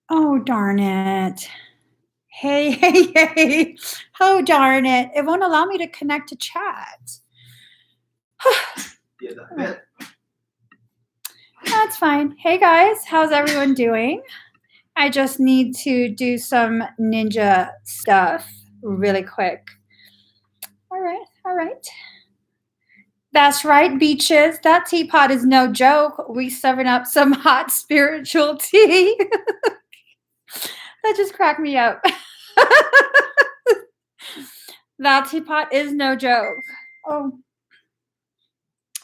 Oh, darn it. Hey, hey, hey. Oh, darn it. It won't allow me to connect to chat. That's fine. Hey, guys. How's everyone doing? I just need to do some ninja stuff really quick. All right. All right. That's right, beaches. That teapot is no joke. We serving up some hot spiritual tea. That just cracked me up. That teapot is no joke. Oh,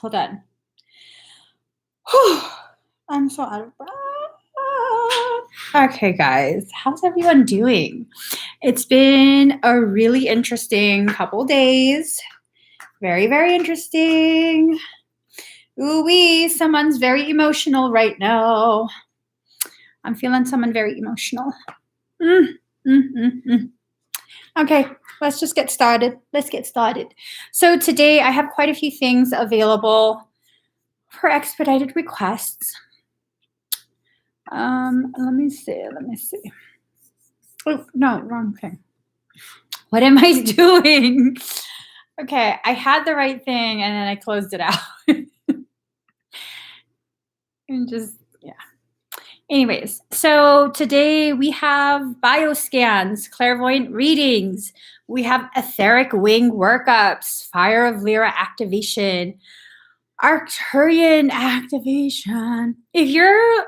hold on. I'm so out of breath. Okay, guys, how's everyone doing? It's been a really interesting couple days. Very, very interesting. Ooh-wee, someone's very emotional right now. I'm feeling someone very emotional. Okay, let's just get started. Let's get started. So today I have quite a few things available for expedited requests. Let me see. Oh, no, wrong thing. What am I doing? Okay, I had the right thing and then I closed it out. And just, yeah. Anyways, so today we have bioscans, clairvoyant readings. We have etheric wing workups, fire of Lyra activation, Arcturian activation. If you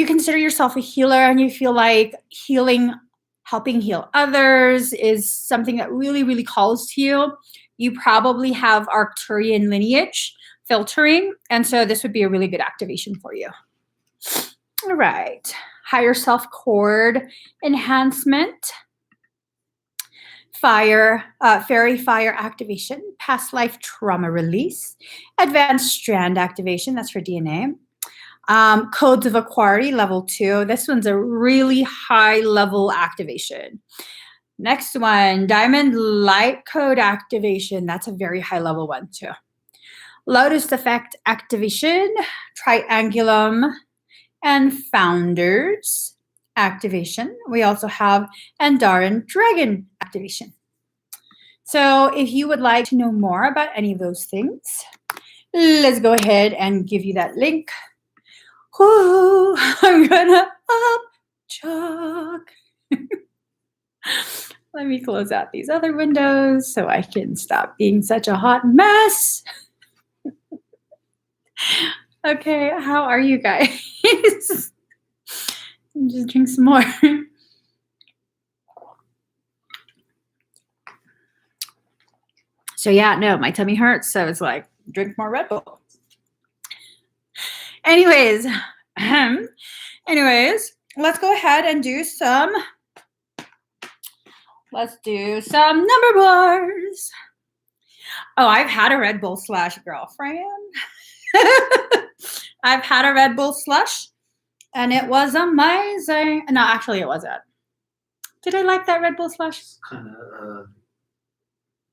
consider yourself a healer and you feel like helping heal others is something that really, really calls to you, you probably have Arcturian lineage filtering. And so this would be a really good activation for you. All right. Higher self cord enhancement. Fairy fire activation, past life trauma release, advanced strand activation, that's for DNA. Codes of Aquari, level 2. This one's a really high level activation. Next one, Diamond Light Code activation. That's a very high level one too. Lotus Effect activation, Triangulum, and Founders activation. We also have Andaran Dragon activation. So if you would like to know more about any of those things, let's go ahead and give you that link. Whoo, I'm gonna up chalk. Let me close out these other windows so I can stop being such a hot mess. Okay, how are you guys? Just drink some more. So yeah, no, my tummy hurts, so it's like, drink more Red Bull. Anyways, let's go ahead and do some, number bars. Oh, I've had a Red Bull slush, girlfriend. I've had a Red Bull slush, and it was amazing. No, actually, it wasn't. Did I like that Red Bull slush? It's kind of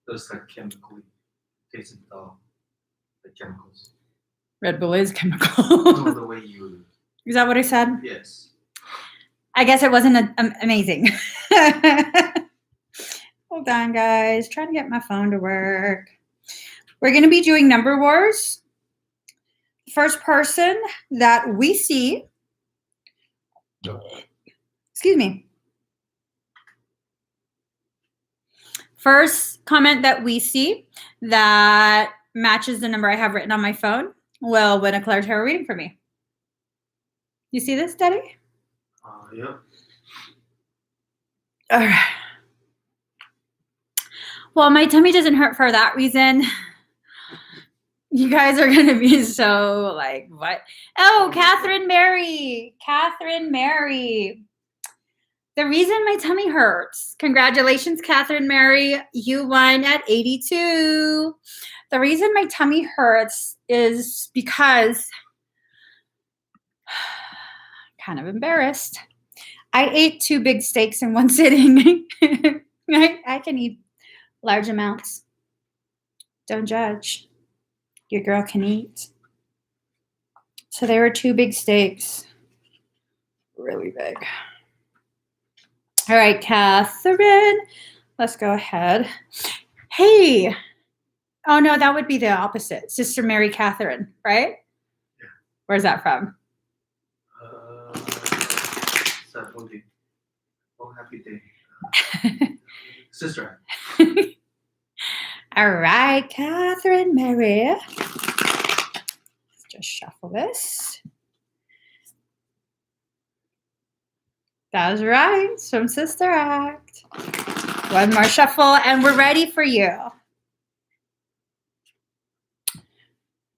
those like chemically tasted the chemicals. Red Bull is chemical. No, the way you. Is that what I said? Yes. I guess it wasn't amazing. Hold on, guys. Trying to get my phone to work. We're going to be doing number wars. First person that we see. Excuse me. First comment that we see that matches the number I have written on my phone will win a Claire Tarot reading for me. You see this, Daddy? Yep. All right. Well, my tummy doesn't hurt for that reason. You guys are going to be so like, what? Oh, Catherine Mary. Catherine Mary. The reason my tummy hurts. Congratulations, Catherine Mary. You won at 82. The reason my tummy hurts is because, kind of embarrassed, I ate 2 big steaks in one sitting. I can eat large amounts. Don't judge. Your girl can eat. So they were 2 big steaks. Really big. All right, Catherine. Let's go ahead. Hey. Oh, no, that would be the opposite. Sister Mary Catherine, right? Yeah. Where's that from? Saturday. Oh, happy day. Sister. All right, Catherine Mary. Let's just shuffle this. That's right. It's from Sister Act. One more shuffle, and we're ready for you.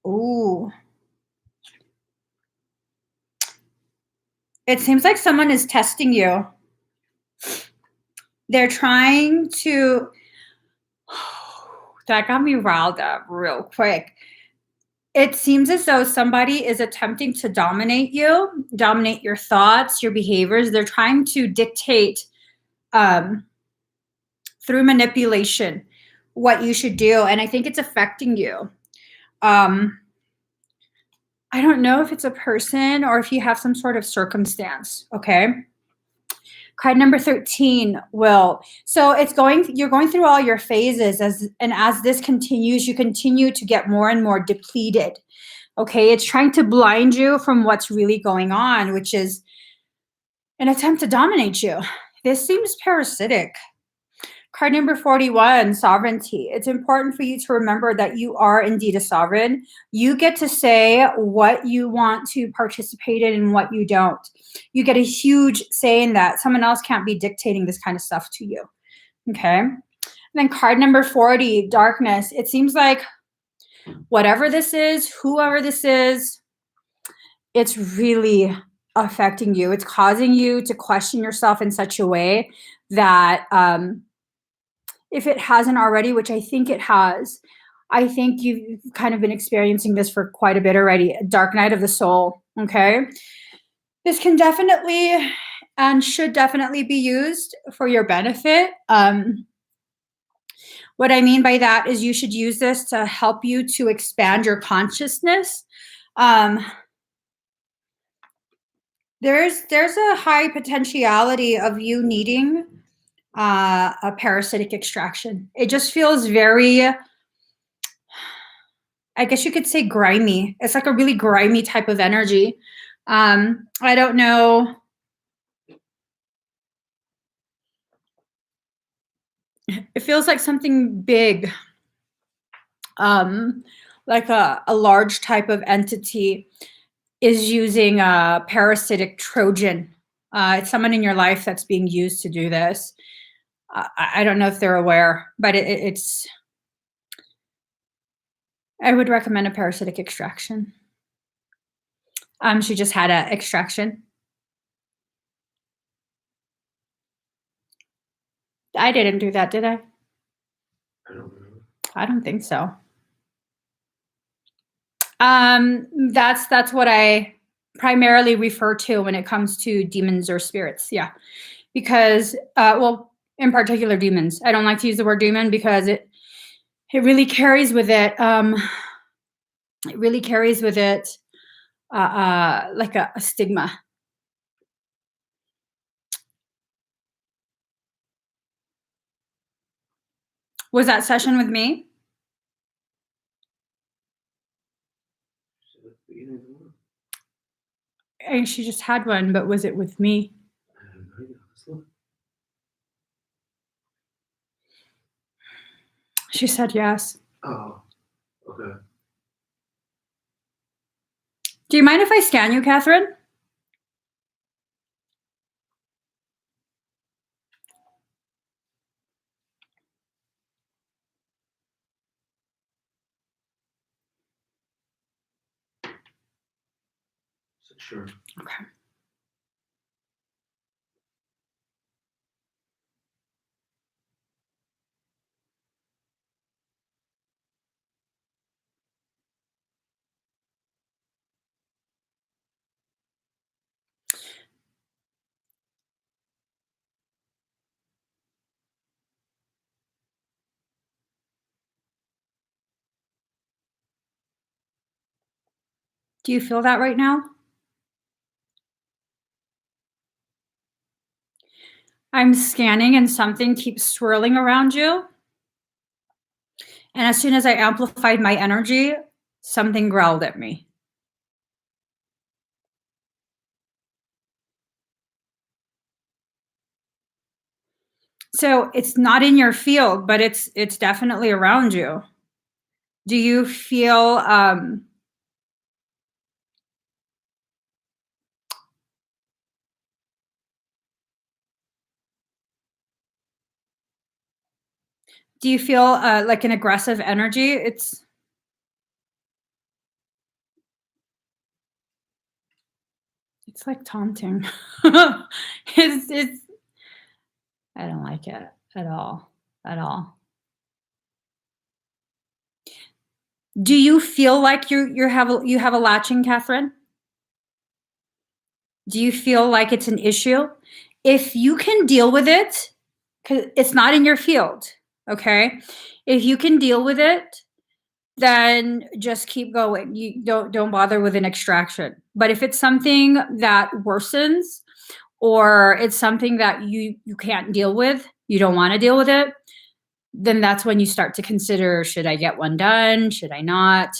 Ooh. It seems like someone is testing you. They're trying to... That got me riled up real quick. It seems as though somebody is attempting to dominate you, dominate your thoughts, your behaviors. They're trying to dictate through manipulation what you should do. And I think it's affecting you. I don't know if it's a person or if you have some sort of circumstance, okay? Card number 13, Will. So you're going through all your phases and as this continues, you continue to get more and more depleted. Okay, it's trying to blind you from what's really going on, which is an attempt to dominate you. This seems parasitic. Card number 41, sovereignty. It's important for you to remember that you are indeed a sovereign. You get to say what you want to participate in and what you don't. You get a huge say in that. Someone else can't be dictating this kind of stuff to you. Okay. And then card number 40, darkness. It seems like whatever this is, whoever this is, it's really affecting you. It's causing you to question yourself in such a way that if it hasn't already, which I think it has, I think you've kind of been experiencing this for quite a bit already. Dark night of the soul, okay? This can definitely and should definitely be used for your benefit. What I mean by that is you should use this to help you to expand your consciousness. There's a high potentiality of you needing a parasitic extraction. It just feels very, I guess you could say grimy. It's like a really grimy type of energy. I don't know. It feels like something big, like a large type of entity is using a parasitic Trojan. It's someone in your life that's being used to do this. I don't know if they're aware, but it's, I would recommend a parasitic extraction. She just had an extraction. I didn't do that, did I? I don't know. I don't think so. That's what I primarily refer to when it comes to demons or spirits. Yeah, because well, in particular demons. I don't like to use the word demon because it really carries with it. It really carries with it like a stigma. Was that session with me? She just had one, but was it with me? She said yes. Oh, okay. Do you mind if I scan you, Catherine? Sure. Okay. Do you feel that right now? I'm scanning and something keeps swirling around you. And as soon as I amplified my energy, something growled at me. So it's not in your field, but it's definitely around you. Do you feel like an aggressive energy? It's like taunting. it's I don't like it at all. At all. Do you feel like you have a latching, Catherine? Do you feel like it's an issue? If you can deal with it, because it's not in your field, okay? If you can deal with it, then just keep going. You don't bother with an extraction. But if it's something that worsens, or it's something that you can't deal with, you don't want to deal with it, then that's when you start to consider, should I get one done? Should I not?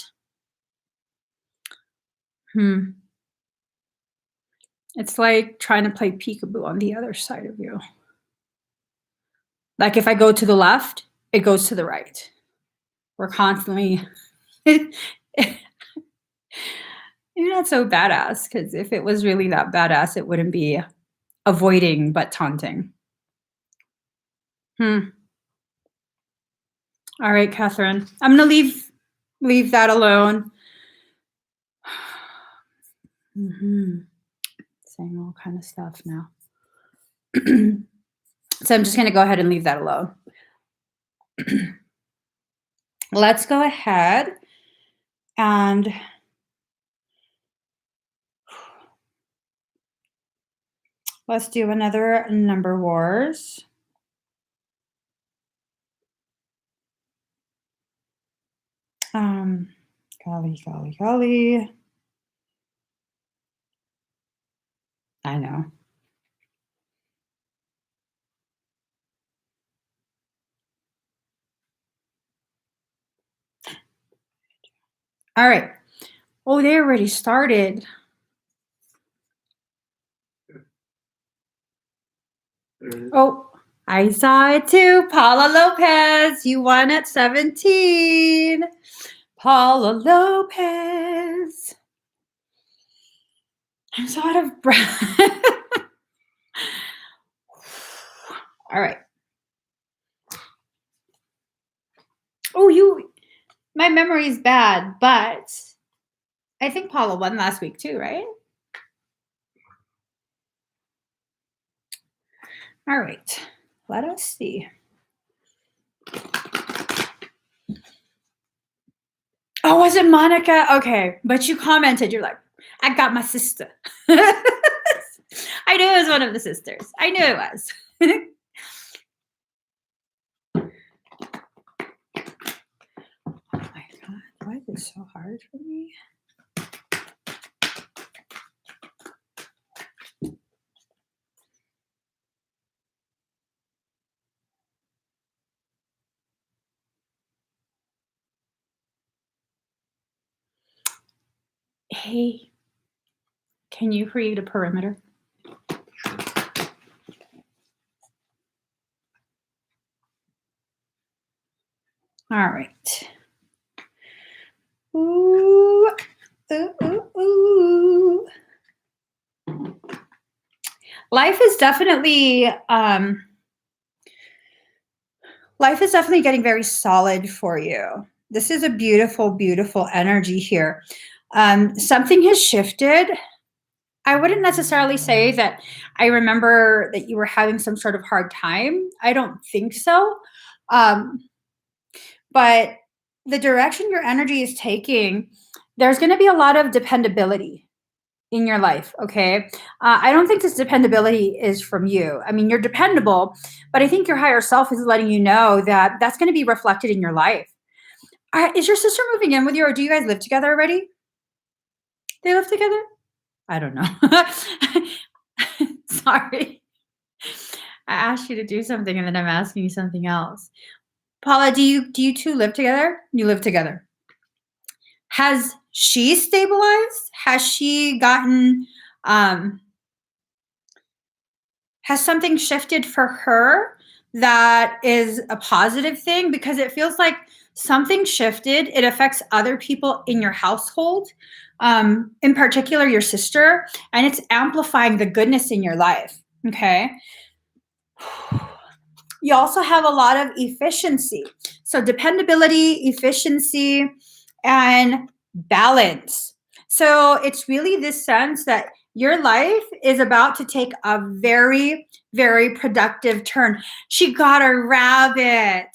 It's like trying to play peekaboo on the other side of you. Like if I go to the left, it goes to the right. We're constantly, you're not so badass, because if it was really that badass, it wouldn't be avoiding but taunting. All right, Catherine, I'm gonna leave that alone. Saying all kind of stuff now. So I'm just gonna go ahead and leave that alone. Let's go ahead and let's do another number wars. Golly. I know. All right. Oh, they already started. Oh, I saw it too. Paula Lopez, you won at 17. Paula Lopez. I'm so out of breath. All right. Oh, my memory is bad, but I think Paula won last week too, right? All right. Let us see. Oh, was it Monica? Okay. But you commented, you're like, I got my sister. I knew it was one of the sisters. I knew it was. Oh my God. Why is it so hard for me? Hey, can you create a perimeter? All right. Ooh, ooh, ooh, ooh. Life is definitely getting very solid for you. This is a beautiful, beautiful energy here. Something has shifted. I wouldn't necessarily say that I remember that you were having some sort of hard time. I don't think so. But the direction your energy is taking, there's going to be a lot of dependability in your life, okay? I don't think this dependability is from you. I mean, you're dependable, but I think your higher self is letting you know that that's going to be reflected in your life. Is your sister moving in with you, or do you guys live together already? They live together? I don't know. Sorry. I asked you to do something and then I'm asking you something else. Paula, do you two live together? You live together. Has she stabilized? Has she gotten has something shifted for her that is a positive thing? Because it feels like something shifted. It affects other people in your household, in particular your sister, and it's amplifying the goodness in your life. Okay. You also have a lot of efficiency. So dependability, efficiency, and balance. So it's really this sense that your life is about to take a very, very productive turn. She got a rabbit.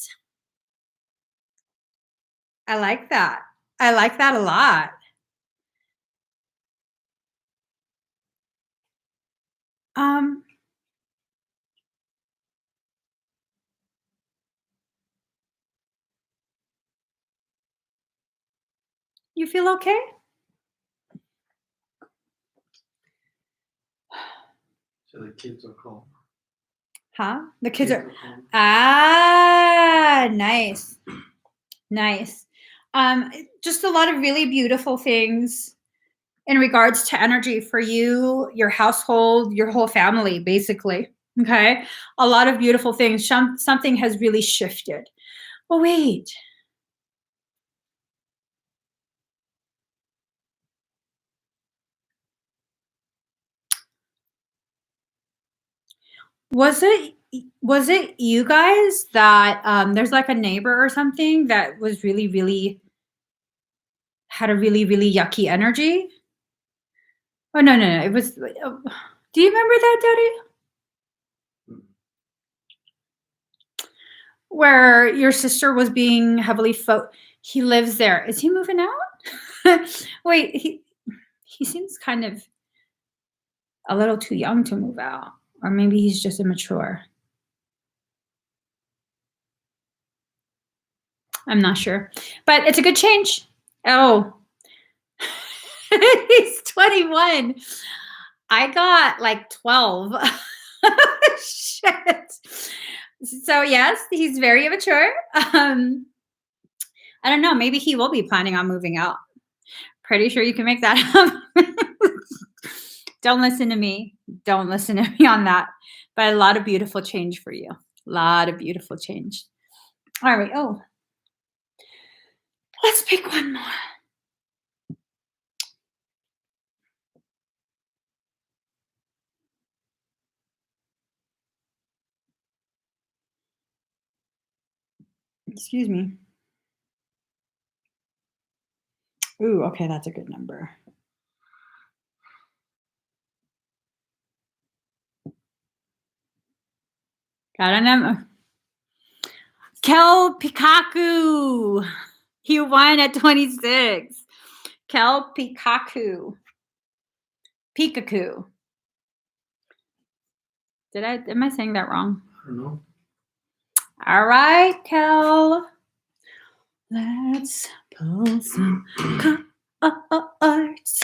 I like that. I like that a lot. Um, you feel okay? So the kids are calm. Huh? The kids are calm. nice. Nice. Just a lot of really beautiful things in regards to energy for you, your household, your whole family, basically. Okay. A lot of beautiful things. Something has really shifted. Oh, wait. Was it you guys that there's like a neighbor or something that was really, really had a really, really yucky energy? Oh, no, no, no. It was, do you remember that, Daddy? Where your sister was being heavily he lives there. Is he moving out? Wait, he seems kind of a little too young to move out, or maybe he's just immature. I'm not sure, but it's a good change. Oh, he's 21. I got like 12. Shit. So yes, he's very immature. I don't know. Maybe he will be planning on moving out. Pretty sure you can make that up. Don't listen to me. Don't listen to me on that. But a lot of beautiful change for you. A lot of beautiful change. All right. Oh, let's pick one more. Excuse me. Ooh, okay, that's a good number. Got a number. Kel Pikachu. He won at 26. Kel Pikachu. Pikachu. Am I saying that wrong? I don't know. All right, Kel. Let's pull some cards.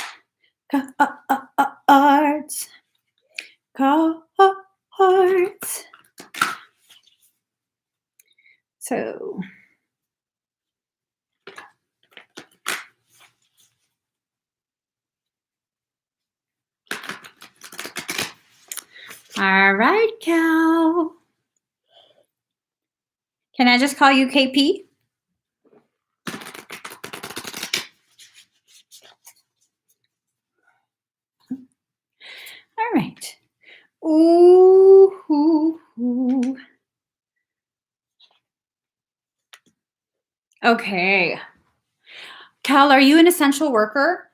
Cards. Cards. So. All right, Cal. Can I just call you KP? All right. Ooh, ooh, ooh. Okay. Cal, are you an essential worker?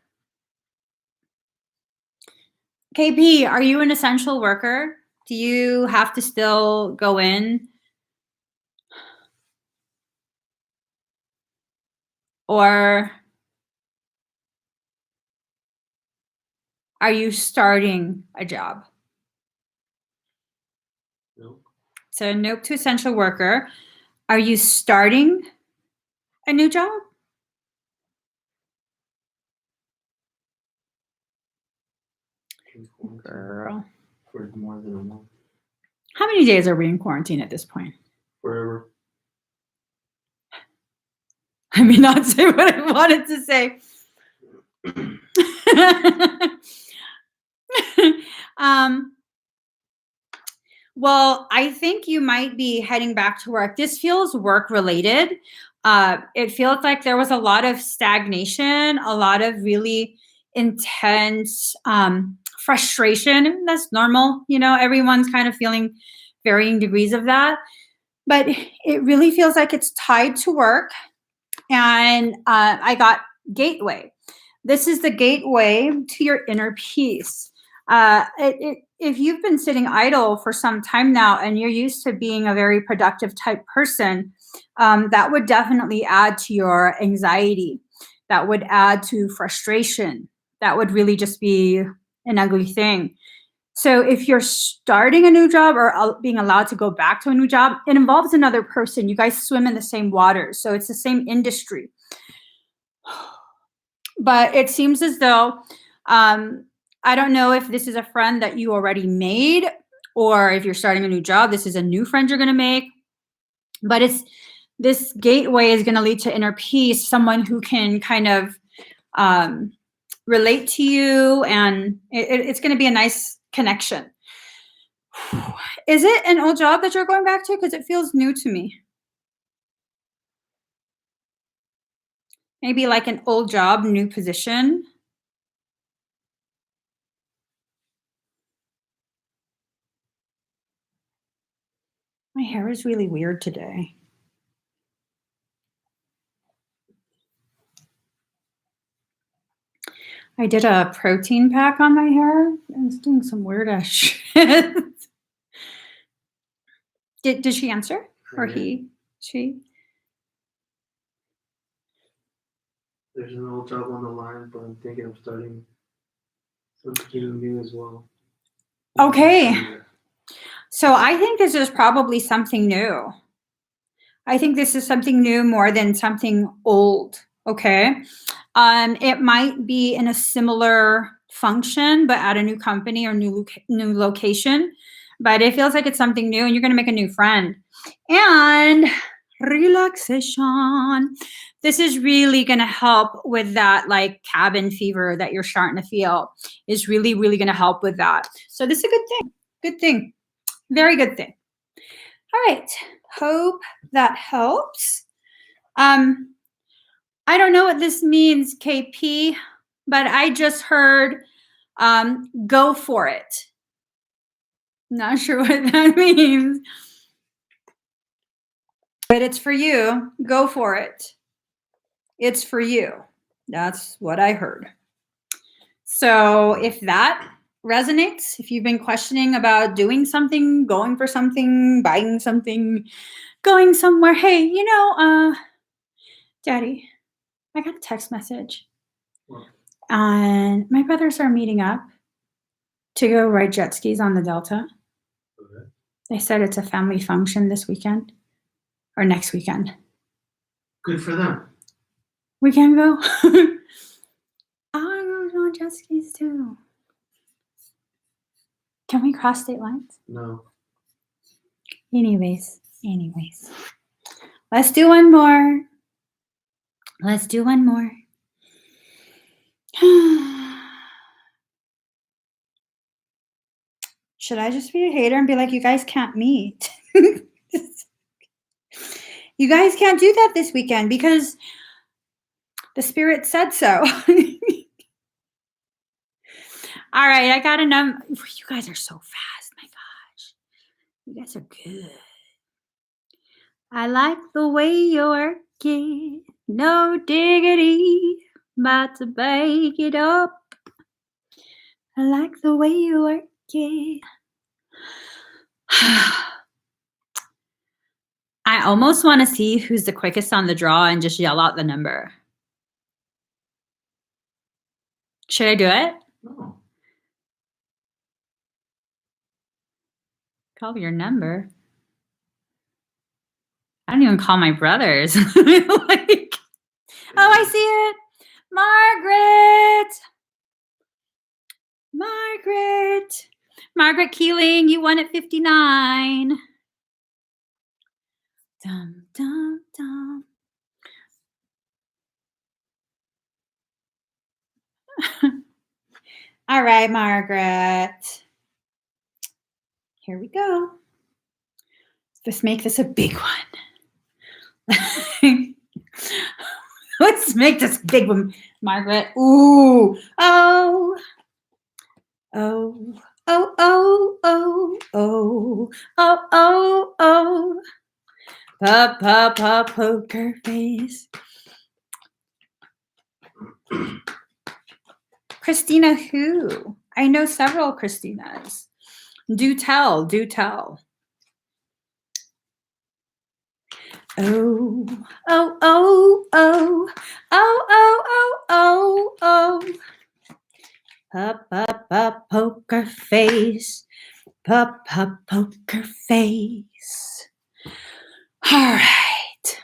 KP, are you an essential worker? Do you have to still go in? Or are you starting a job? Nope. So nope to essential worker. Are you starting a new job? in quarantine Girl. for more than a month. How many days are we in quarantine at this point? Forever. I may not say what I wanted to say. Well, I think you might be heading back to work. This feels work related. It feels like there was a lot of stagnation, a lot of really intense frustration. That's normal. You know, everyone's kind of feeling varying degrees of that. But it really feels like it's tied to work. And I got gateway. This is the gateway to your inner peace. If you've been sitting idle for some time now and you're used to being a very productive type person, that would definitely add to your anxiety. That would add to frustration. That would really just be an ugly thing. So if you're starting a new job or being allowed to go back to a new job, it involves another person. You guys swim in the same waters. So it's the same industry. But it seems as though, I don't know if this is a friend that you already made, or if you're starting a new job, this is a new friend you're going to make. But this gateway is going to lead to inner peace, someone who can kind of relate to you, and it's going to be a nice connection. Is it an old job that you're going back to? Because it feels new to me. Maybe like an old job, new position. My hair is really weird today. I did a protein pack on my hair. It's doing some weird ass shit. Did she answer? Or he? She? There's an old job on the line, but I'm thinking of starting something new as well. Okay. So I think this is probably something new. I think this is something new more than something old. Okay. It might be in a similar function, but at a new company or new location. But it feels like it's something new, and you're going to make a new friend. And relaxation. This is really going to help with that, like cabin fever that you're starting to feel. Is really, really going to help with that. So this is a good thing. Good thing. Very good thing. All right. Hope that helps. I don't know what this means, KP, but I just heard go for it. Not sure what that means. But it's for you. Go for it. It's for you. That's what I heard. So if that resonates, if you've been questioning about doing something, going for something, buying something, going somewhere, hey, you know, Daddy, I got a text message. What? And my brothers are meeting up to go ride jet skis on the Delta. Okay. They said it's a family function this weekend or next weekend. Good for them. We can go. I want to go on jet skis too. Can we cross state lines? No. Anyways. Let's do one more. Should I just be a hater and be like, you guys can't meet? You guys can't do that this weekend because the spirit said so. All right, I got a number. You guys are so fast, my gosh. You guys are good. I like the way you work it. No diggity, about to bake it up. I like the way you work it. I almost want to see who's the quickest on the draw and just yell out the number. Should I do it? No. Call your number. I don't even call my brothers. Like, oh, I see it. Margaret. Margaret. Margaret Keeling, you won at 59. Dum, dum, dum. All right, Margaret. Here we go. Let's make this a big one. Let's make this big one, Margaret. Ooh. Oh. Oh. Oh, oh, oh, oh, oh, oh, oh. Poker face. Christina who? I know several Christinas. Do tell, do tell. Oh, oh, oh, oh, oh, oh, oh, oh, oh. Poker face. Poker face. All right.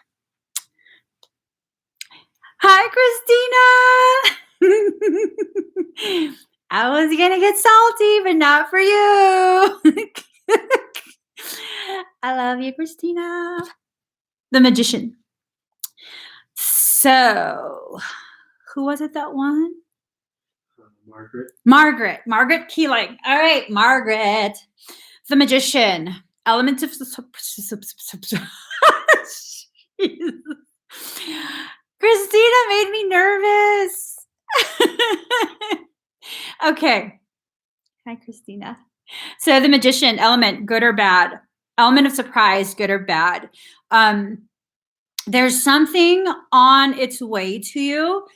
Hi, Christina. I was gonna get salty, but not for you. I love you, Christina. The magician. So, who was it that won? Margaret. Margaret Keeling. All right, Margaret. The magician. Element of Christina made me nervous. Okay. Hi, Christina. So the magician element, good or bad. Element of surprise, good or bad. There's something on its way to you.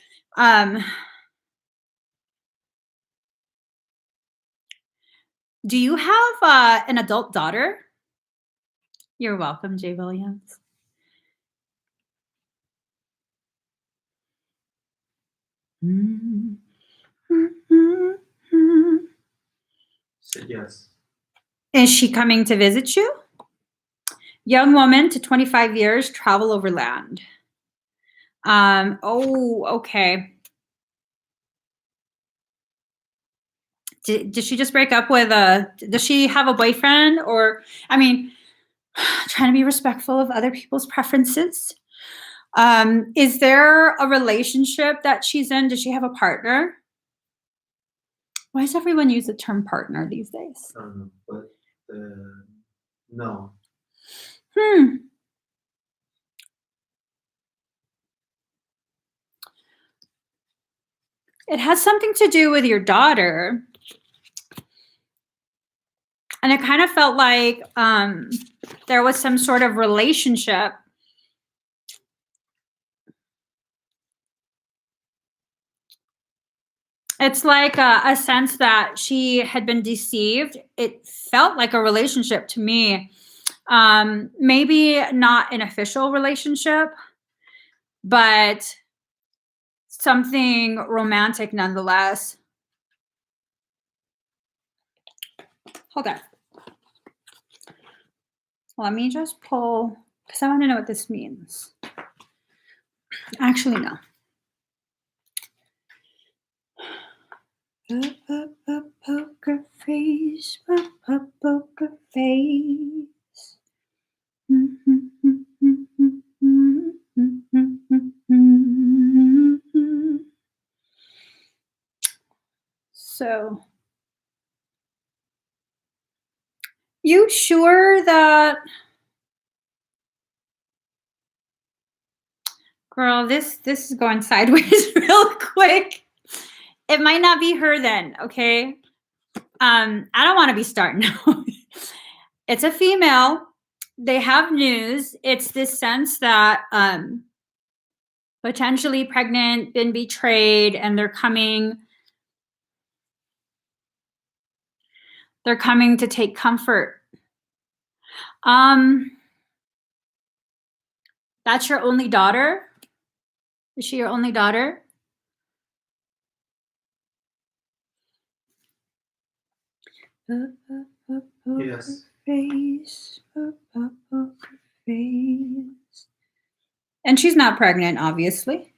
Do you have an adult daughter? You're welcome, Jay Williams. Said yes. Is she coming to visit you? Young woman to 25 years, travel overland. Oh, okay. Did she just break up with does she have a boyfriend? Or, I mean, trying to be respectful of other people's preferences. Is there a relationship that she's in? Does she have a partner? Why does everyone use the term partner these days? I don't know, but no. It has something to do with your daughter. And it kind of felt like there was some sort of relationship. It's like a sense that she had been deceived. It felt like a relationship to me. Maybe not an official relationship, but something romantic nonetheless. Hold on. Let me just pull, because I want to know what this means. Actually, no. Poker face, poker face. So, you sure that, girl, this is going sideways real quick. It might not be her then, okay? I don't want to be starting now. It's a female. They have news. It's this sense that potentially pregnant, been betrayed, and they're coming to take comfort. That's your only daughter? Is she your only daughter? Yes. Face, face. And she's not pregnant, obviously.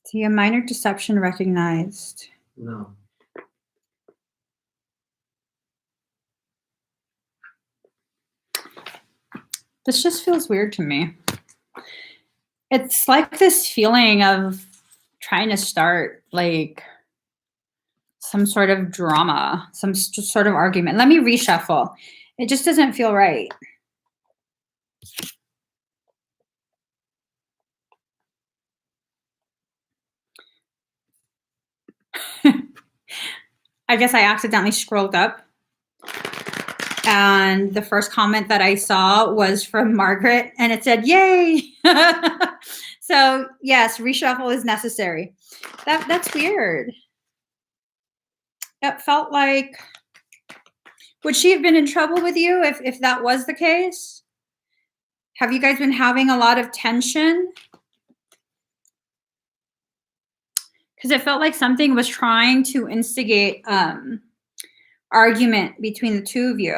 See a minor deception recognized. No. This just feels weird to me. It's like this feeling of trying to start like some sort of drama, some sort of argument. Let me reshuffle. It just doesn't feel right. I guess I accidentally scrolled up. And the first comment that I saw was from Margaret, and it said, "Yay!" So yes, reshuffle is necessary. That's weird. It felt like, would she have been in trouble with you if that was the case? Have you guys been having a lot of tension? Because it felt like something was trying to instigate argument between the two of you.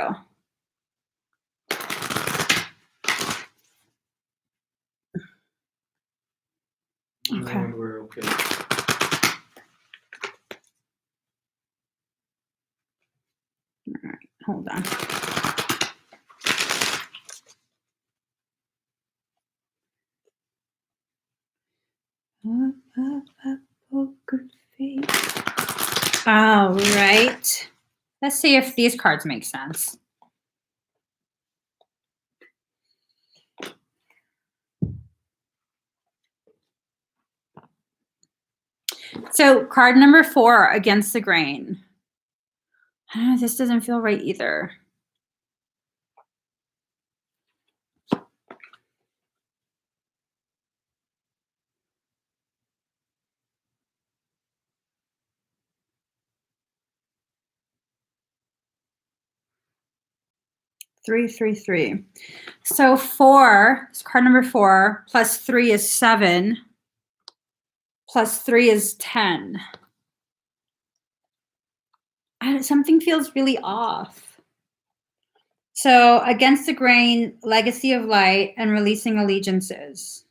Okay. No, we're okay. All right, hold on. All right. Let's see if these cards make sense. So card number 4, against the grain. This doesn't feel right either. Three, 3, 3. So 4, card number 4, plus 3 is 7, plus 3 is 10. Something feels really off. So against the grain, legacy of light, and releasing allegiances.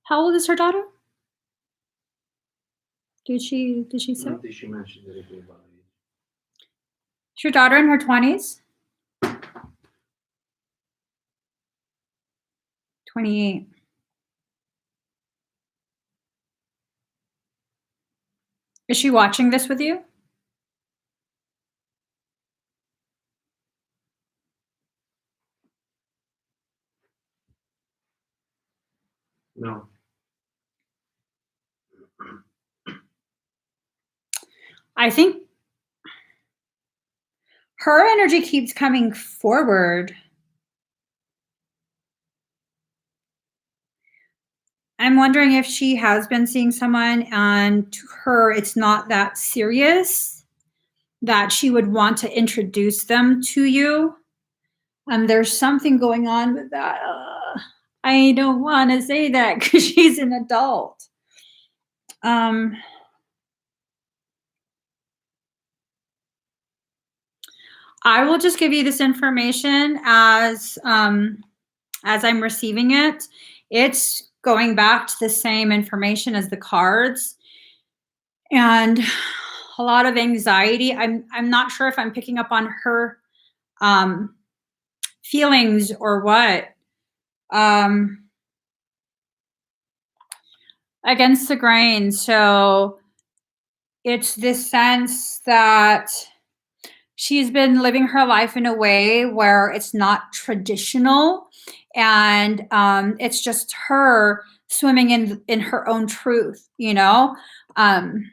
How old is her daughter? Did she say? I don't think she mentioned anything about it. Is your daughter in her 20s? 28. Is she watching this with you? No. I think her energy keeps coming forward. I'm wondering if she has been seeing someone and to her it's not that serious, that she would want to introduce them to you. There's something going on with that. I don't want to say that because she's an adult. I will just give you this information as I'm receiving it. It's going back to the same information as the cards, and a lot of anxiety. I'm not sure if I'm picking up on her feelings or what. Against the grain. So it's this sense that she's been living her life in a way where it's not traditional, and it's just her swimming in her own truth, you know. Card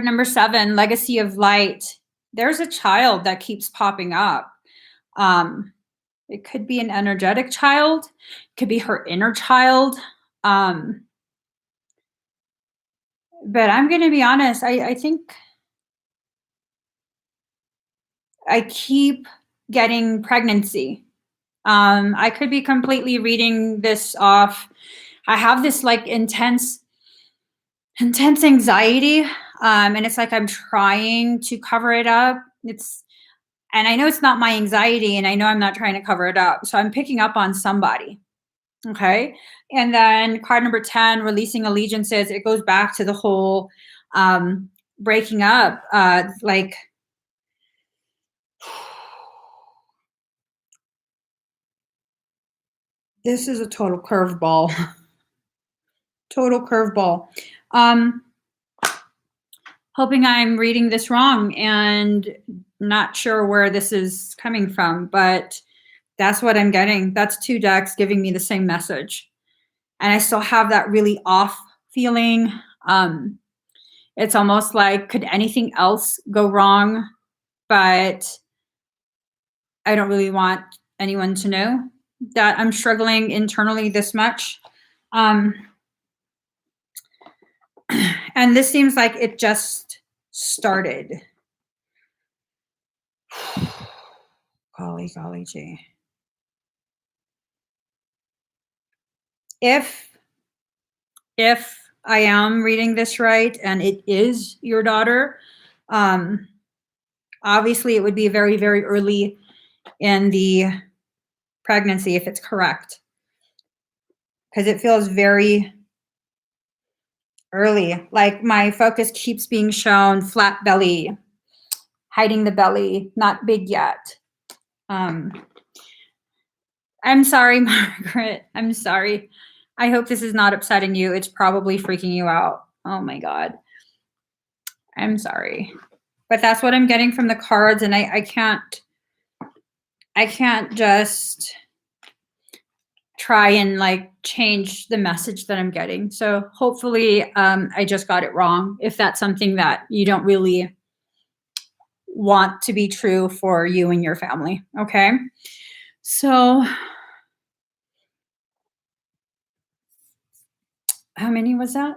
number 7, legacy of light. There's a child that keeps popping up. It could be an energetic child, it could be her inner child. But I'm going to be honest, I think I keep getting pregnancy. I could be completely reading this off. I have this like intense intense anxiety. And it's like I'm trying to cover it up. And I know it's not my anxiety, and I know I'm not trying to cover it up. So I'm picking up on somebody. Okay. And then card number 10, releasing allegiances. It goes back to the whole breaking up. Like, this is a total curveball. Total curveball. Hoping I'm reading this wrong and not sure where this is coming from, but that's what I'm getting. That's 2 decks giving me the same message. And I still have that really off feeling. It's almost like, could anything else go wrong? But I don't really want anyone to know that I'm struggling internally this much. And this seems like it just started. Golly gee. If I am reading this right and it is your daughter, obviously it would be very, very early in the pregnancy if it's correct, because it feels very early. Like my focus keeps being shown flat belly, hiding the belly, not big yet. I'm sorry, Margaret. I'm sorry. I hope this is not upsetting you. It's probably freaking you out. Oh my God. I'm sorry. But that's what I'm getting from the cards, and I can't just try and like change the message that I'm getting. So hopefully I just got it wrong, if that's something that you don't really want to be true for you and your family. Okay. So how many was that?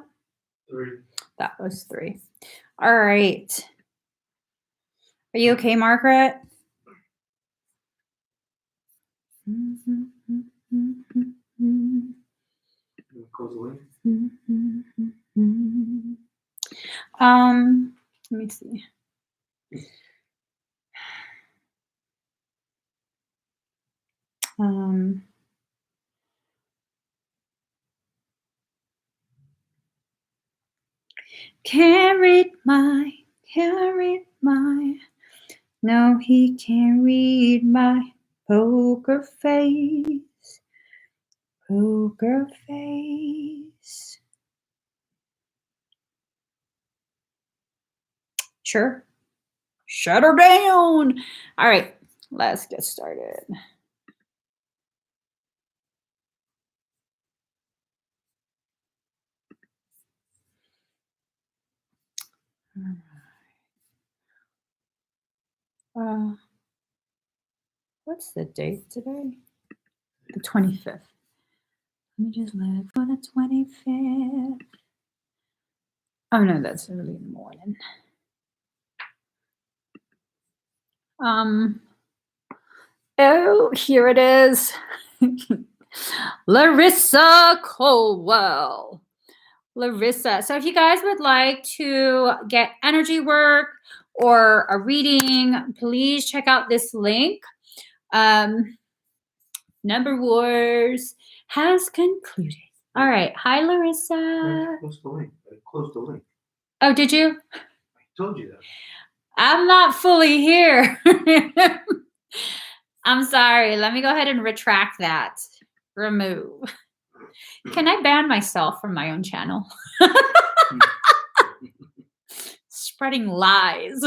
3. That was 3. All right. Are you okay, Margaret? Close Let me see. Can't read my. No, he can't read my poker face. Poker face. Sure. Shut her down. All right, let's get started. What's the date today? The 25th. Let me just look for the 25th. Oh no, that's early in the morning. Oh, here it is. Larissa Colwell. Larissa. So if you guys would like to get energy work or a reading, please check out this link. Number Wars has concluded. All right. Hi, Larissa. Close the link. Close the link. Oh, did you? I told you that. I'm not fully here. I'm sorry. Let me go ahead and retract that. Remove. Can I ban myself from my own channel? Spreading lies.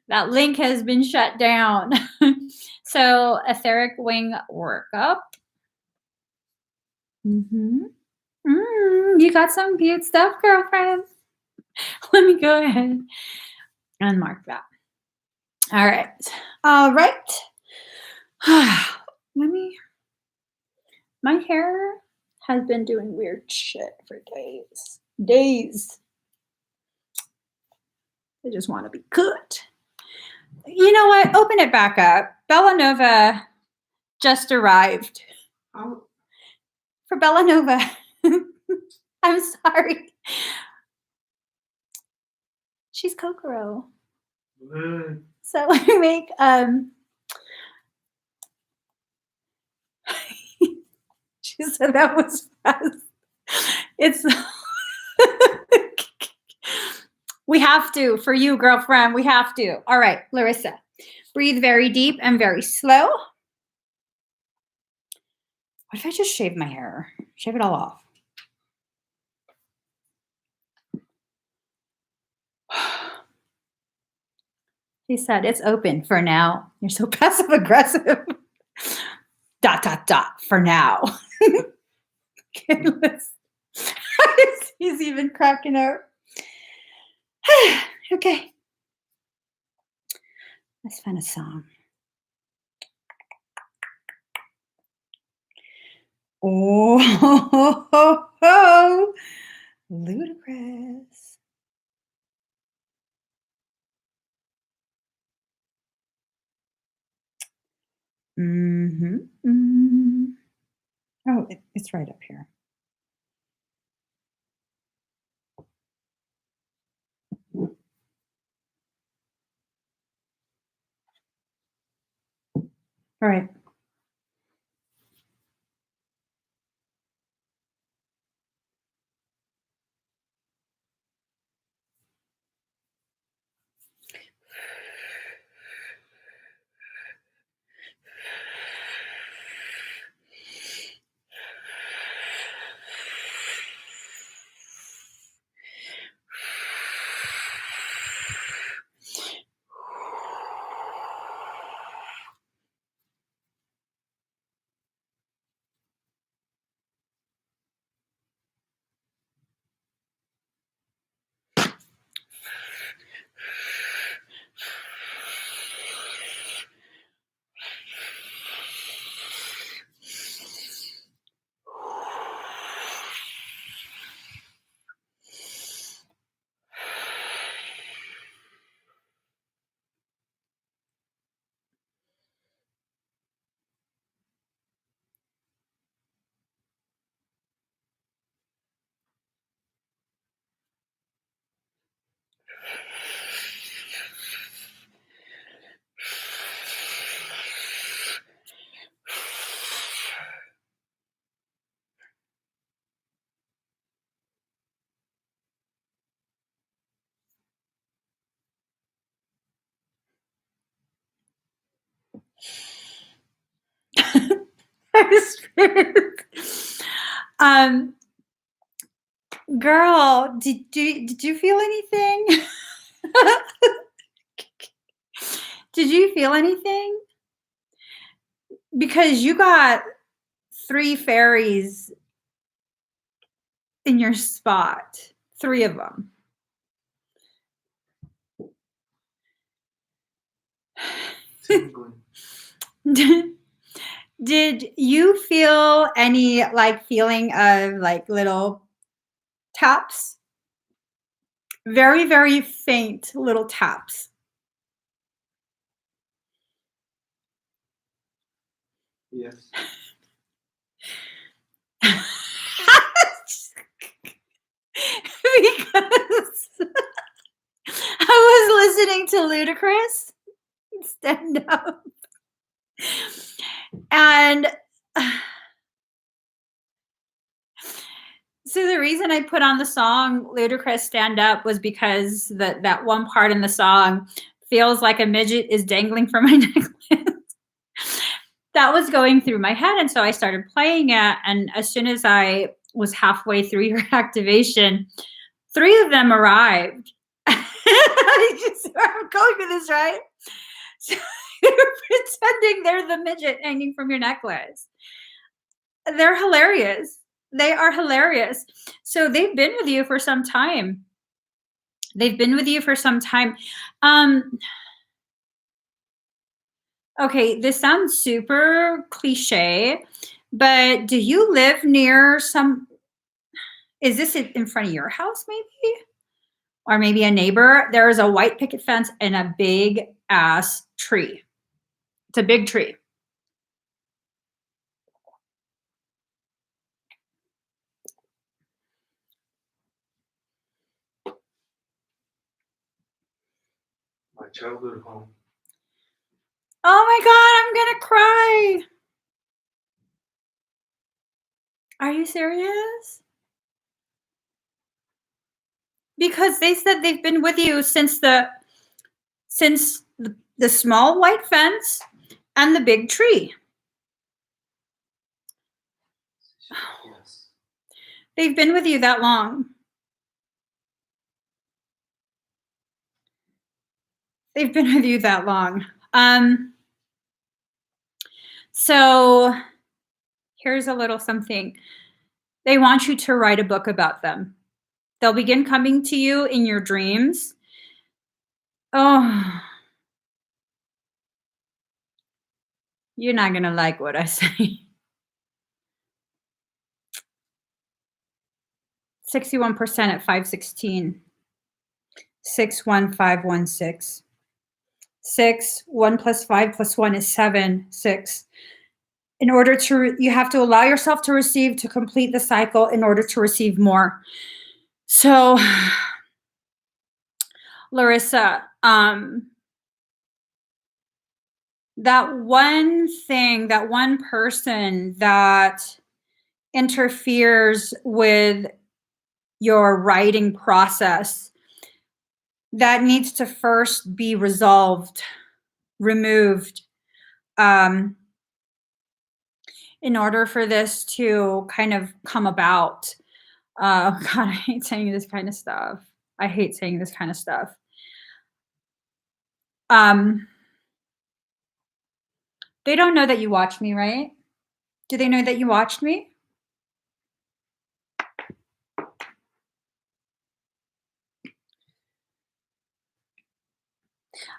That link has been shut down. So, etheric wing workup. You got some cute stuff, girlfriend. Let me go ahead and mark that. All right. All right. My hair has been doing weird shit for days. I just want to be good. You know what? Open it back up. Bellanova just arrived. Oh. For Bellanova. I'm sorry. She's Kokoro. Good. So I make she said that was fast. It's we have to, for you, girlfriend, we have to. All right, Larissa. Breathe very deep and very slow. What if I just shave my hair? Shave it all off. He said, it's open for now. You're so passive aggressive. ... for now. He's even cracking up. Okay. Let's find a song. Oh, ludicrous. Oh, it's right up here. All right. Girl, did you feel anything? Did you feel anything? Because you got 3 fairies in your spot. 3 of them. Did you feel any feeling of little taps? Very, very faint little taps. Yes. Because I was listening to Ludacris stand up. And so the reason I put on the song Ludacris Stand Up was because that one part in the song feels like a midget is dangling from my necklace. That was going through my head. And so I started playing it. And as soon as I was halfway through your activation, 3 of them arrived. You see where I'm going with this, right? So you're pretending they're the midget hanging from your necklace. They're hilarious. They are hilarious. So they've been with you for some time. Okay, this sounds super cliche, but do you live near is this in front of your house maybe? Or maybe a neighbor? There is a white picket fence and a big ass tree. It's a big tree. My childhood home. Oh my God, I'm gonna cry. Are you serious? Because they said they've been with you since the small white fence and the big tree. Yes. They've been with you that long. They've been with you that long. So here's a little something. They want you to write a book about them. They'll begin coming to you in your dreams. Oh, you're not going to like what I say. 61% at 516. 61516. 6, 1 plus 5 plus 1 is 7, 6. In order to, you have to allow yourself to receive to complete the cycle in order to receive more. So, Larissa, that one thing, that one person that interferes with your writing process, that needs to first be resolved, removed, in order for this to kind of come about. God, I hate saying this kind of stuff. I hate saying this kind of stuff. They don't know that you watched me, right? Do they know that you watched me?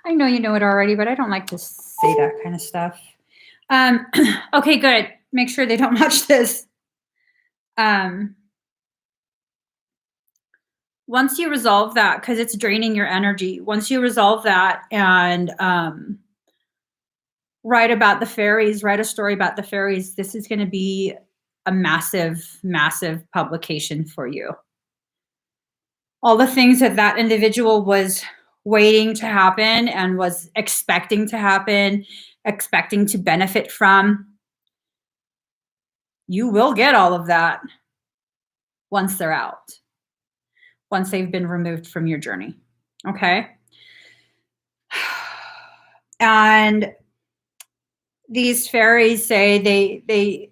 I know you know it already, but I don't like to say that kind of stuff. Okay, good. Make sure they don't watch this. Once you resolve that, because it's draining your energy, once you resolve that and write about the fairies, write a story about the fairies, this is going to be a massive, massive publication for you. All the things that that individual was waiting to happen and was expecting to happen, expecting to benefit from, you will get all of that once they're out, once they've been removed from your journey. Okay? And these fairies say they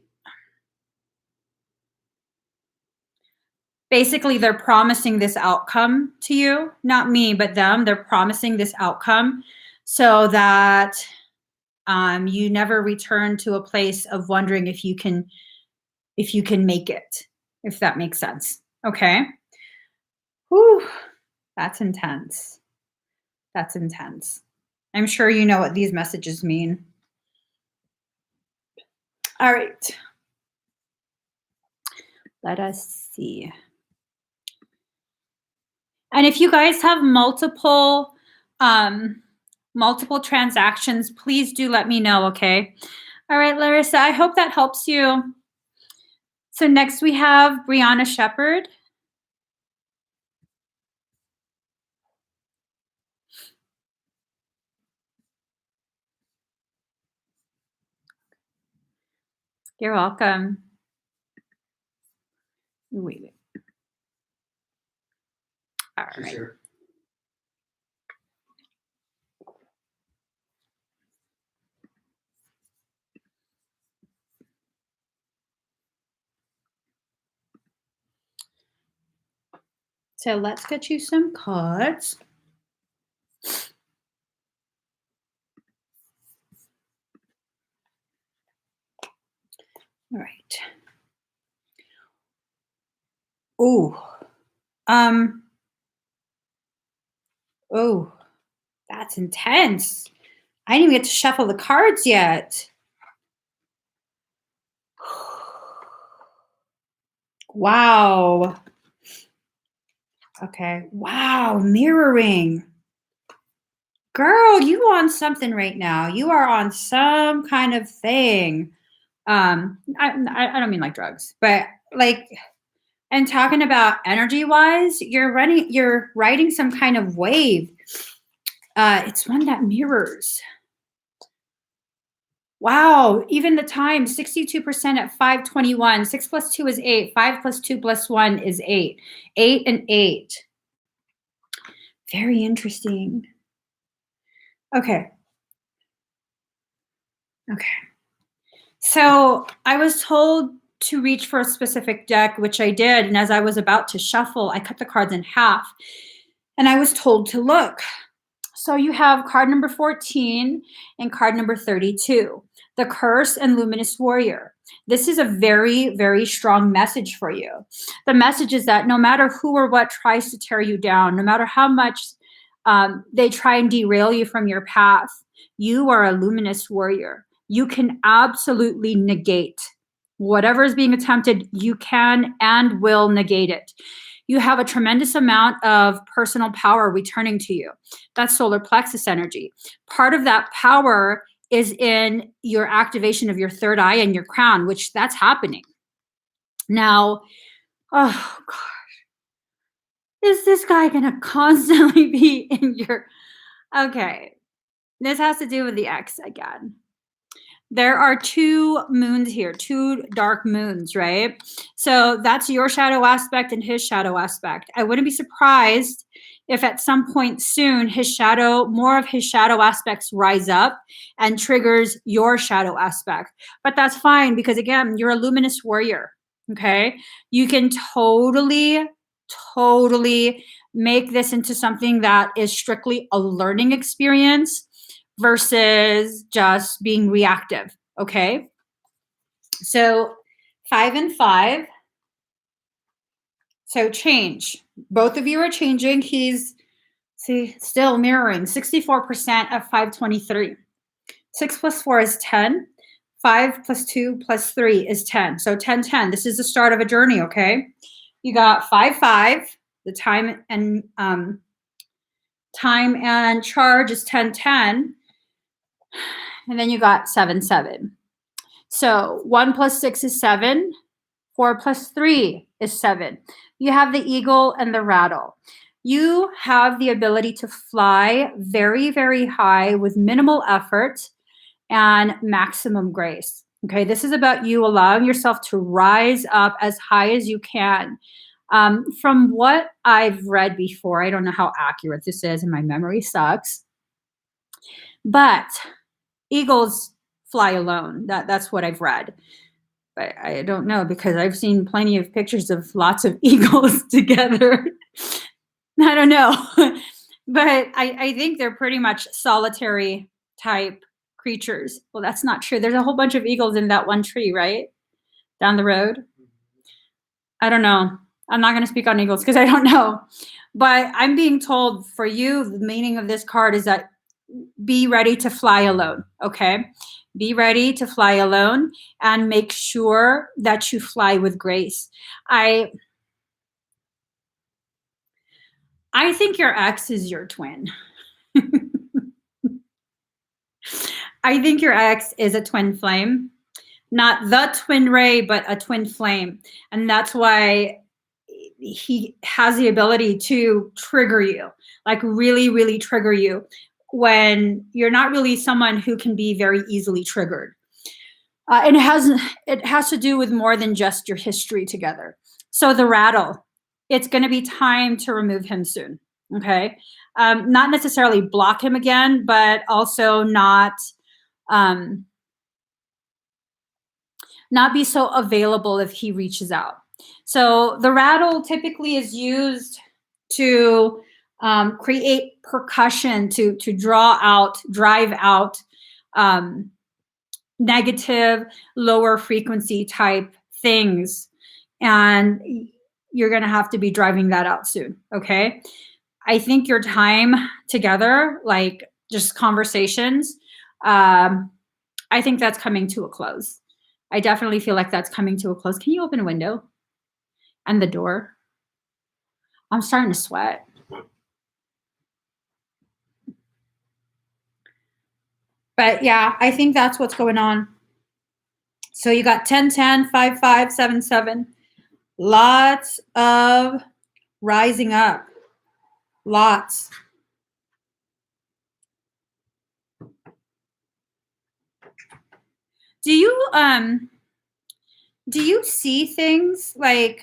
basically, they're promising this outcome to you, not me, but them. They're promising this outcome so that you never return to a place of wondering if you can make it, if that makes sense. Okay. Whew, that's intense. That's intense. I'm sure you know what these messages mean. All right. Let us see. And if you guys have multiple transactions, please do let me know, okay? All right, Larissa, I hope that helps you. So next we have Brianna Shepard. You're welcome. Wait. All right. Sure. So let's get you some cards. All right. Oh, oh, that's intense. I didn't even get to shuffle the cards yet. Wow. Okay. Wow. Mirroring. Girl, you on something right now. You are on some kind of thing. I don't mean like drugs, but like, and talking about energy wise, you're writing some kind of wave. It's one that mirrors. Wow, even the time, 62% at 5:21. 6 plus 2 is 8. 5 plus 2 plus 1 is 8. 8 and 8. Very interesting. Okay. Okay. So I was told to reach for a specific deck, which I did. And as I was about to shuffle, I cut the cards in half. And I was told to look. So you have card number 14 and card number 32, the Curse and Luminous Warrior. This is a very, very strong message for you. The message is that no matter who or what tries to tear you down, no matter how much they try and derail you from your path, you are a luminous warrior. You can absolutely negate whatever is being attempted. You can and will negate it. You have a tremendous amount of personal power returning to you. That's solar plexus energy. Part of that power is in your activation of your third eye and your crown, which that's happening. Now, oh gosh, is this guy gonna constantly be in your, okay. This has to do with the X again. There are two moons here, two dark moons, right? So that's your shadow aspect and his shadow aspect. I wouldn't be surprised if at some point soon more of his shadow aspects rise up and triggers your shadow aspect. But that's fine because again, you're a luminous warrior, okay? You can totally make this into something that is strictly a learning experience versus just being reactive, okay? So 5 and 5. So change. Both of you are changing. He's, still mirroring. 64% of 523. 6 plus 4 is 10. 5 plus 2 plus 3 is 10. So 10, 10. This is the start of a journey, okay? You got 5, 5. The time and charge is 10, 10. And then you got 7, 7. So 1 plus 6 is 7. 4 plus 3 is 7. You have the eagle and the rattle. You have the ability to fly very, very high with minimal effort and maximum grace. Okay, this is about you allowing yourself to rise up as high as you can. From what I've read before, I don't know how accurate this is, and my memory sucks, but eagles fly alone. That's what I've read. But I don't know because I've seen plenty of pictures of lots of eagles together. I don't know. But I think they're pretty much solitary type creatures. Well, that's not true. There's a whole bunch of eagles in that one tree, right? Down the road. I don't know. I'm not going to speak on eagles because I don't know. But I'm being told for you, the meaning of this card is that be ready to fly alone, okay? Be ready to fly alone and make sure that you fly with grace. I think your ex is your twin. I think your ex is a twin flame. Not the twin ray, but a twin flame. And that's why he has the ability to trigger you, like really, really trigger you when you're not really someone who can be very easily triggered. And it has to do with more than just your history together. So the rattle, it's going to be time to remove him soon. Okay. Not necessarily block him again, but also not be so available if he reaches out. So the rattle typically is used to create percussion, to drive out negative, lower frequency type things. And you're going to have to be driving that out soon. Okay. I think your time together, like just conversations, I think that's coming to a close. I definitely feel like that's coming to a close. Can you open a window and the door? I'm starting to sweat. But yeah, I think that's what's going on. So you got 10, 10, 5, 5, 7, 7. Lots of rising up. Lots. Do you see things like,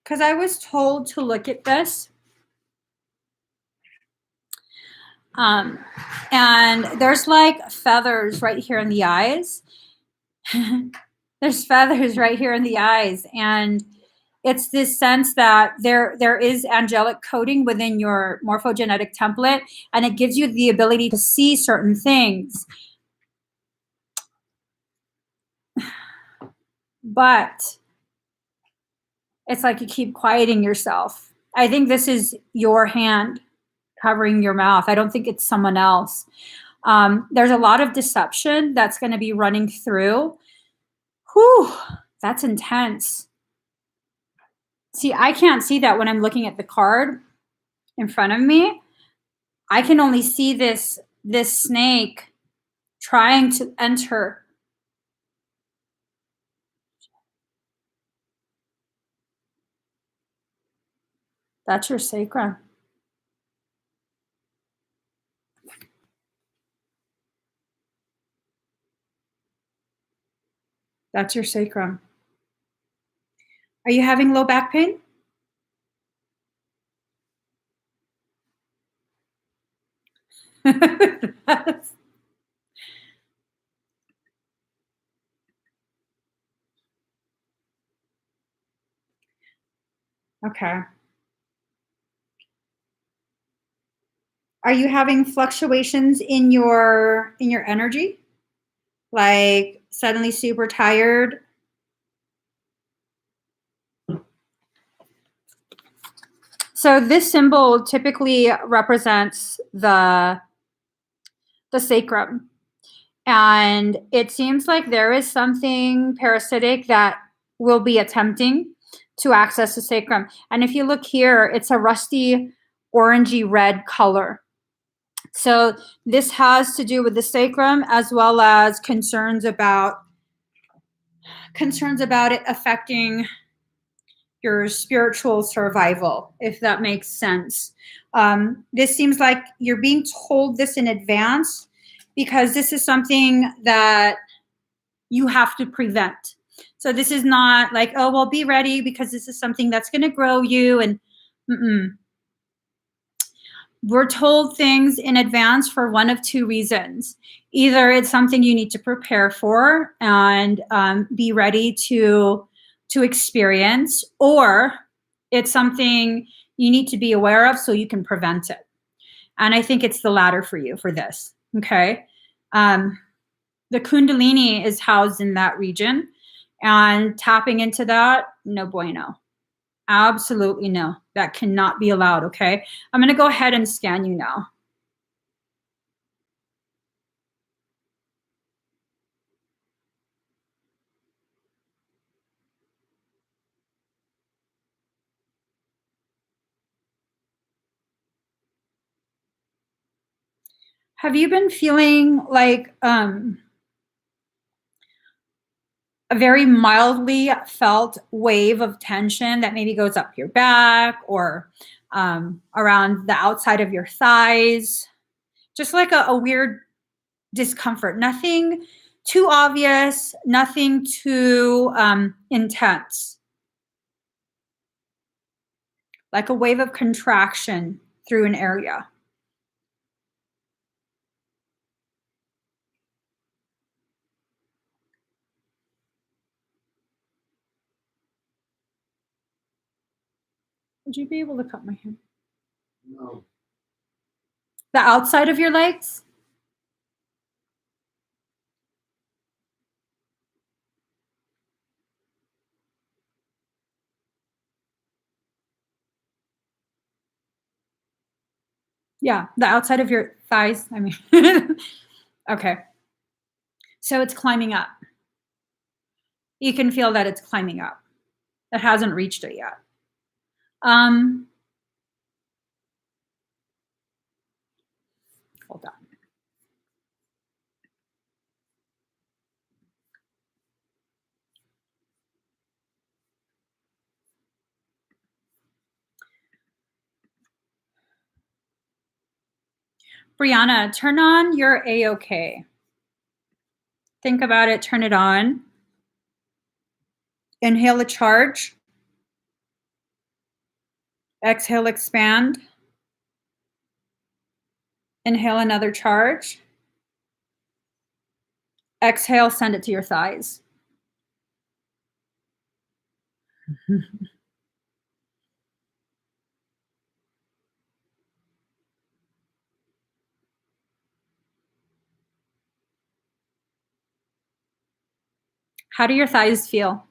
because I was told to look at this, and there's like feathers right here in the eyes. There's feathers right here in the eyes, and it's this sense that there is angelic coding within your morphogenetic template, and it gives you the ability to see certain things. But it's like you keep quieting yourself. I think this is your hand covering your mouth. I don't think it's someone else. There's a lot of deception that's going to be running through. Whew, that's intense. See, I can't see that when I'm looking at the card in front of me. I can only see this snake trying to enter. That's your sacrum. That's your sacrum. Are you having low back pain? Okay. Are you having fluctuations in your energy? Like suddenly super tired? So this symbol typically represents the sacrum. And it seems like there is something parasitic that will be attempting to access the sacrum. And if you look here, it's a rusty orangey red color. So this has to do with the sacrum, as well as concerns about it affecting your spiritual survival, if that makes sense. This seems like you're being told this in advance because this is something that you have to prevent. So this is not like, oh, well, be ready because this is something that's going to grow you. And we're told things in advance for one of two reasons. Either it's something you need to prepare for and be ready to experience, or it's something you need to be aware of so you can prevent it. And I think it's the latter for you for this, okay? The Kundalini is housed in that region, and tapping into that, no bueno. Absolutely no. That cannot be allowed, okay? I'm going to go ahead and scan you now. Have you been feeling like a very mildly felt wave of tension that maybe goes up your back or around the outside of your thighs? Just like a weird discomfort. Nothing too obvious, nothing too intense. Like a wave of contraction through an area. Would you be able to cut my hair? No. The outside of your legs? Yeah, the outside of your thighs. I mean, okay. So it's climbing up. You can feel that it's climbing up. It hasn't reached it yet. Hold on. Brianna, turn on your A-OK. Think about it, turn it on. Inhale a charge. Exhale, expand. Inhale another charge. Exhale, send it to your thighs. How do your thighs feel?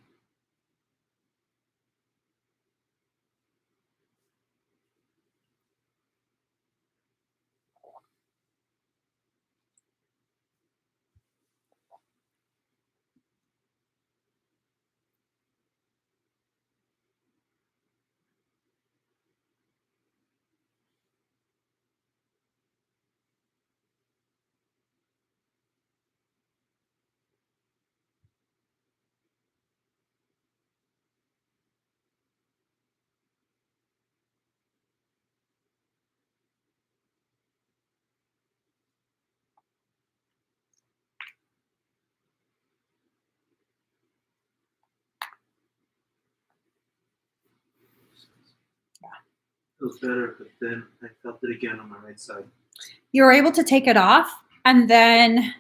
Feels better, but then I felt it again on my right side. You were able to take it off, and then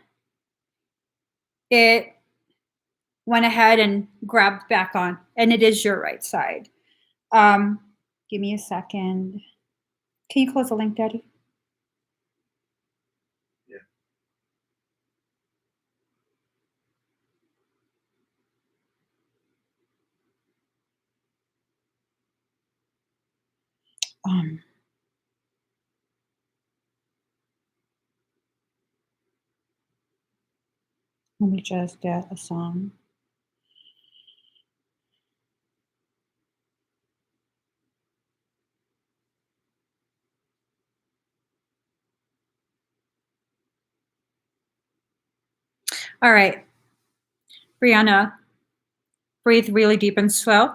it went ahead and grabbed back on, and it is your right side. Give me a second. Can you close the link, Daddy? Yeah. Let me just get a song. All right, Brianna, breathe really deep and slow.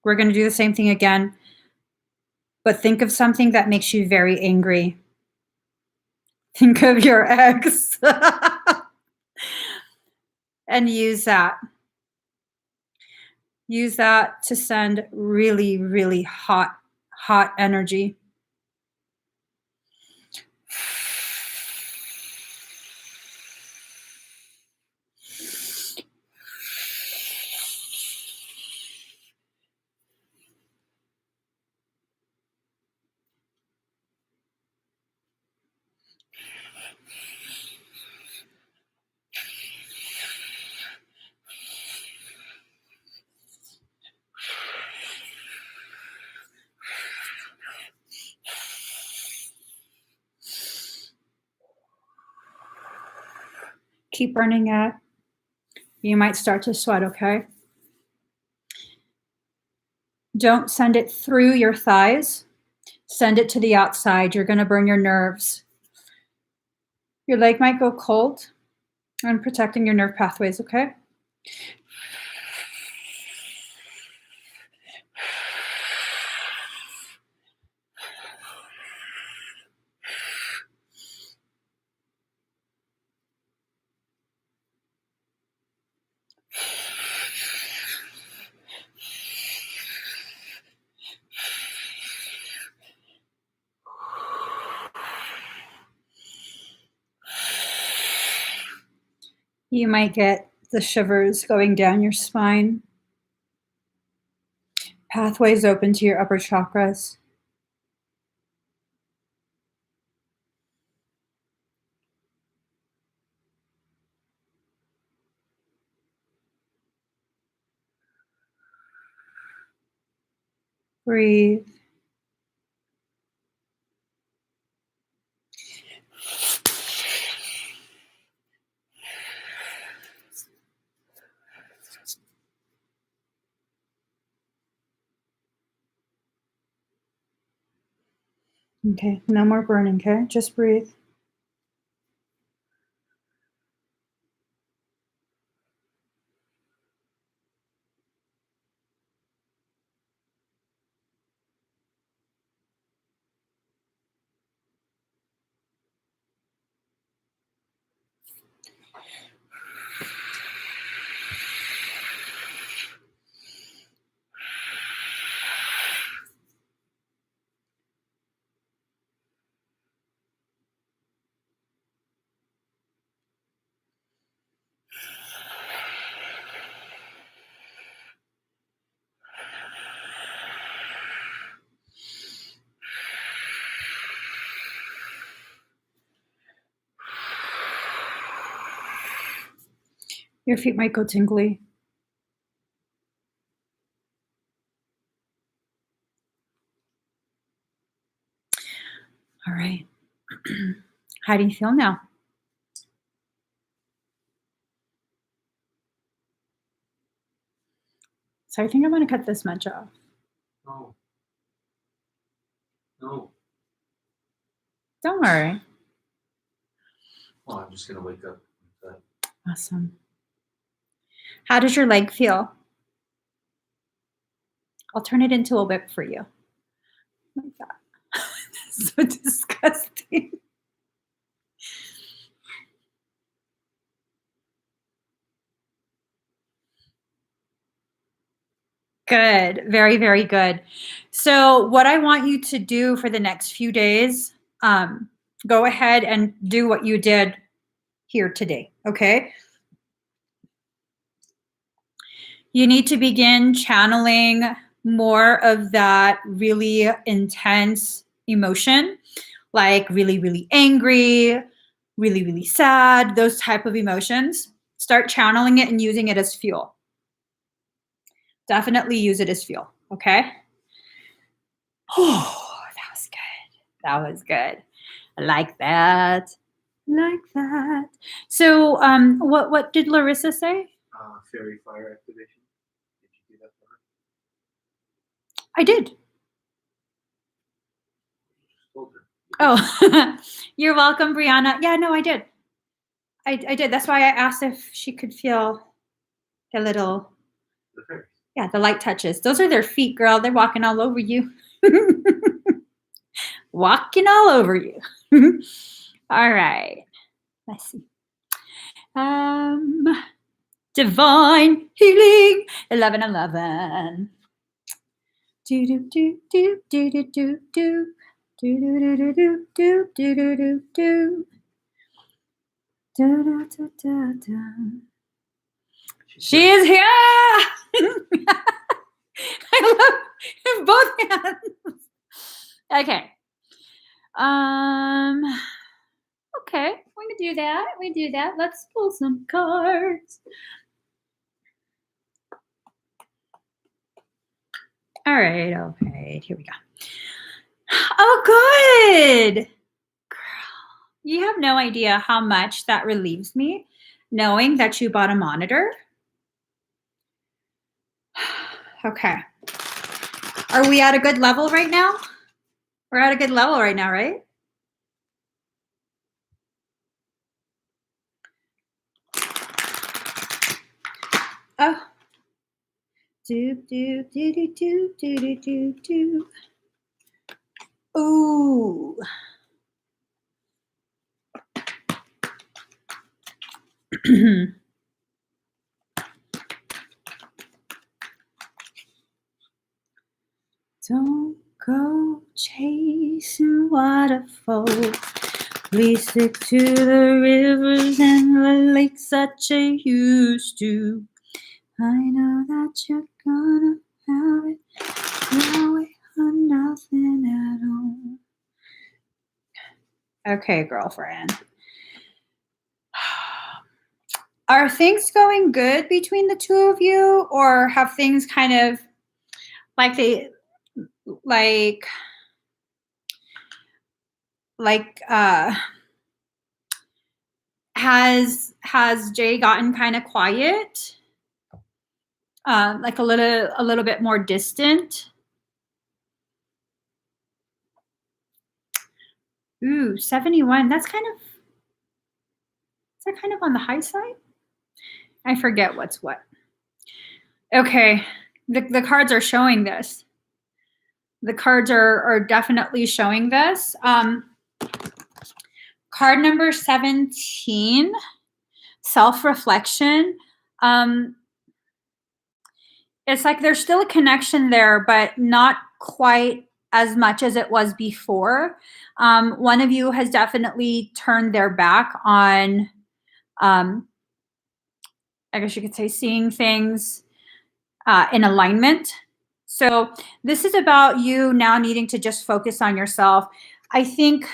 We're going to do the same thing again, but think of something that makes you very angry. Think of your ex and use that. Use that to send really, really hot energy. Keep burning it. You might start to sweat, okay? Don't send it through your thighs. Send it to the outside. You're going to burn your nerves. Your leg might go cold. I'm protecting your nerve pathways, okay? You might get the shivers going down your spine. Pathways open to your upper chakras. Breathe. Okay, no more burning, okay? Just breathe. Your feet might go tingly. All right. How do you feel now? So I think I'm going to cut this much off. No. No. Don't worry. Well, I'm just going to wake up with that. Awesome. How does your leg feel? I'll turn it into a whip for you. Like that. That's so disgusting. Good. Very, very good. So what I want you to do for the next few days, go ahead and do what you did here today, okay? You need to begin channeling more of that really intense emotion, like really, really angry, really, really sad, those type of emotions. Start channeling it and using it as fuel. Definitely use it as fuel, okay? Oh, that was good. That was good. I like that. Like that. So what did Larissa say? Fairy fire activation. Did you do that for her? I did. Just told her. Oh, you're welcome, Brianna. Yeah, no, I did. I did. That's why I asked if she could feel the little, The fairies. yeah, the light touches. Those are their feet, girl. They're walking all over you. Walking all over you. All right. Let's see. Divine healing, 11:11. Do do do do do do do do do do do do do do do do do. Da, da, da, da, da. She is here. I love both hands. Okay. Okay, we're gonna do that. We do that. Let's pull some cards. All right, here we go. Oh, good. Girl, you have no idea how much that relieves me, knowing that you bought a monitor. Okay. Are we at a good level right now? We're at a good level right now, right? Oh. Do, do, do, do, do, do, do, do. Ooh. Don't go chasing waterfalls. Please stick to the rivers and the lakes that you used to. I know that you're gonna have it your way or nothing at all. Okay, girlfriend. Are things going good between the two of you, or have things kind of has Jay gotten kind of quiet, like a little bit more distant? Ooh, 71. Is that kind of on the high side? I forget what's what. Okay, the cards are showing this. The cards are definitely showing this. Card number 17, self-reflection. It's like there's still a connection there, but not quite as much as it was before. One of you has definitely turned their back on, I guess you could say, seeing things in alignment. So this is about you now needing to just focus on yourself. I think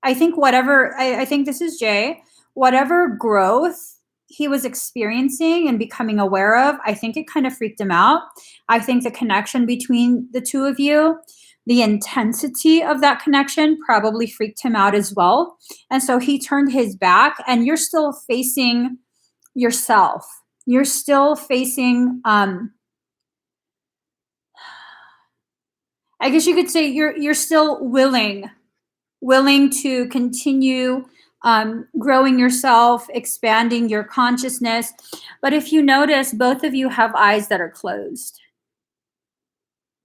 this is Jay. Whatever growth he was experiencing and becoming aware of, I think it kind of freaked him out. I think the connection between the two of you, the intensity of that connection probably freaked him out as well. And so he turned his back, and you're still facing yourself. You're still facing, I guess you could say you're still willing to continue growing yourself, expanding your consciousness. But if you notice, both of you have eyes that are closed.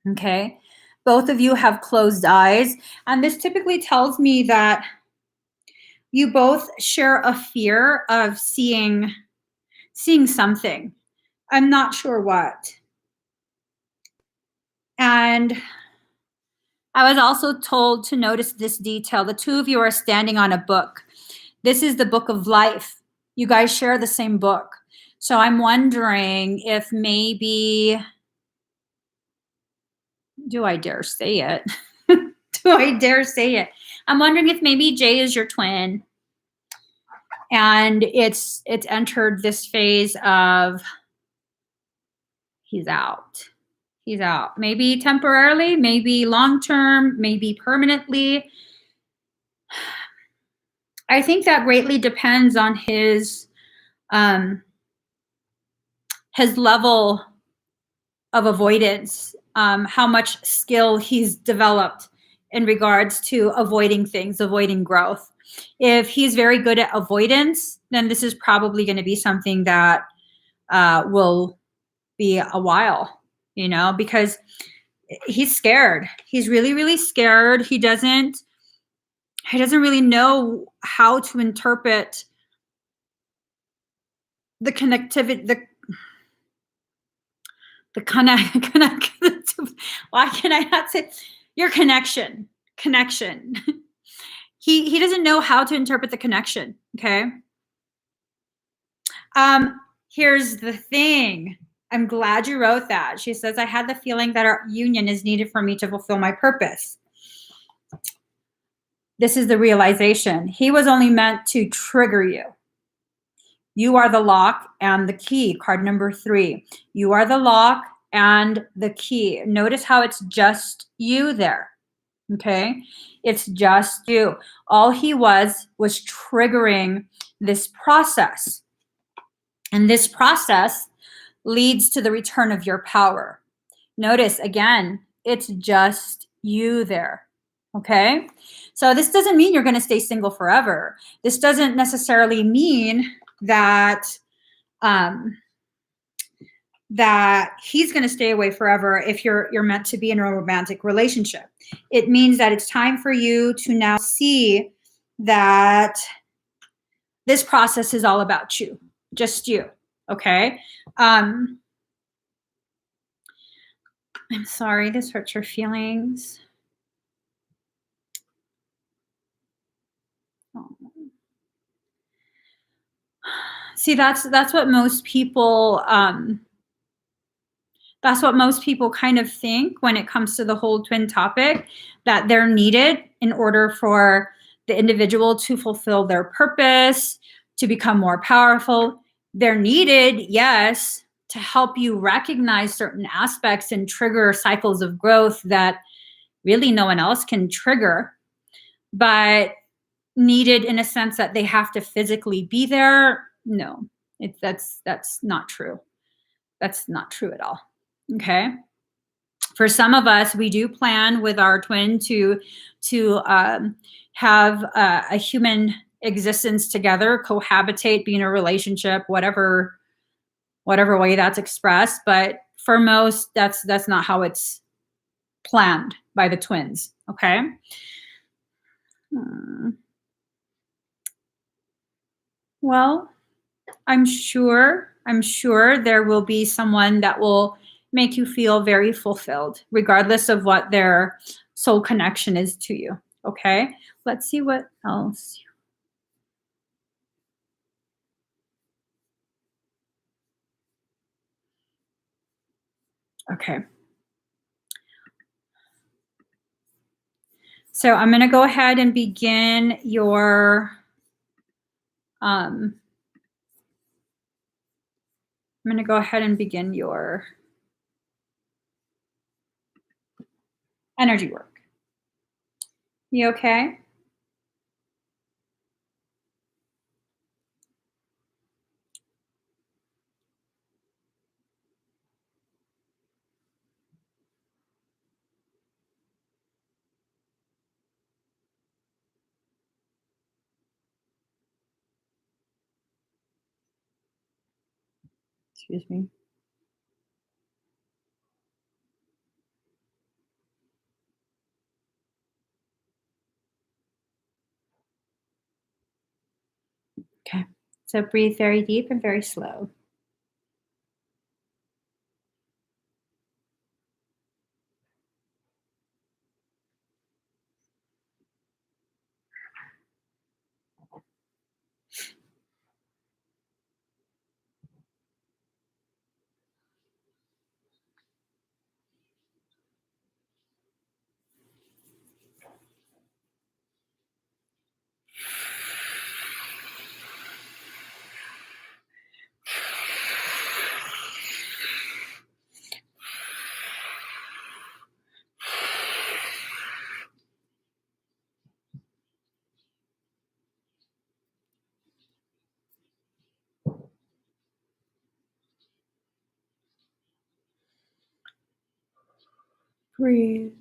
Okay? Both of you have closed eyes. And this typically tells me that you both share a fear of seeing something. I'm not sure what. And I was also told to notice this detail. The two of you are standing on a book. This is the book of life. You guys share the same book. So I'm wondering if maybe, do I dare say it? Do I dare say it? I'm wondering if maybe Jay is your twin, and it's entered this phase of he's out. He's out. Maybe temporarily, maybe long-term, maybe permanently. I think that greatly depends on his level of avoidance, how much skill he's developed in regards to avoiding things, avoiding growth. If he's very good at avoidance, then this is probably going to be something that will be a while, you know, because he's scared. He's really, really scared. He doesn't really know how to interpret the connectivity, the connect. Why can I not say your connection? He doesn't know how to interpret the connection. Okay. Here's the thing. I'm glad you wrote that. She says, I had the feeling that our union is needed for me to fulfill my purpose. This is the realization. He was only meant to trigger you. You are the lock and the key. Card number 3. You are the lock and the key. Notice how it's just you there. Okay? It's just you. All he was triggering this process. And this process leads to the return of your power. Notice, again, it's just you there. Okay? So this doesn't mean you're going to stay single forever. This doesn't necessarily mean that that he's going to stay away forever if you're meant to be in a romantic relationship. It means that it's time for you to now see that this process is all about you, just you. Okay? I'm sorry, this hurts your feelings. Oh. See, that's what most people kind of think when it comes to the whole twin topic, that they're needed in order for the individual to fulfill their purpose, to become more powerful. They're needed, yes, to help you recognize certain aspects and trigger cycles of growth that really no one else can trigger, but needed in a sense that they have to physically be there. No, that's not true. That's not true at all. Okay. For some of us, we do plan with our twin to have a human existence together, cohabitate, be in a relationship, whatever way that's expressed. But for most, that's not how it's planned by the twins. Okay. Well, I'm sure there will be someone that will make you feel very fulfilled, regardless of what their soul connection is to you. Okay, let's see what else. Okay. So I'm going to go ahead and begin your I'm going to go ahead and begin your energy work. You okay? Excuse me. Okay. So breathe very deep and very slow. Breathe.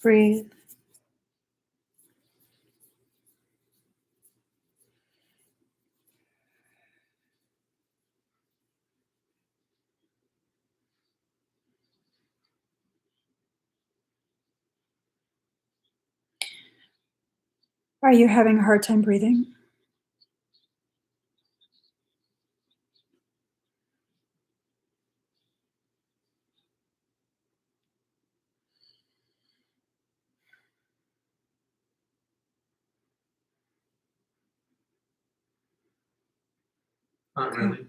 Breathe. Are you having a hard time breathing? Not really.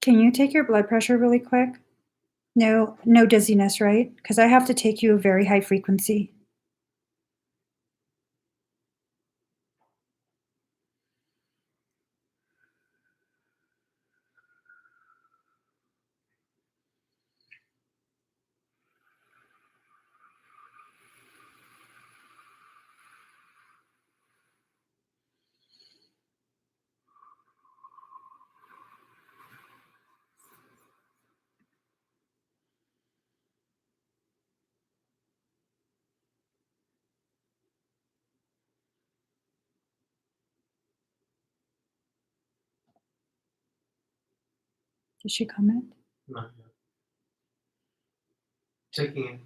Can you take your blood pressure really quick? No dizziness, right? Because I have to take you a very high frequency. Did she comment? Not yet. Checking in.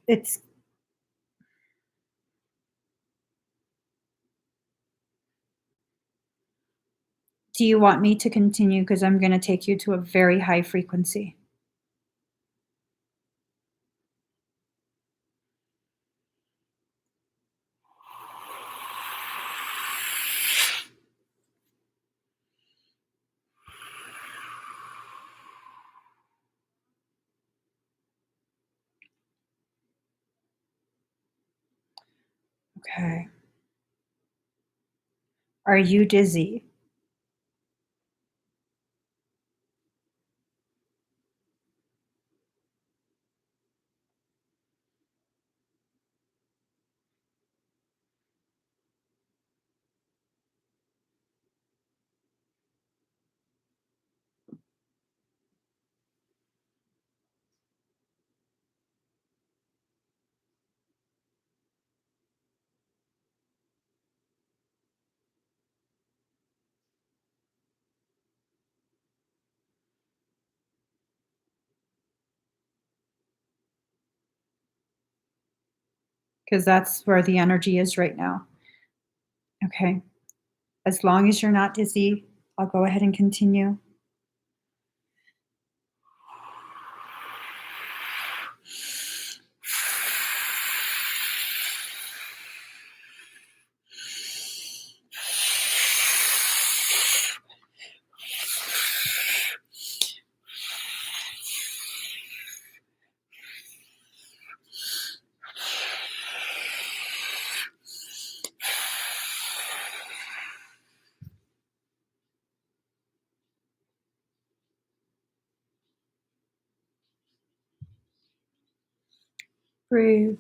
It's Do you want me to continue? Because I'm going to take you to a very high frequency. Okay. Are you dizzy? Because that's where the energy is right now. Okay. As long as you're not dizzy, I'll go ahead and continue. Breathe.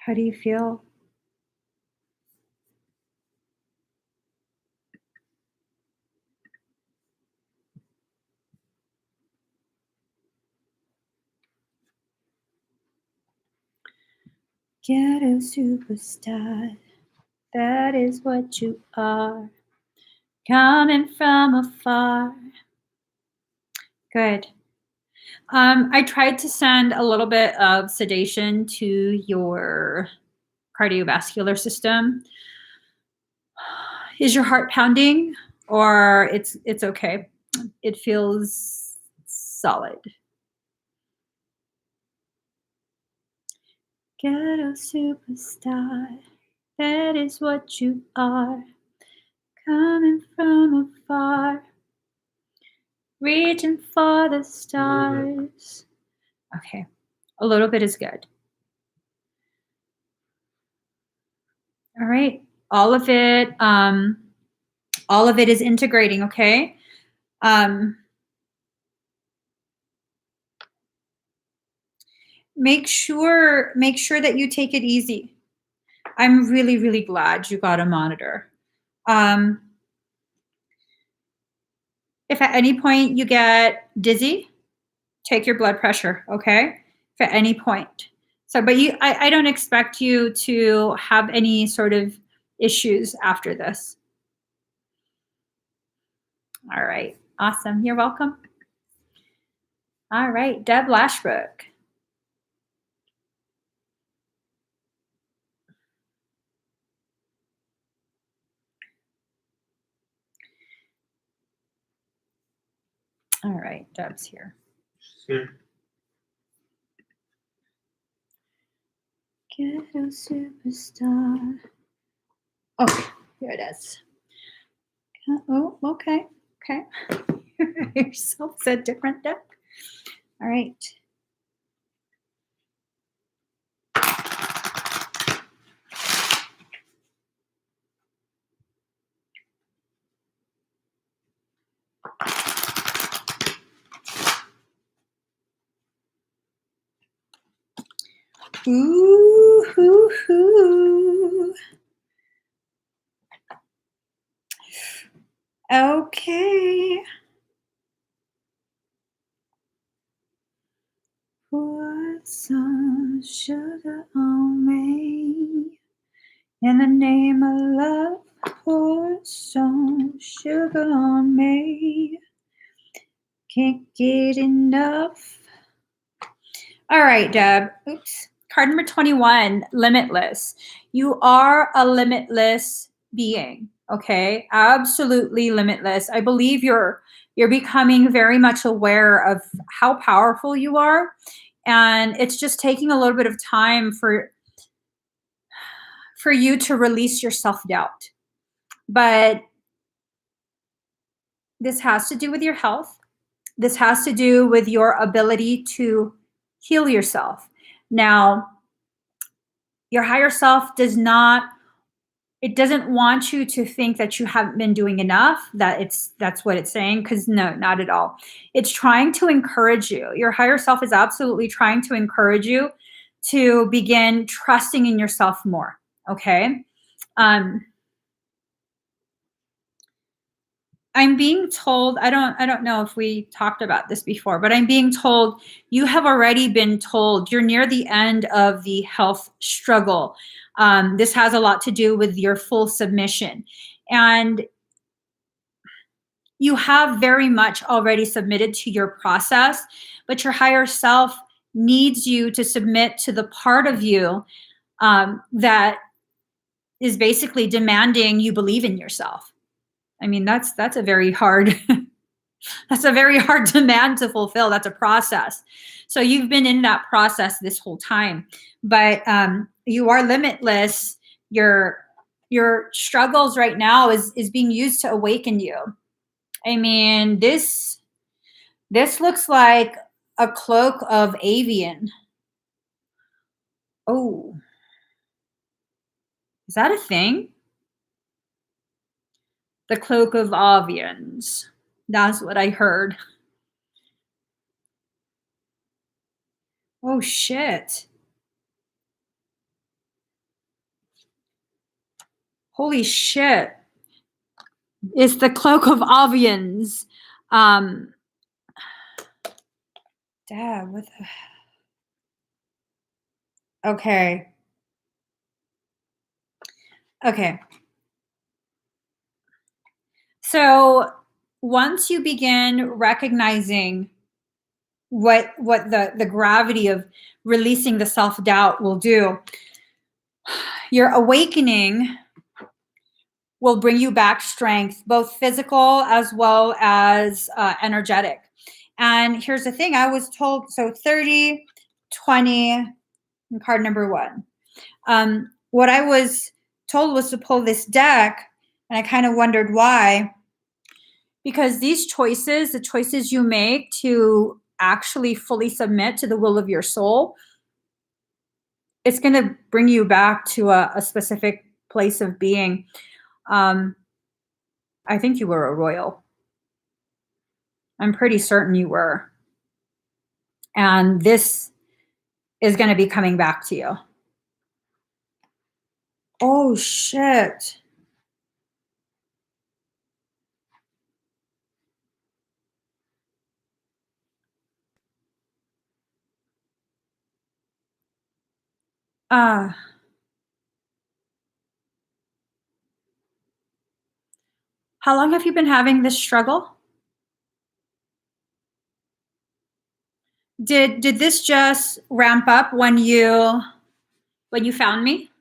How do you feel? Ghetto superstar, that is what you are, coming from afar. Good. I tried to send a little bit of sedation to your cardiovascular system. Is your heart pounding, or it's okay? It feels solid. Ghetto superstar, that is what you are, coming from afar, reaching for the stars. Okay, a little bit is good. All right, all of it is integrating. Okay. Make sure that you take it easy. I'm really, really glad you got a monitor. If at any point you get dizzy, take your blood pressure, okay? If at any point. So, but I don't expect you to have any sort of issues after this. All right, awesome. You're welcome. All right, Deb Lashbrook. All right, Deb's here. Here. Ghetto superstar. Oh, here it is. Oh, okay. Okay. Yourself said different, Deb. All right. Ooh, hoo, hoo. Okay. Pour some sugar on me. In the name of love, pour some sugar on me. Can't get enough. All right, Deb. Oops. Card number 21, limitless. You are a limitless being, okay? Absolutely limitless. I believe you're becoming very much aware of how powerful you are, and it's just taking a little bit of time for you to release your self-doubt. But this has to do with your health. This has to do with your ability to heal yourself. Now, your higher self doesn't want you to think that you haven't been doing enough, that's what it's saying, because no, not at all. It's trying to encourage you. Your higher self is absolutely trying to encourage you to begin trusting in yourself more, okay? I'm being told, I don't know if we talked about this before, but I'm being told you have already been told you're near the end of the health struggle. This has a lot to do with your full submission. And you have very much already submitted to your process, but your higher self needs you to submit to the part of you that is basically demanding you believe in yourself. I mean, that's a very hard that's a very hard demand to fulfill. That's a process. So you've been in that process this whole time, but you are limitless. Your struggles right now is being used to awaken you. I mean, this looks like a cloak of avian. Oh, is that a thing? The cloak of avians. That's what I heard. Oh, shit. Holy shit. It's the cloak of avians. Dad, what the... Okay. Okay. So once you begin recognizing what the gravity of releasing the self-doubt will do, your awakening will bring you back strength, both physical as well as energetic. And here's the thing, I was told, so 30, 20, and card number 1. What I was told was to pull this deck, and I kind of wondered why. Because these choices, the choices you make to actually fully submit to the will of your soul, it's going to bring you back to a specific place of being. I think you were a royal. I'm pretty certain you were. And this is going to be coming back to you. Oh, shit. How long have you been having this struggle? Did this just ramp up when you found me?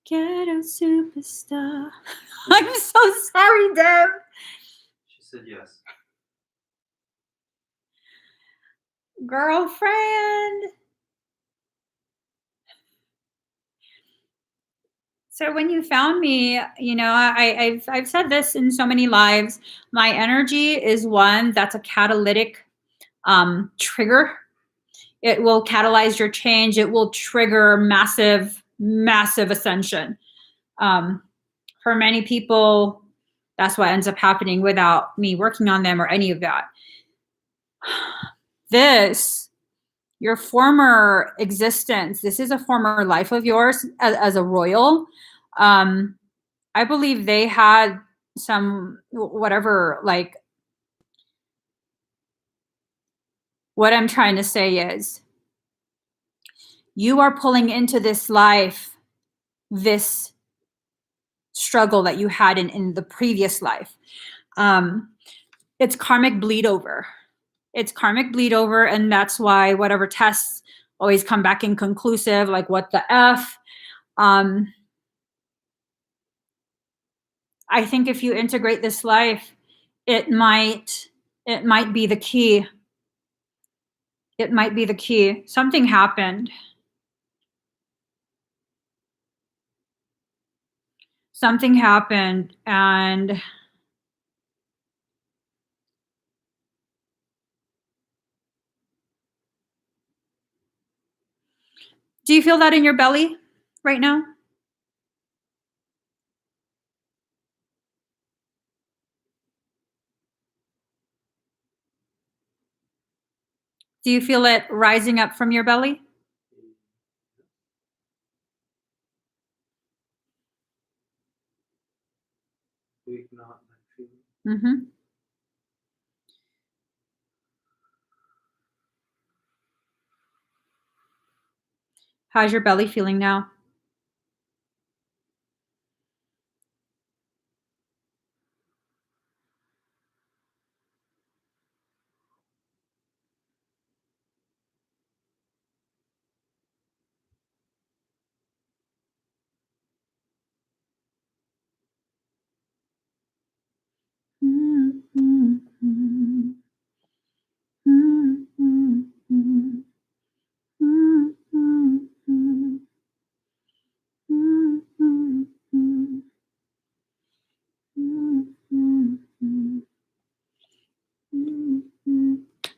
Ghetto superstar. I'm so sorry, Deb. She said yes. Girlfriend. So when you found me, you know, I've said this in so many lives. My energy is one that's a catalytic trigger. It will catalyze your change. It will trigger massive ascension. For many people, that's what ends up happening without me working on them or any of that. Your former existence, this is a former life of yours as a royal. I believe they had some, whatever, like, what I'm trying to say is you are pulling into this life this struggle that you had in the previous life. It's karmic bleed over. It's karmic bleed over, and that's why whatever tests always come back inconclusive, like what the F. I think if you integrate this life, it might be the key. It might be the key. Something happened. Something happened, and do you feel that in your belly right now? Do you feel it rising up from your belly? Big knot like feeling. Mm-hmm. How's your belly feeling now?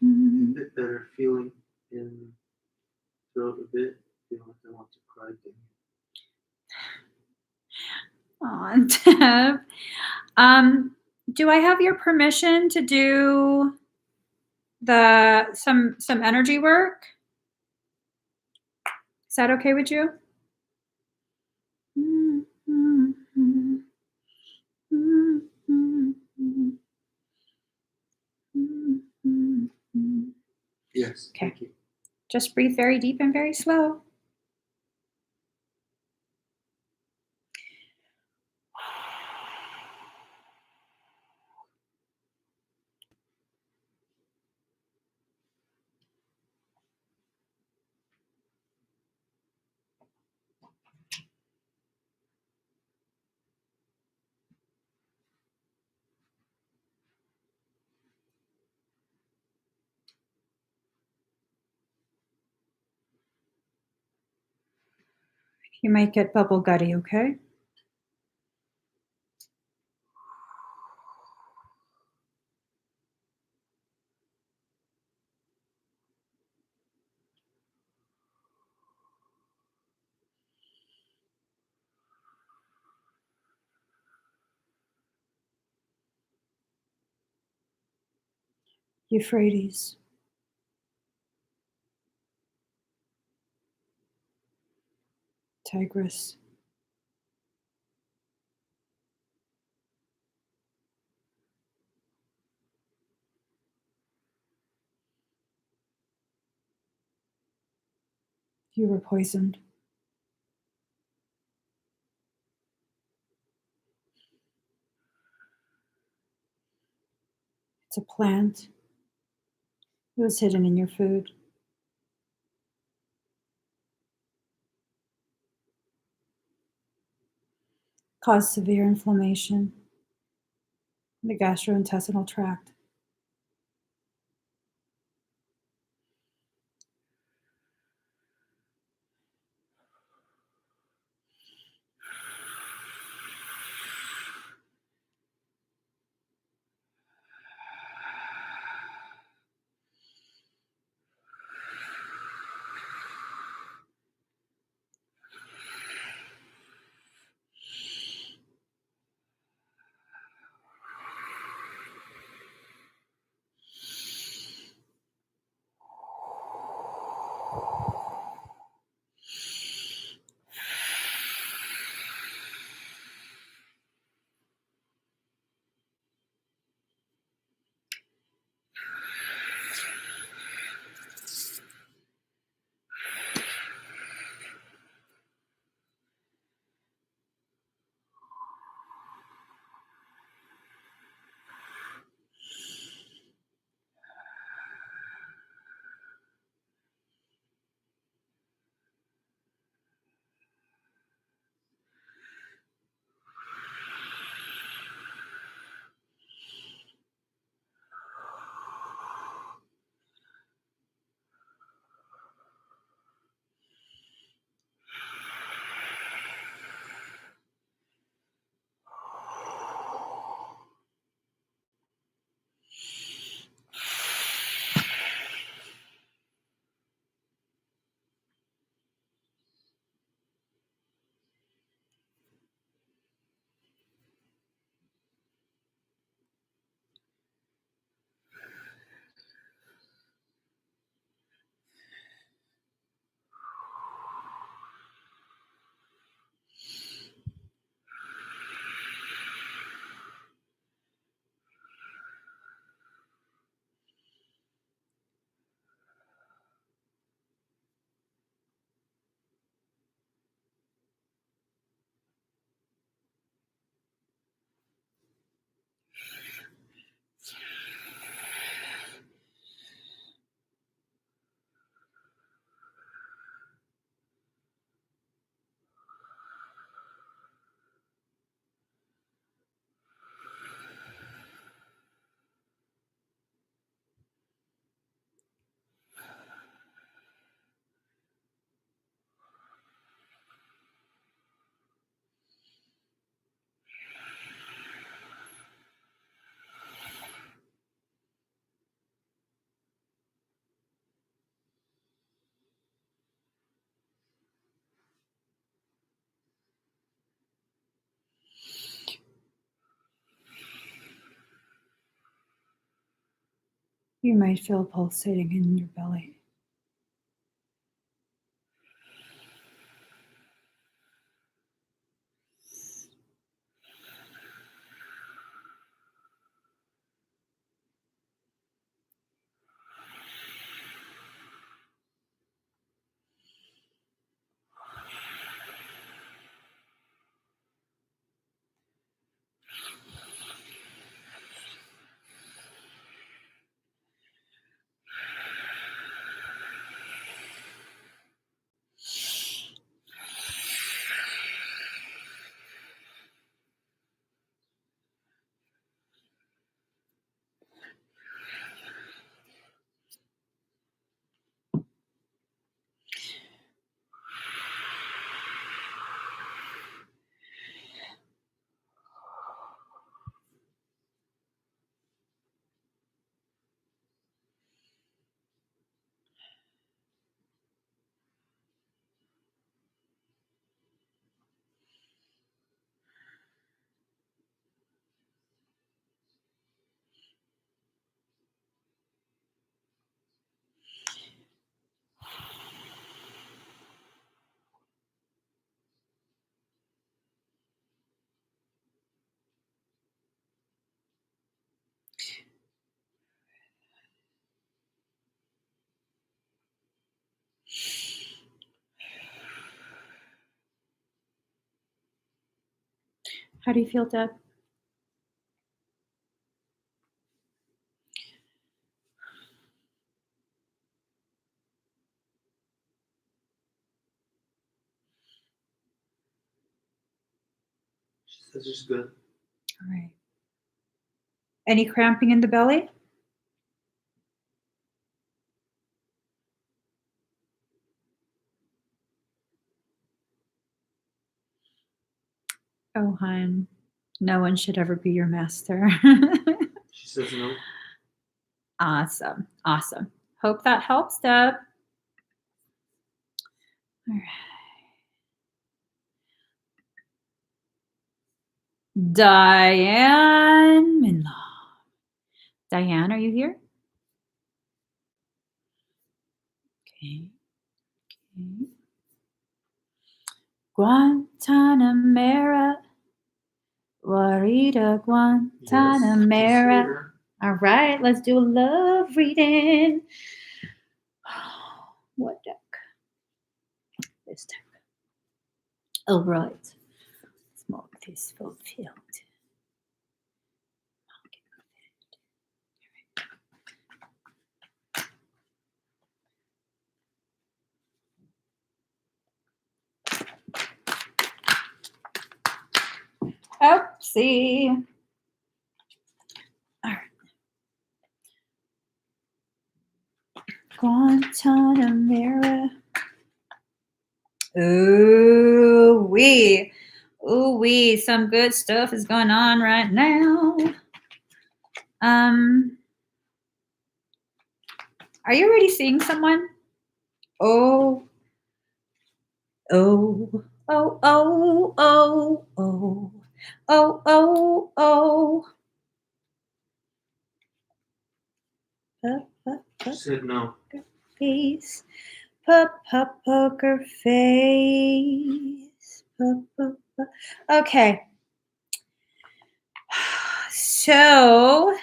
A bit better feeling in throat a bit. Feel like I want to cry again. Aw, Deb. Do I have your permission to do some energy work? Is that okay with you? Yes. Okay. Thank you. Just breathe very deep and very slow. You might get bubble gutty, okay? Euphrates. Tigris. You were poisoned. It's a plant. It was hidden in your food. Caused severe inflammation in the gastrointestinal tract. You might feel pulsating in your belly. How do you feel, Deb? She says it's good. All right. Any cramping in the belly? Oh, hon, no one should ever be your master. She says no. Awesome. Awesome. Hope that helps, Deb. All right. Diane Minlaw. Diane, are you here? Okay. Okay. Guantanamera. Warita Guantanamera. Yes, all right, let's do a love reading. What deck? This deck. All right. Smoke this fulfilled. Oopsie. All right. Guantanamera. Ooh wee. Ooh wee. Some good stuff is going on right now. Are you already seeing someone? Oh. Oh. Oh, oh, oh, oh. Oh, oh, oh. She said no. Face. Poker face. Okay. So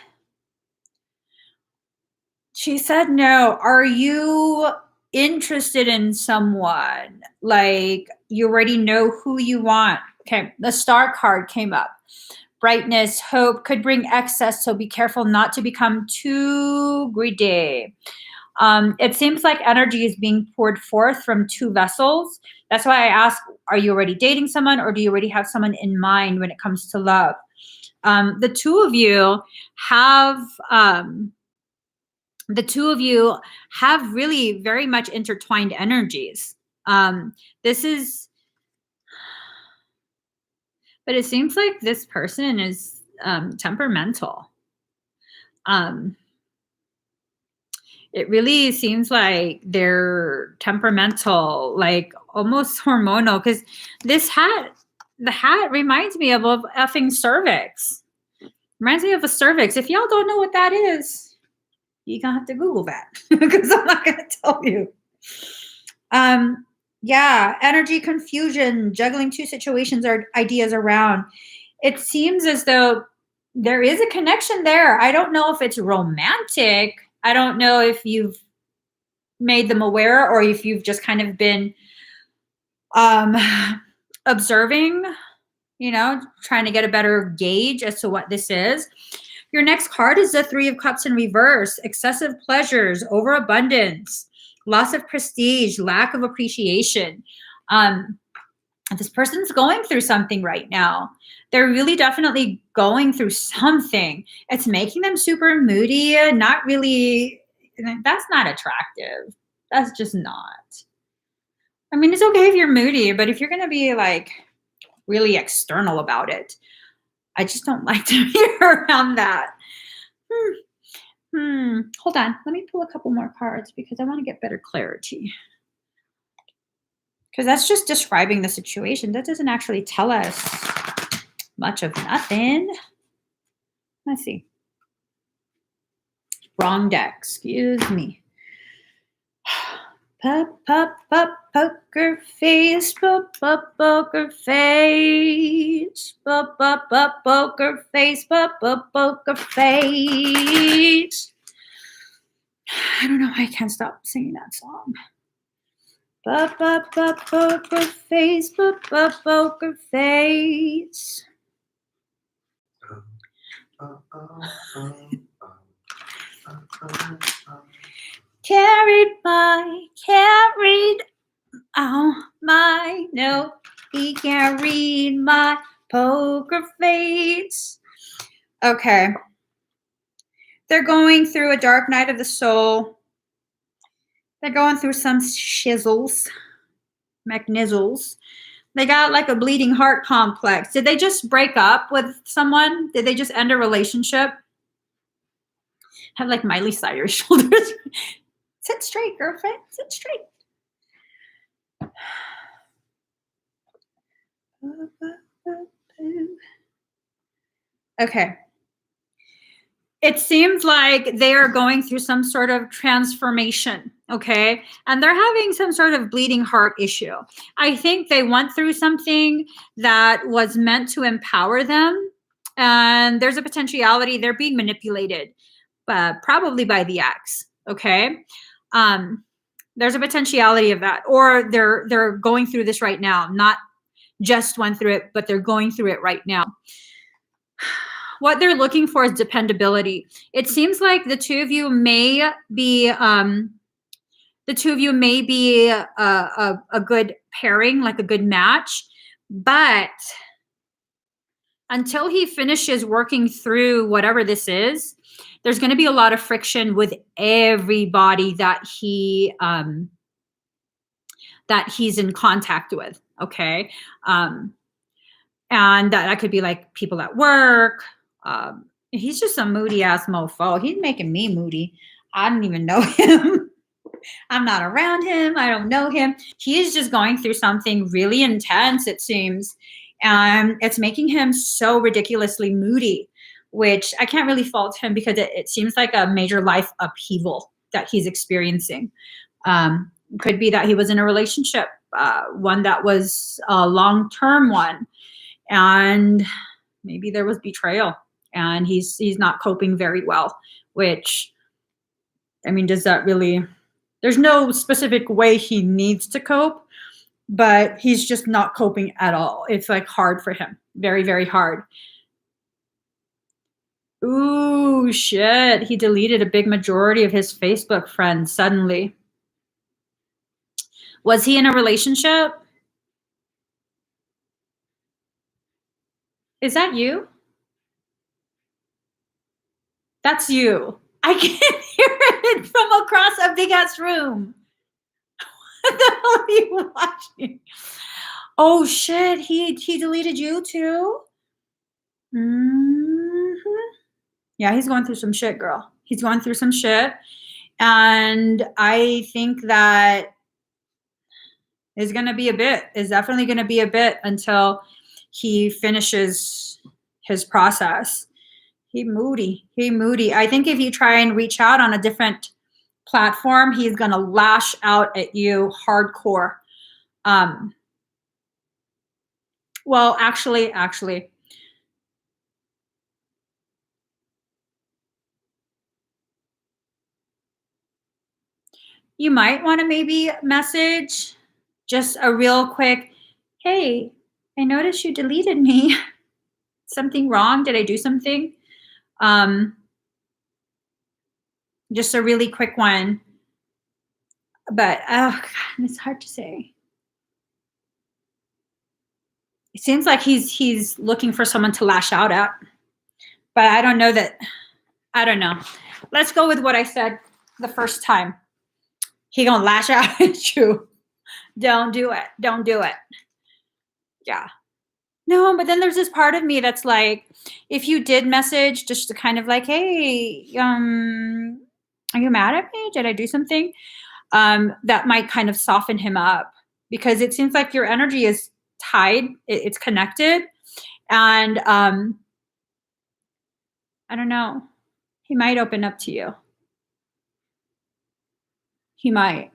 she said no. Are you interested in someone? Like you already know who you want. Okay. The star card came up. Brightness, hope could bring excess, so be careful not to become too greedy. It seems like energy is being poured forth from two vessels. That's why I ask, are you already dating someone or do you already have someone in mind when it comes to love? The two of you have really very much intertwined energies. This is, but it seems like this person is temperamental. It really seems like they're temperamental, like almost hormonal, because the hat reminds me of effing cervix. Reminds me of a cervix. If y'all don't know what that is, You're going to have to Google that because I'm not going to tell you. Yeah, energy confusion, juggling two situations or ideas around. It seems as though there is a connection there. I don't know if it's romantic. I don't know if you've made them aware or if you've just kind of been observing, trying to get a better gauge as to what this is. Your next card is the Three of Cups in reverse. Excessive pleasures, overabundance, loss of prestige, lack of appreciation. This person's going through something right now. They're really definitely going through something. It's making them super moody, not really, that's not attractive. That's just not. I mean, it's okay if you're moody, but if you're going to be like really external about it, I just don't like to be around that. Hold on. Let me pull a couple more cards because I want to get better clarity. Because that's just describing the situation. That doesn't actually tell us much of nothing. Let's see. Wrong deck. Excuse me. Pop, pop, pop, poker face, pop, pop, poker face, pop, pop, pop, poker face, pop, pop, poker face. I don't know why I can't stop singing that song. Pop, pop, pop, poker face, pop, pop, poker face. Carried my note. He can't read my poker face. Okay. They're going through a dark night of the soul. They're going through some shizzles, McNizzles. They got like a bleeding heart complex. Did they just break up with someone? Did they just end a relationship? Have like Miley Cyrus shoulders. Sit straight, girlfriend. Sit straight. Okay. It seems like they are going through some sort of transformation, okay? And they're having some sort of bleeding heart issue. I think they went through something that was meant to empower them, and there's a potentiality they're being manipulated, probably by the ex, okay? There's a potentiality of that, or they're going through this right now, not just went through it, but they're going through it right now. What they're looking for is dependability. It seems like the two of you may be a good pairing, like a good match, but until he finishes working through whatever this is, there's going to be a lot of friction with everybody that he's in contact with. Okay. And that could be like people at work. He's just a moody ass mofo. He's making me moody. I don't even know him. I'm not around him. I don't know him. He is just going through something really intense, it seems. And it's making him so ridiculously moody, which I can't really fault him because it seems like a major life upheaval that he's experiencing. Could be that he was in a relationship, one that was a long-term one, and maybe there was betrayal, and he's not coping very well, which, I mean, does that really, there's no specific way he needs to cope, but he's just not coping at all. It's like hard for him. Very, very hard. Ooh, shit. He deleted a big majority of his Facebook friends suddenly. Was he in a relationship? Is that you? That's you. I can hear it from across a big ass room. What the hell are you watching? Oh shit, he deleted you too? Yeah, he's going through some shit, girl. He's going through some shit. And I think that is going to be a bit, is definitely going to be a bit until he finishes his process. He moody. He moody. I think if you try and reach out on a different platform, he's gonna lash out at you hardcore. Well, actually, you might want to maybe message just a real quick, hey, I noticed you deleted me. Something wrong? Did I do something? Just a really quick one. But oh God, it's hard to say. It seems like he's looking for someone to lash out at. But I don't know that. I don't know. Let's go with what I said the first time. He gonna lash out at you. Don't do it. Don't do it. Yeah. No, but then there's this part of me that's like, if you did message just to kind of like, hey, are you mad at me? Did I do something? That might kind of soften him up, because it seems like your energy is tied, it's connected. And I don't know, he might open up to you. He might.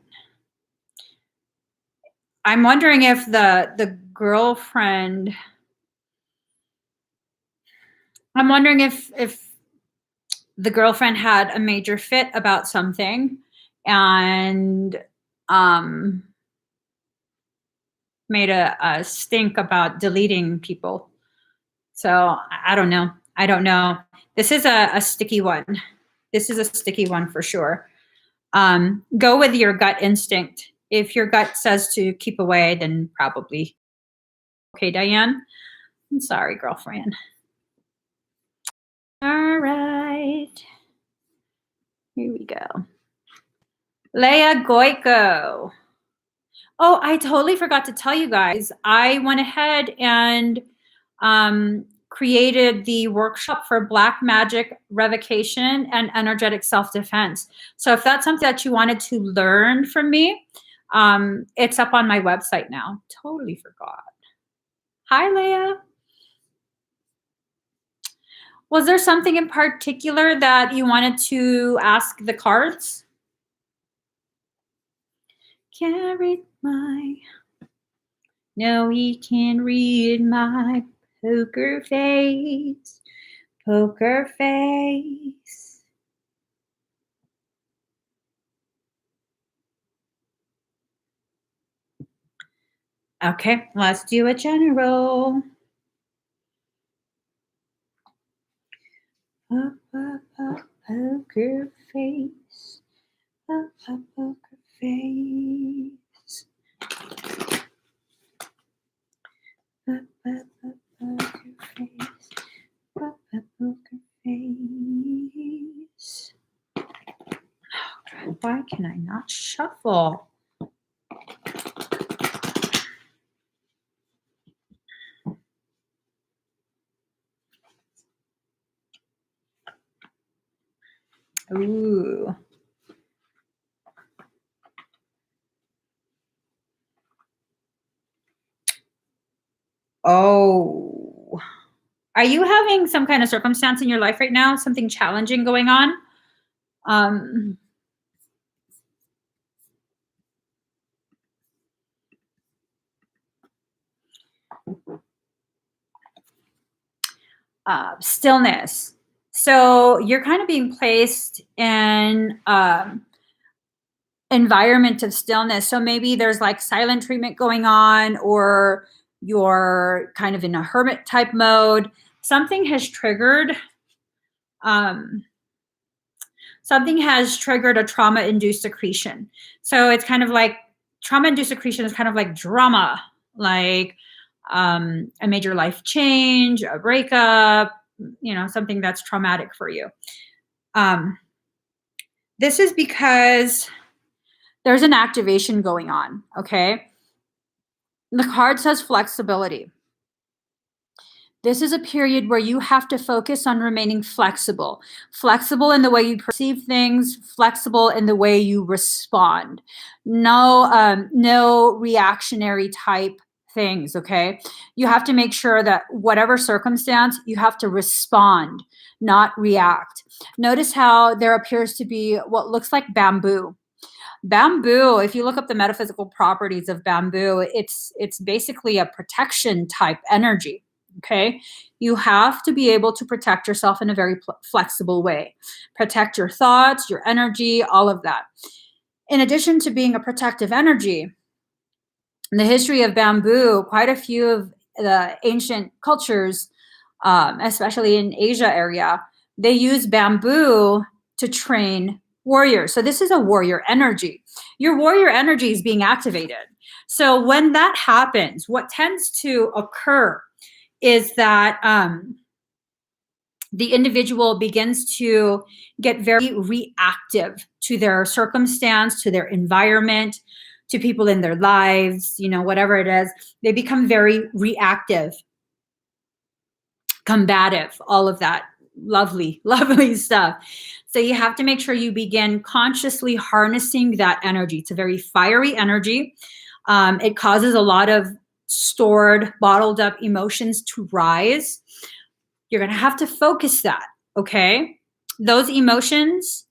I'm wondering if the girlfriend, I'm wondering if the girlfriend had a major fit about something and made a stink about deleting people. So I don't know. I don't know. This is a sticky one. This is a sticky one for sure. Go with your gut instinct. If your gut says to keep away, then probably. Okay, Diane? I'm sorry, girlfriend. All right. Here we go. Leah Goico. Oh, I totally forgot to tell you guys. I went ahead and created the workshop for Black Magic Revocation and Energetic Self-Defense. So if that's something that you wanted to learn from me, it's up on my website now. Totally forgot. Hi, Leah. Was there something in particular that you wanted to ask the cards? Can't read my... No, he can read my poker face. Poker face. Okay, let's do a general. Poker face. Poker face. Poker face. Poker face. Oh, God, why can I not shuffle? Ooh. Oh. Are you having some kind of circumstance in your life right now? Something challenging going on? Stillness. So you're kind of being placed in environment of stillness. So maybe there's like silent treatment going on, or you're kind of in a hermit type mode. Something has triggered a trauma-induced secretion. So it's kind of like trauma-induced secretion is kind of like drama, like a major life change, a breakup, something that's traumatic for you. This is because there's an activation going on, okay? The card says flexibility. This is a period where you have to focus on remaining flexible. Flexible in the way you perceive things, flexible in the way you respond. No reactionary type things, okay? You have to make sure that whatever circumstance, you have to respond. not react. Notice how there appears to be what looks like bamboo. Bamboo, if you look up the metaphysical properties of bamboo, it's basically a protection type energy. Okay, you have to be able to protect yourself in a very flexible way. Protect your thoughts, your energy, all of that. In addition to being a protective energy, in the history of bamboo, quite a few of the ancient cultures, especially in Asia area, they use bamboo to train warriors. So this is a warrior energy. Your warrior energy is being activated. So when that happens, what tends to occur is that the individual begins to get very reactive to their circumstance, to their environment, to people in their lives, you know, whatever it is. They become very reactive, combative, all of that lovely, lovely stuff. So you have to make sure you begin consciously harnessing that energy. It's a very fiery energy. It causes a lot of stored, bottled up emotions to rise. You're going to have to focus that, okay? Those emotions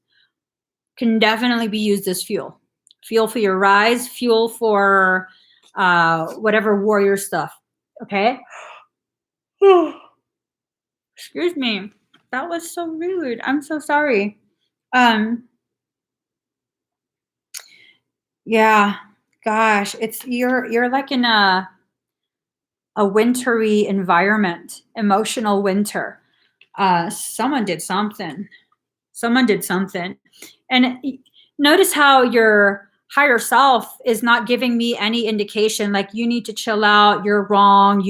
can definitely be used as fuel. Fuel for your rise, fuel for whatever warrior stuff, okay? Excuse me. That was so rude. I'm so sorry. Yeah, gosh, it's you're like in a wintry environment, emotional winter. Someone did something. Someone did something. And notice how your higher self is not giving me any indication like you need to chill out, you're wrong,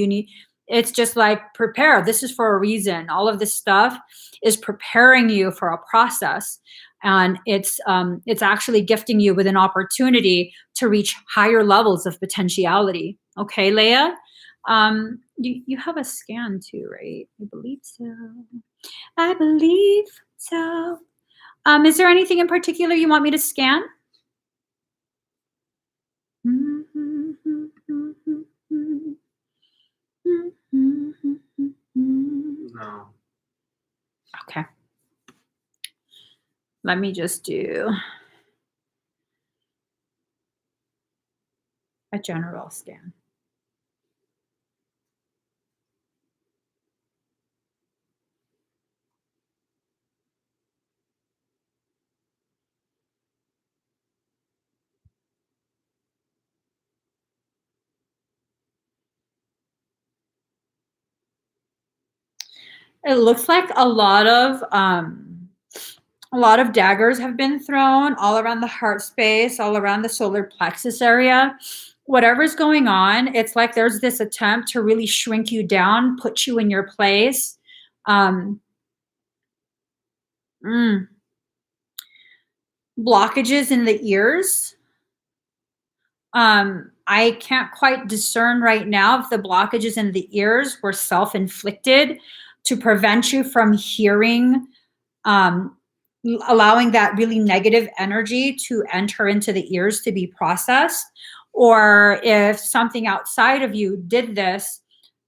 it's just like prepare. This is for a reason. All of this stuff is preparing you for a process. And it's actually gifting you with an opportunity to reach higher levels of potentiality. Okay, Leia? You have a scan too, right? I believe so. I believe so. Is there anything in particular you want me to scan? No. Okay. Let me just do a general scan. It looks like a lot of daggers have been thrown all around the heart space, all around the solar plexus area. Whatever's going on, it's like there's this attempt to really shrink you down, put you in your place. Blockages in the ears. I can't quite discern right now if the blockages in the ears were self-inflicted to prevent you from hearing, allowing that really negative energy to enter into the ears to be processed, or if something outside of you did this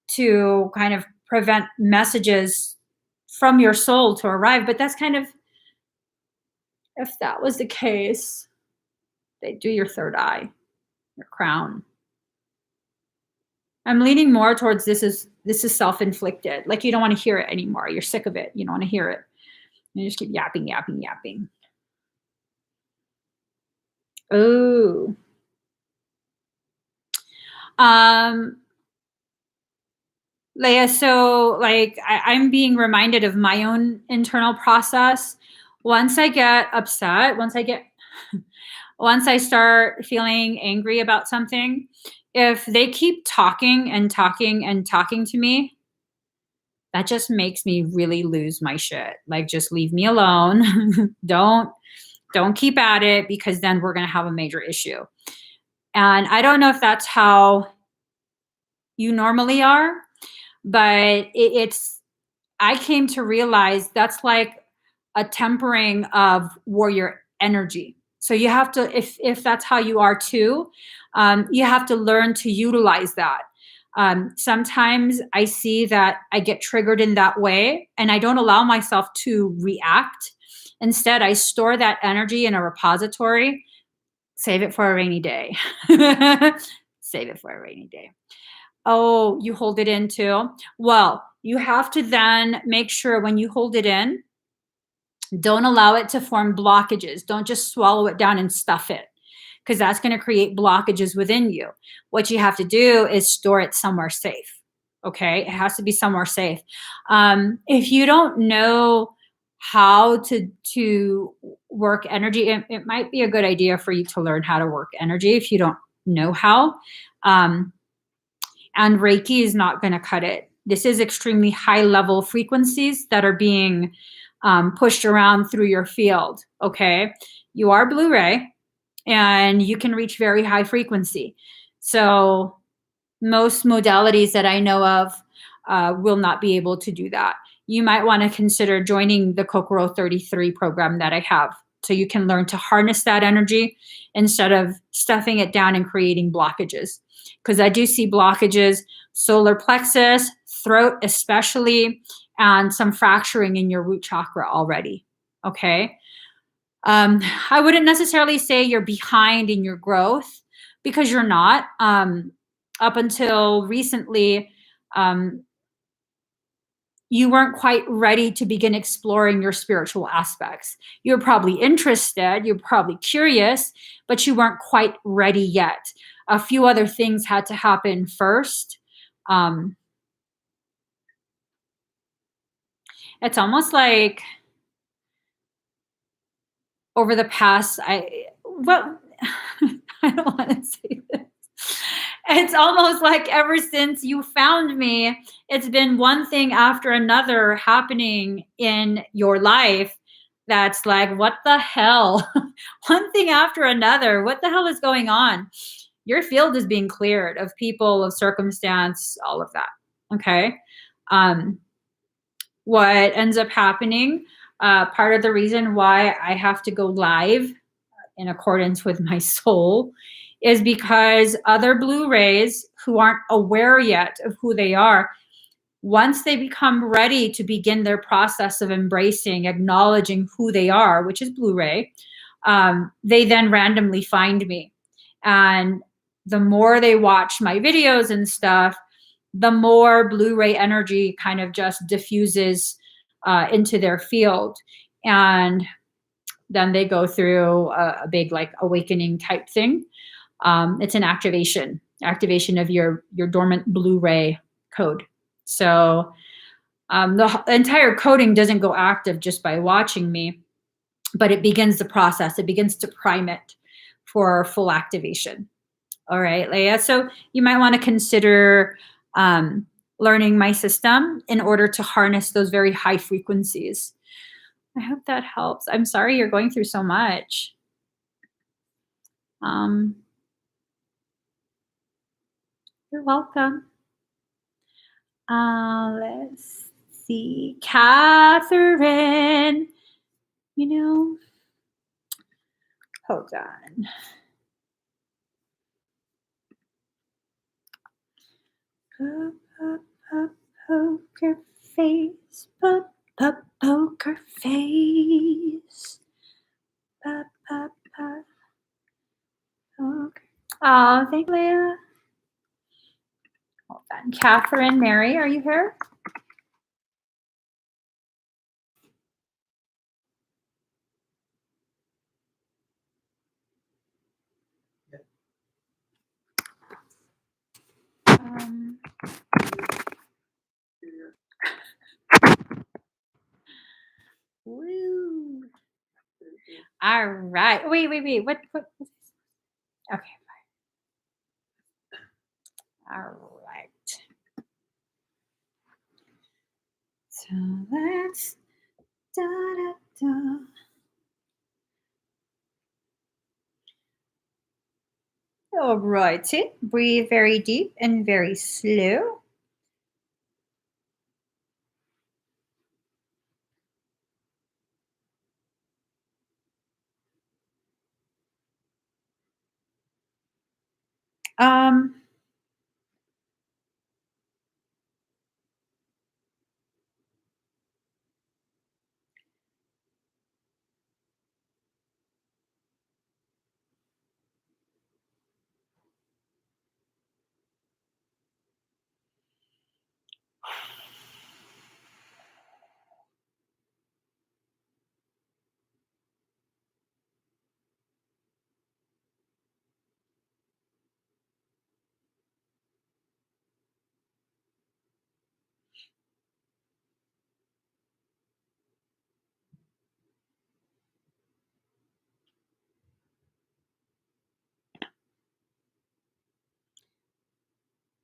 to kind of prevent messages from your soul to arrive. But that's kind of, if that was the case, they'd do your third eye, your crown. I'm leaning more towards this is self-inflicted. Like you don't want to hear it anymore. You're sick of it. You don't want to hear it. You just keep yapping, yapping, yapping. Oh. Leia, so like I'm being reminded of my own internal process. Once I get upset, once I start feeling angry about something, if they keep talking and talking and talking to me, that just makes me really lose my shit. Like, just leave me alone. Don't keep at it, because then we're going to have a major issue. And I don't know if that's how you normally are, but I came to realize that's like a tempering of warrior energy. So you have to, if that's how you are too, you have to learn to utilize that. Sometimes I see that I get triggered in that way and I don't allow myself to react. Instead, I store that energy in a repository, save it for a rainy day. Save it for a rainy day. Oh, you hold it in too? Well, you have to then make sure when you hold it in, don't allow it to form blockages. Don't just swallow it down and stuff it, because that's going to create blockages within you. What you have to do is store it somewhere safe. Okay, it has to be somewhere safe. If you don't know how to work energy, it might be a good idea for you to learn how to work energy if you don't know how. And Reiki is not going to cut it. This is extremely high level frequencies that are being pushed around through your field. Okay, you are Blu-ray and you can reach very high frequency. So most modalities that I know of will not be able to do that. You might want to consider joining the Kokoro 33 program that I have, so you can learn to harness that energy instead of stuffing it down and creating blockages. Because I do see blockages, solar plexus, throat especially, and some fracturing in your root chakra already. Okay. I wouldn't necessarily say you're behind in your growth, because you're not. Up until recently, you weren't quite ready to begin exploring your spiritual aspects. You're probably interested, you're probably curious, but you weren't quite ready yet. A few other things had to happen first. It's almost like over the past, I don't want to say this. It's almost like ever since you found me, it's been one thing after another happening in your life that's like, what the hell? One thing after another. What the hell is going on? Your field is being cleared of people, of circumstance, all of that. Okay. What ends up happening, part of the reason why I have to go live in accordance with my soul, is because other Blu-rays who aren't aware yet of who they are, once they become ready to begin their process of embracing, acknowledging who they are, which is Blu-ray, they then randomly find me. And the more they watch my videos and stuff, the more Blu-ray energy kind of just diffuses into their field. And then they go through a big like awakening type thing. It's an activation of your dormant Blu-ray code. So the entire coding doesn't go active just by watching me, but it begins the process. It begins to prime it for full activation. All right, Leah. So you might want to consider learning my system in order to harness those very high frequencies. I hope that helps. I'm sorry you're going through so much. You're welcome. Let's see. Catherine, hold on. Poker face, poker face. Poker. Oh, thank you, Leah. Hold on. Catherine, Mary, are you here? Woo. All right. Wait. What? Okay. All right. So let's All righty. Breathe very deep and very slow.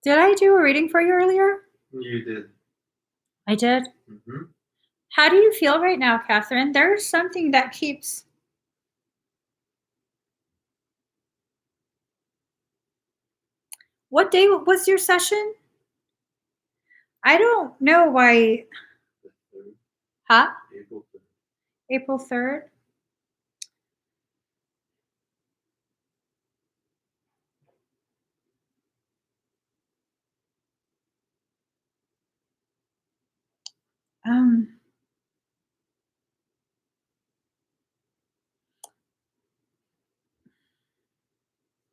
Did I do a reading for you earlier? You did. I did. Mm-hmm. How do you feel right now, Catherine? There's something that keeps. What day was your session? I don't know why. The third, Huh? April 3rd. April 3rd? Um,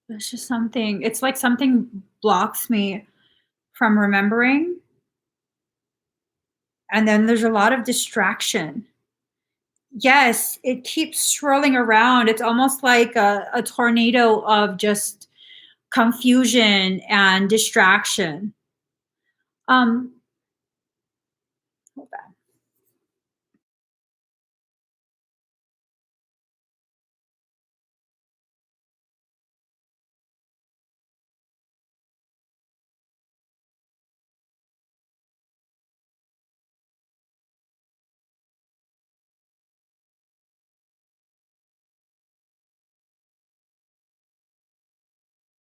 there's just something. It's like something blocks me from remembering. And then there's a lot of distraction. Yes, it keeps swirling around. It's almost like a tornado of just confusion and distraction. Um,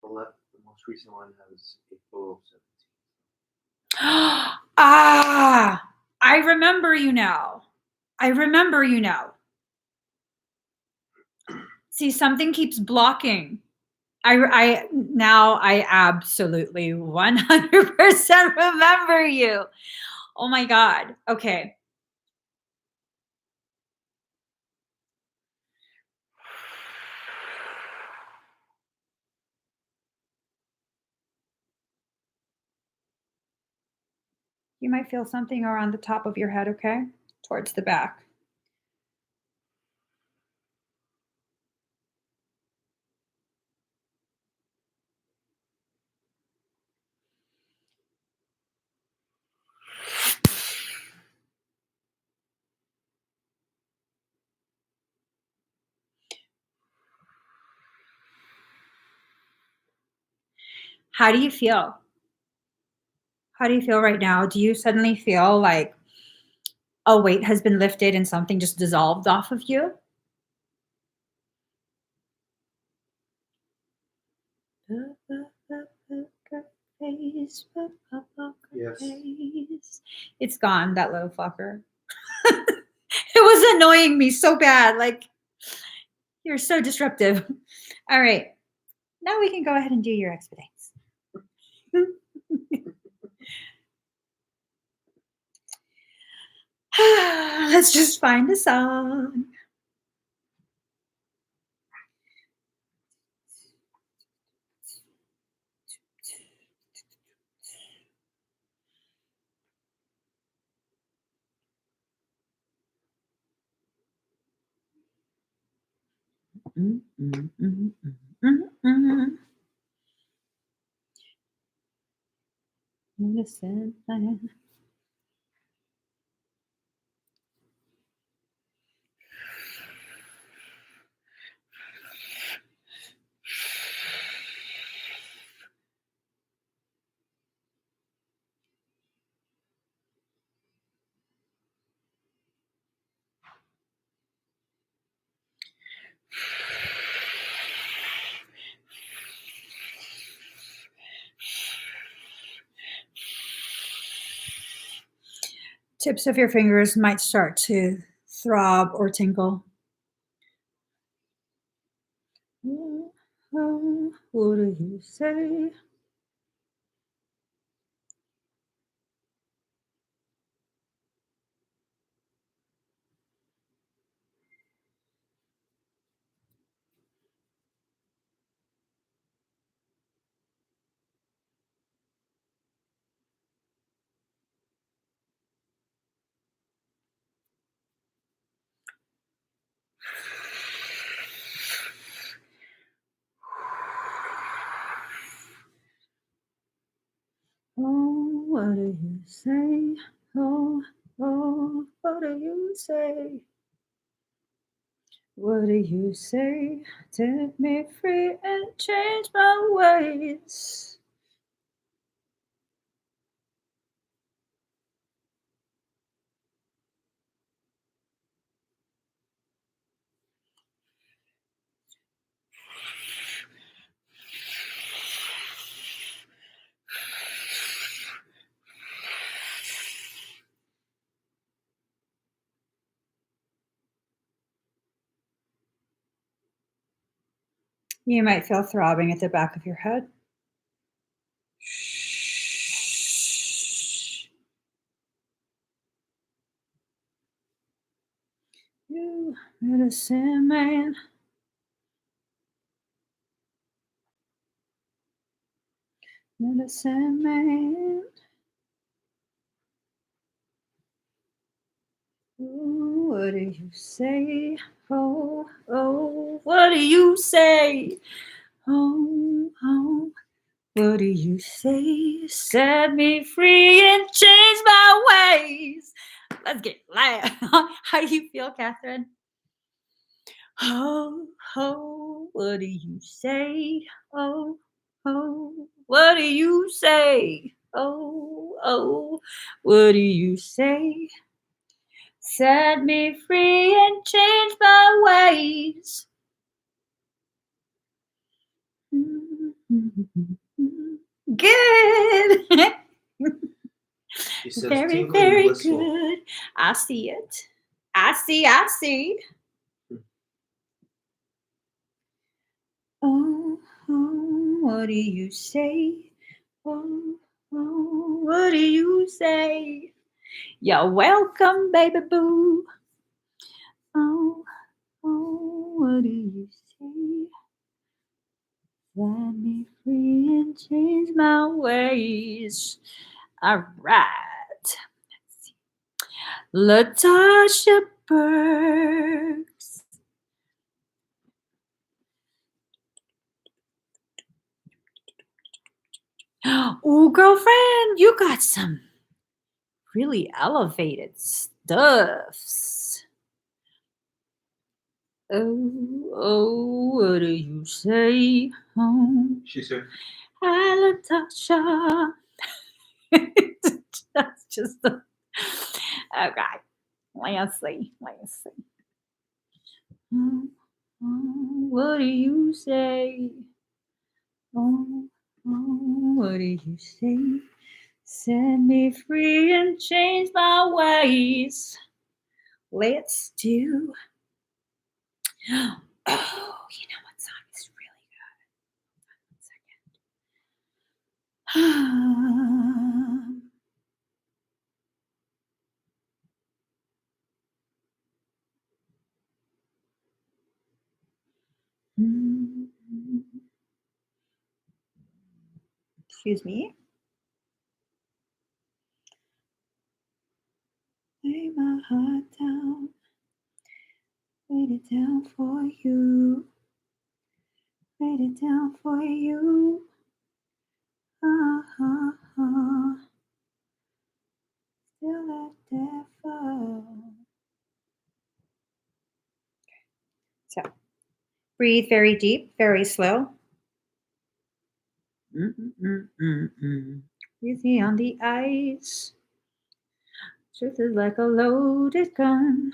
hold on. The most recent one was April 17th. Ah, I remember you now. I remember you now. See, something keeps blocking. I now I absolutely 100% remember you. Oh my god. Okay. You might feel something around the top of your head, okay? Towards the back. How do you feel? How do you feel right now? Do you suddenly feel like a weight has been lifted and something just dissolved off of you? Yes. It's gone, that little fucker. It was annoying me so bad. Like, you're so disruptive. All right. Now we can go ahead and do your expedites. Let's just find a song. Innocent man. Tips of your fingers might start to throb or tingle. What do you say? Oh, what do you say? Oh, oh, what do you say? What do you say? Set me free and change my ways. You might feel throbbing at the back of your head. You medicine man. Medicine man. Ooh, what do you say? Oh, oh, what do you say? Oh, oh, what do you say? Set me free and change my ways. Let's get loud. How do you feel, Catherine? Oh, oh, what do you say? Oh, oh, what do you say? Oh, oh, what do you say? Set me free and change my ways. Good. She says Very, tingle and very whistle. good. I see it. I see. Oh, oh, what do you say? Oh, oh, what do you say? You're welcome, baby boo. Oh, oh, what do you say? Set me free and change my ways. All right. Latasha Burks. Oh, girlfriend, you got some really elevated stuffs. Oh, oh, what do you say? Oh, She said, hi, Latasha. That's just the. Okay. Let's see. Oh, oh, what do you say? Oh, oh, what do you say? Set me free and change my ways. Let's do. Oh, you know what song is really good? 1 second. Excuse me. Lay my heart down. Laid it down for you. Laid it down for you. Ah, ah, ah. Still a devil. So breathe very deep, very slow. Easy on the ice. Truth is like a loaded gun.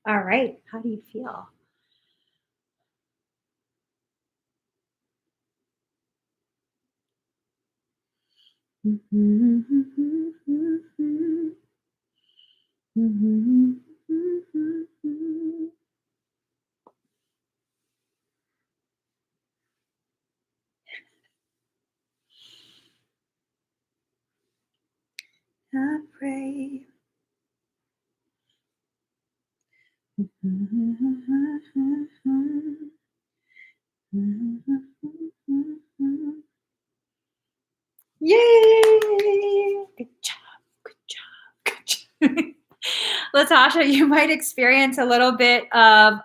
All right. How do you feel? I pray. Yay! Good job. Good job. Good job. Latasha, you might experience a little bit of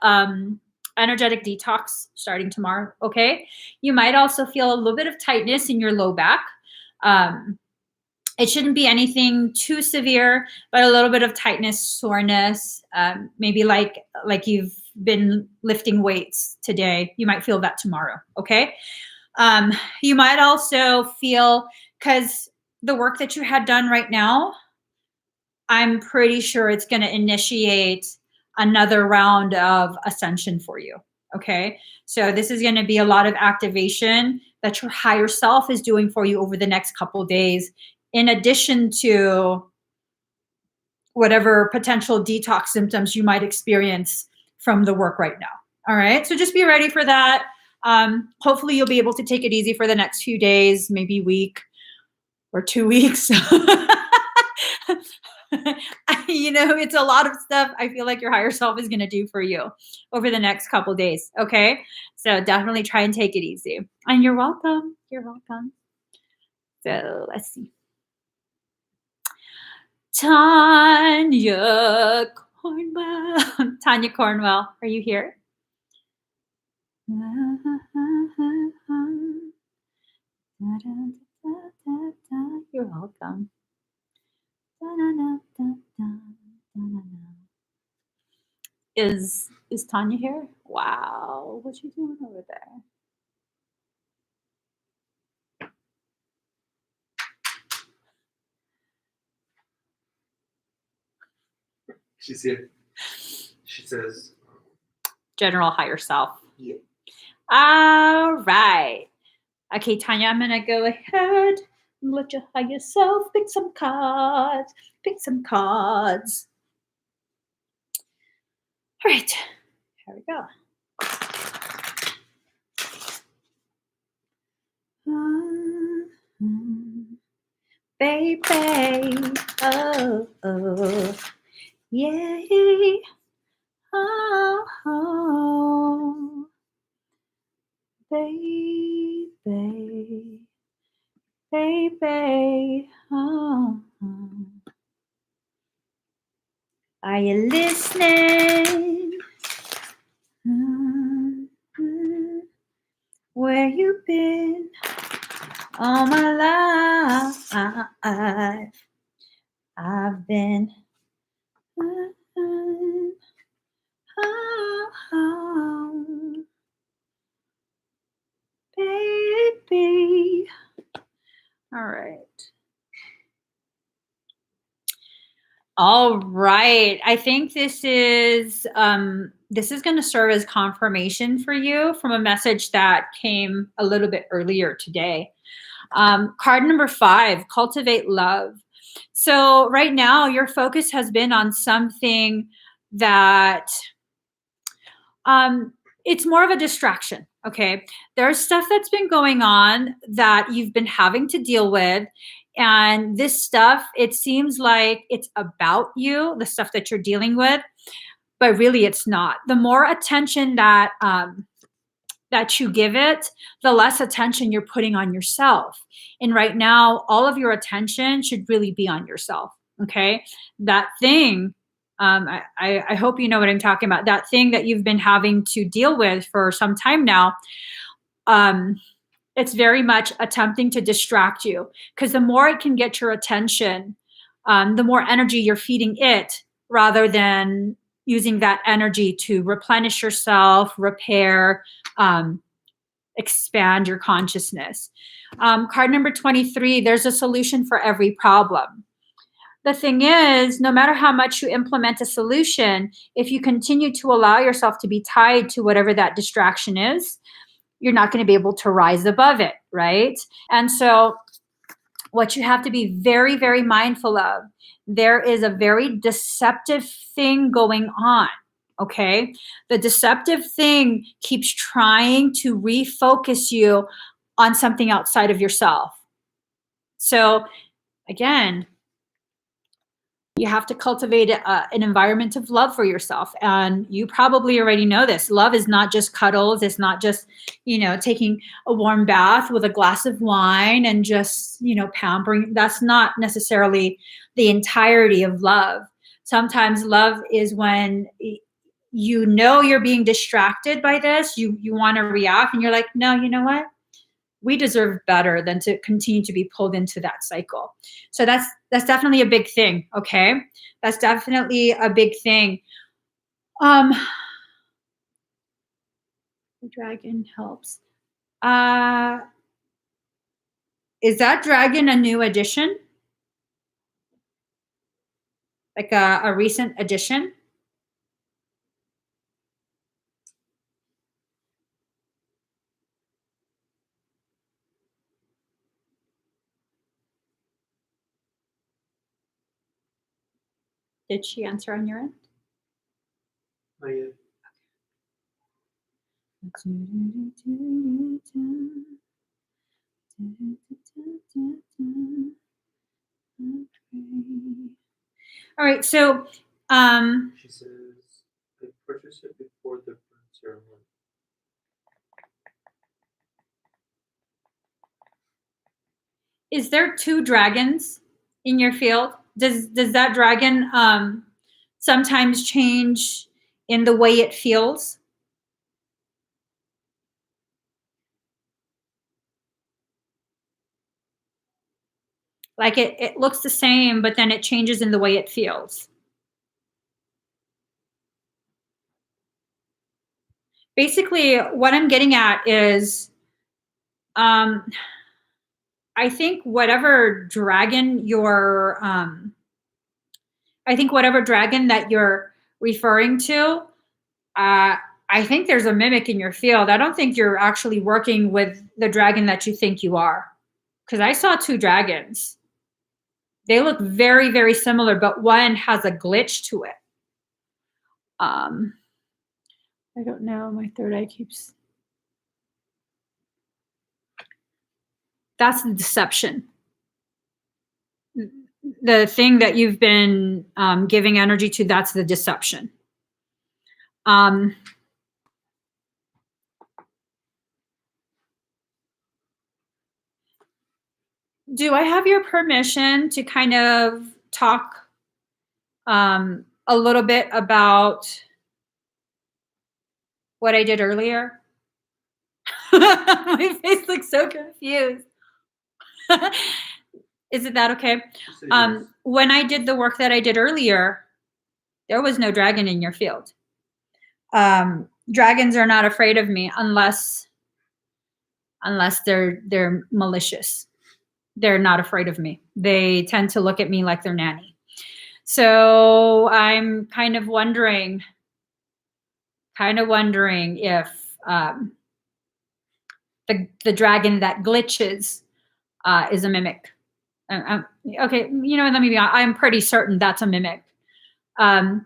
energetic detox starting tomorrow. Okay. You might also feel a little bit of tightness in your low back. It shouldn't be anything too severe, but a little bit of tightness, soreness, maybe like you've been lifting weights today. You might feel that tomorrow. Okay. You might also feel, because the work that you had done right now, I'm pretty sure it's going to initiate another round of ascension for you. Okay. So this is going to be a lot of activation that your higher self is doing for you over the next couple of days, in addition to whatever potential detox symptoms you might experience from the work right now. All right. So just be ready for that. Hopefully you'll be able to take it easy for the next few days, maybe week or 2 weeks. It's a lot of stuff I feel like your higher self is going to do for you over the next couple days. Okay. So definitely try and take it easy. And you're welcome. You're welcome. So let's see. Tanya Cornwell. Tanya Cornwell, are you here? You're welcome. Is Tanya here? Wow, what you doing over there? She's here. She says, General higher self. Yeah. All right. Okay, Tanya, I'm gonna go ahead and let your higher self pick some cards. Pick some cards. All right, here we go. Baby, oh, yay, oh, baby, oh. Are you listening? Where you been all my life? I've been baby. All right. All right. I think this is going to serve as confirmation for you from a message that came a little bit earlier today. Card number 5, cultivate love. So right now your focus has been on something that it's more of a distraction. Okay. There's stuff that's been going on that you've been having to deal with. And this stuff, it seems like it's about you, the stuff that you're dealing with, but really it's not. The more attention that you give it, the less attention you're putting on yourself. And right now, all of your attention should really be on yourself. Okay. That thing, I hope you know what I'm talking about. That thing that you've been having to deal with for some time now, it's very much attempting to distract you, because the more it can get your attention, the more energy you're feeding it, rather than using that energy to replenish yourself, repair, expand your consciousness. Card number 23, there's a solution for every problem. the thing is, no matter how much you implement a solution, if you continue to allow yourself to be tied to whatever that distraction is, you're not going to be able to rise above it, right? And so what you have to be very, very mindful of, there is a very deceptive thing going on, okay? The deceptive thing keeps trying to refocus you on something outside of yourself. So again, you have to cultivate an environment of love for yourself. And you probably already know this. Love is not just cuddles. It's not just, taking a warm bath with a glass of wine and just, pampering. That's not necessarily the entirety of love. Sometimes love is when you're being distracted by this. You want to react and you're like, no, you know what? We deserve better than to continue to be pulled into that cycle. So that's definitely a big thing. Okay. That's definitely a big thing. The dragon helps. Is that dragon a new addition? Like a recent addition? Did she answer on your end? Not yet. All right, so She says, I purchased it before the burn ceremony. is there 2 dragons in your field? Does that dragon sometimes change in the way it feels? Like it looks the same, but then it changes in the way it feels. Basically, what I'm getting at is I think whatever dragon that you're referring to, I think there's a mimic in your field. I don't think you're actually working with the dragon that you think you are. Because I saw 2 dragons. They look very, very similar, but one has a glitch to it. I don't know. My third eye keeps. That's the deception. The thing that you've been giving energy to, that's the deception. Do I have your permission to kind of talk a little bit about what I did earlier? My face looks so confused. Is it that okay? Yes. When I did the work that I did earlier, there was no dragon in your field. Dragons are not afraid of me unless they're malicious. They're not afraid of me. They tend to look at me like their nanny. So I'm kind of wondering if the dragon that glitches is a mimic. Okay, let me be honest. I'm pretty certain that's a mimic.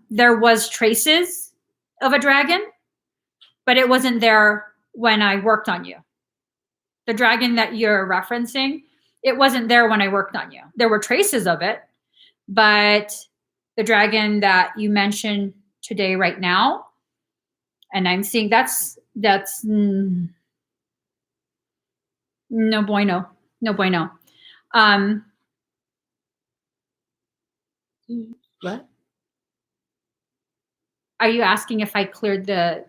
There was traces of a dragon, but it wasn't there when I worked on you. The dragon that you're referencing, it wasn't there when I worked on you. There were traces of it, but the dragon that you mentioned today, right now, and I'm seeing that's no bueno, no bueno. What? Are you asking if I cleared the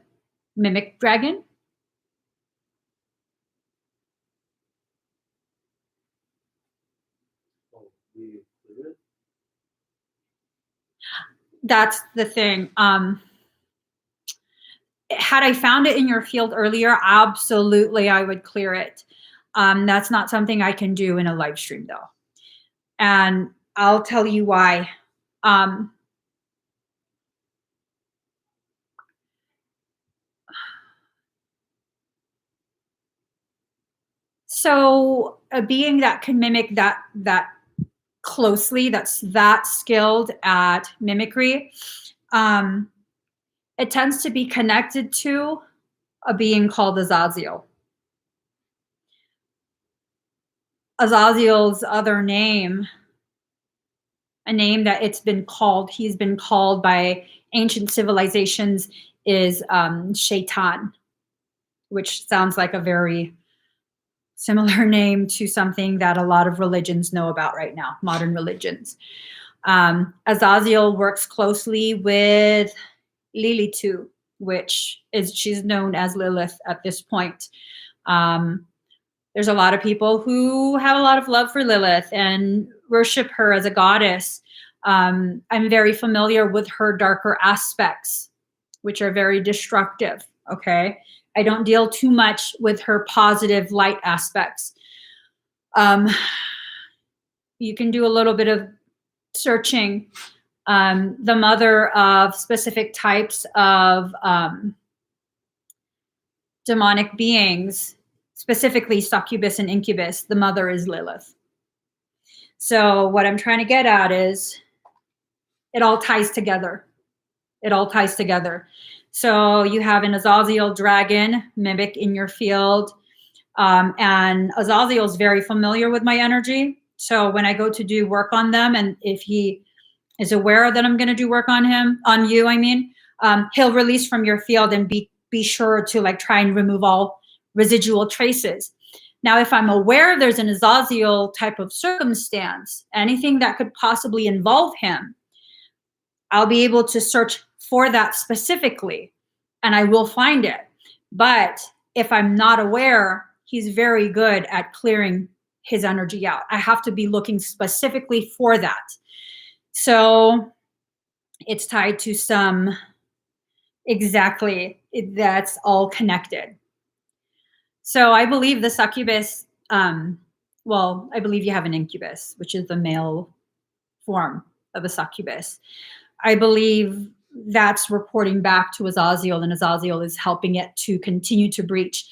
mimic dragon? Oh, we cleared it? That's the thing. Had I found it in your field earlier, absolutely I would clear it. That's not something I can do in a live stream though. And I'll tell you why. Um, so a being that can mimic that closely, that's that skilled at mimicry, um, it tends to be connected to a being called Azazel. Azazel's other name, a name that he's been called by ancient civilizations, is Shaitan, which sounds like a very similar name to something that a lot of religions know about right now, modern religions. Azazel works closely with Lilitu, which is, she's known as Lilith at this point. There's a lot of people who have a lot of love for Lilith and worship her as a goddess. I'm very familiar with her darker aspects, which are very destructive. Okay. I don't deal too much with her positive light aspects. You can do a little bit of searching. The mother of specific types of demonic beings, specifically succubus and incubus, the mother is Lilith. So what I'm trying to get at is it all ties together. It all ties together. So you have an Azazel dragon mimic in your field. And Azazel is very familiar with my energy. So when I go to do work on them, and if he is aware that I'm going to do work on him, on you, I mean, he'll release from your field and be sure to like try and remove all residual traces. Now, if I'm aware there's an Azazel type of circumstance, anything that could possibly involve him, I'll be able to search for that specifically and I will find it. But if I'm not aware, he's very good at clearing his energy out. I have to be looking specifically for that. So it's tied to some, exactly, that's all connected. So I believe the succubus, well, I believe you have an incubus, which is the male form of a succubus. I believe that's reporting back to Azazel, and Azazel is helping it to continue to breach.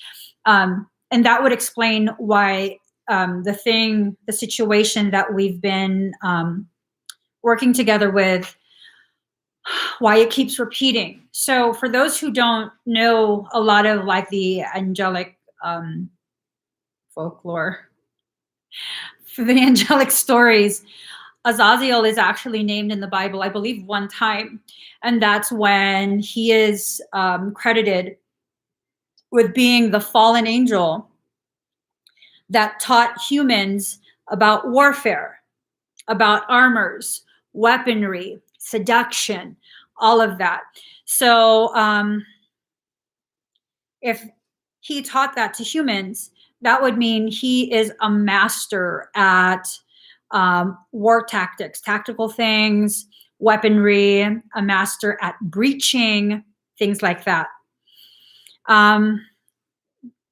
And that would explain why the situation that we've been working together with, why it keeps repeating. So for those who don't know a lot of like the angelic folklore, for the angelic stories, Azazel is actually named in the Bible, I believe, one time. And that's when he is credited with being the fallen angel that taught humans about warfare, about armors, weaponry, seduction, all of that. So if he taught that to humans, that would mean he is a master at war tactics, tactical things, weaponry, a master at breaching, things like that.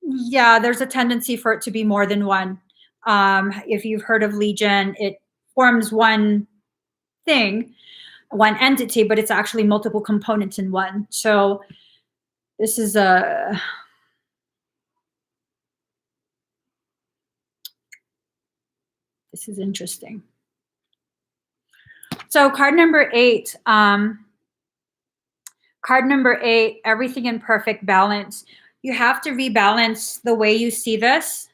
Yeah, there's a tendency for it to be more than one. If you've heard of Legion, it forms one thing, one entity, but it's actually multiple components in one. So this is interesting. So card number 8, everything in perfect balance. You have to rebalance the way you see this.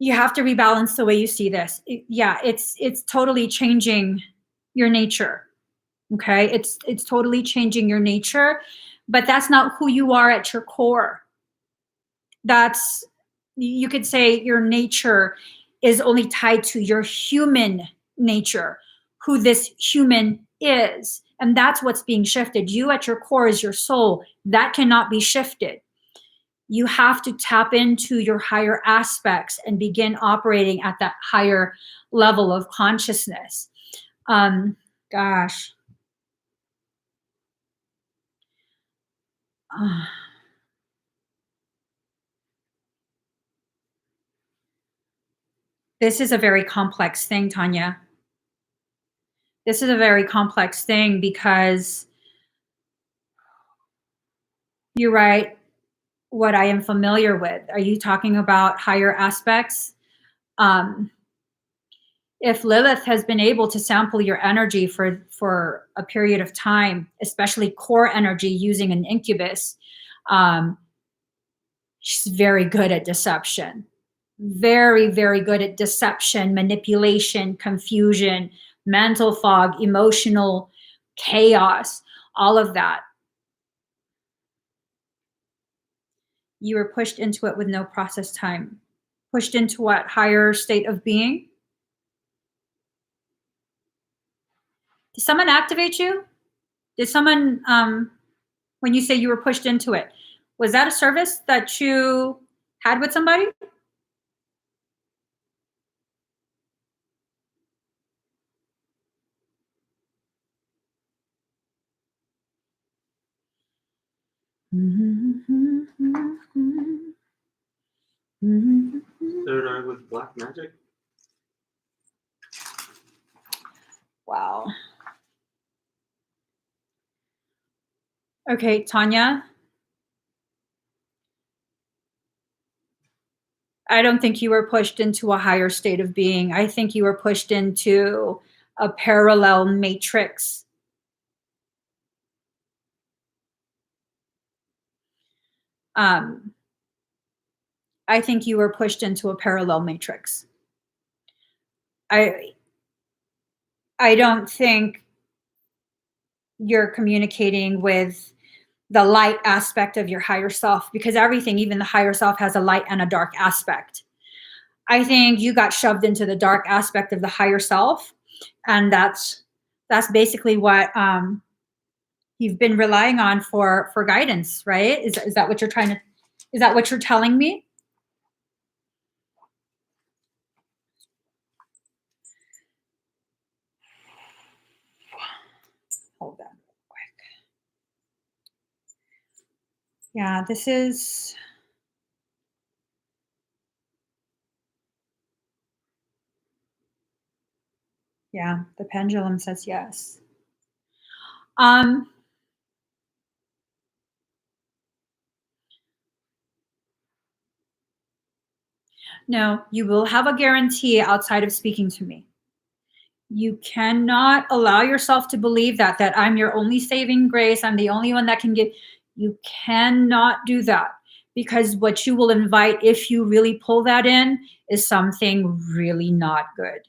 You have to rebalance the way you see this. It's totally changing your nature. Okay, it's totally changing your nature, but that's not who you are at your core. That's, you could say your nature is only tied to your human nature, who this human is. And that's what's being shifted. You at your core is your soul. That cannot be shifted. You have to tap into your higher aspects and begin operating at that higher level of consciousness. Gosh. This is a very complex thing, Tanya. This is a very complex thing because you write what I am familiar with. Are you talking about higher aspects? If Lilith has been able to sample your energy for a period of time, especially core energy using an incubus, she's very good at deception. Very, very good at deception, manipulation, confusion, mental fog, emotional chaos, all of that. You were pushed into it with no process time. Pushed into what? Higher state of being? Did someone activate you? Did someone, when you say you were pushed into it, was that a service that you had with somebody? Third eye with black magic. Wow. Okay, Tanya. I don't think you were pushed into a higher state of being. I think you were pushed into a parallel matrix. I think you were pushed into a parallel matrix. I don't think you're communicating with the light aspect of your higher self, because everything, even the higher self, has a light and a dark aspect. I think you got shoved into the dark aspect of the higher self, and that's basically what you've been relying on for guidance, right? Is that what you're trying to? Is that what you're telling me? Hold on, quick. Yeah, this is. Yeah, the pendulum says yes. No, you will have a guarantee outside of speaking to me. You cannot allow yourself to believe that I'm your only saving grace. I'm the only one that can give. You cannot do that, because what you will invite, if you really pull that in, is something really not good.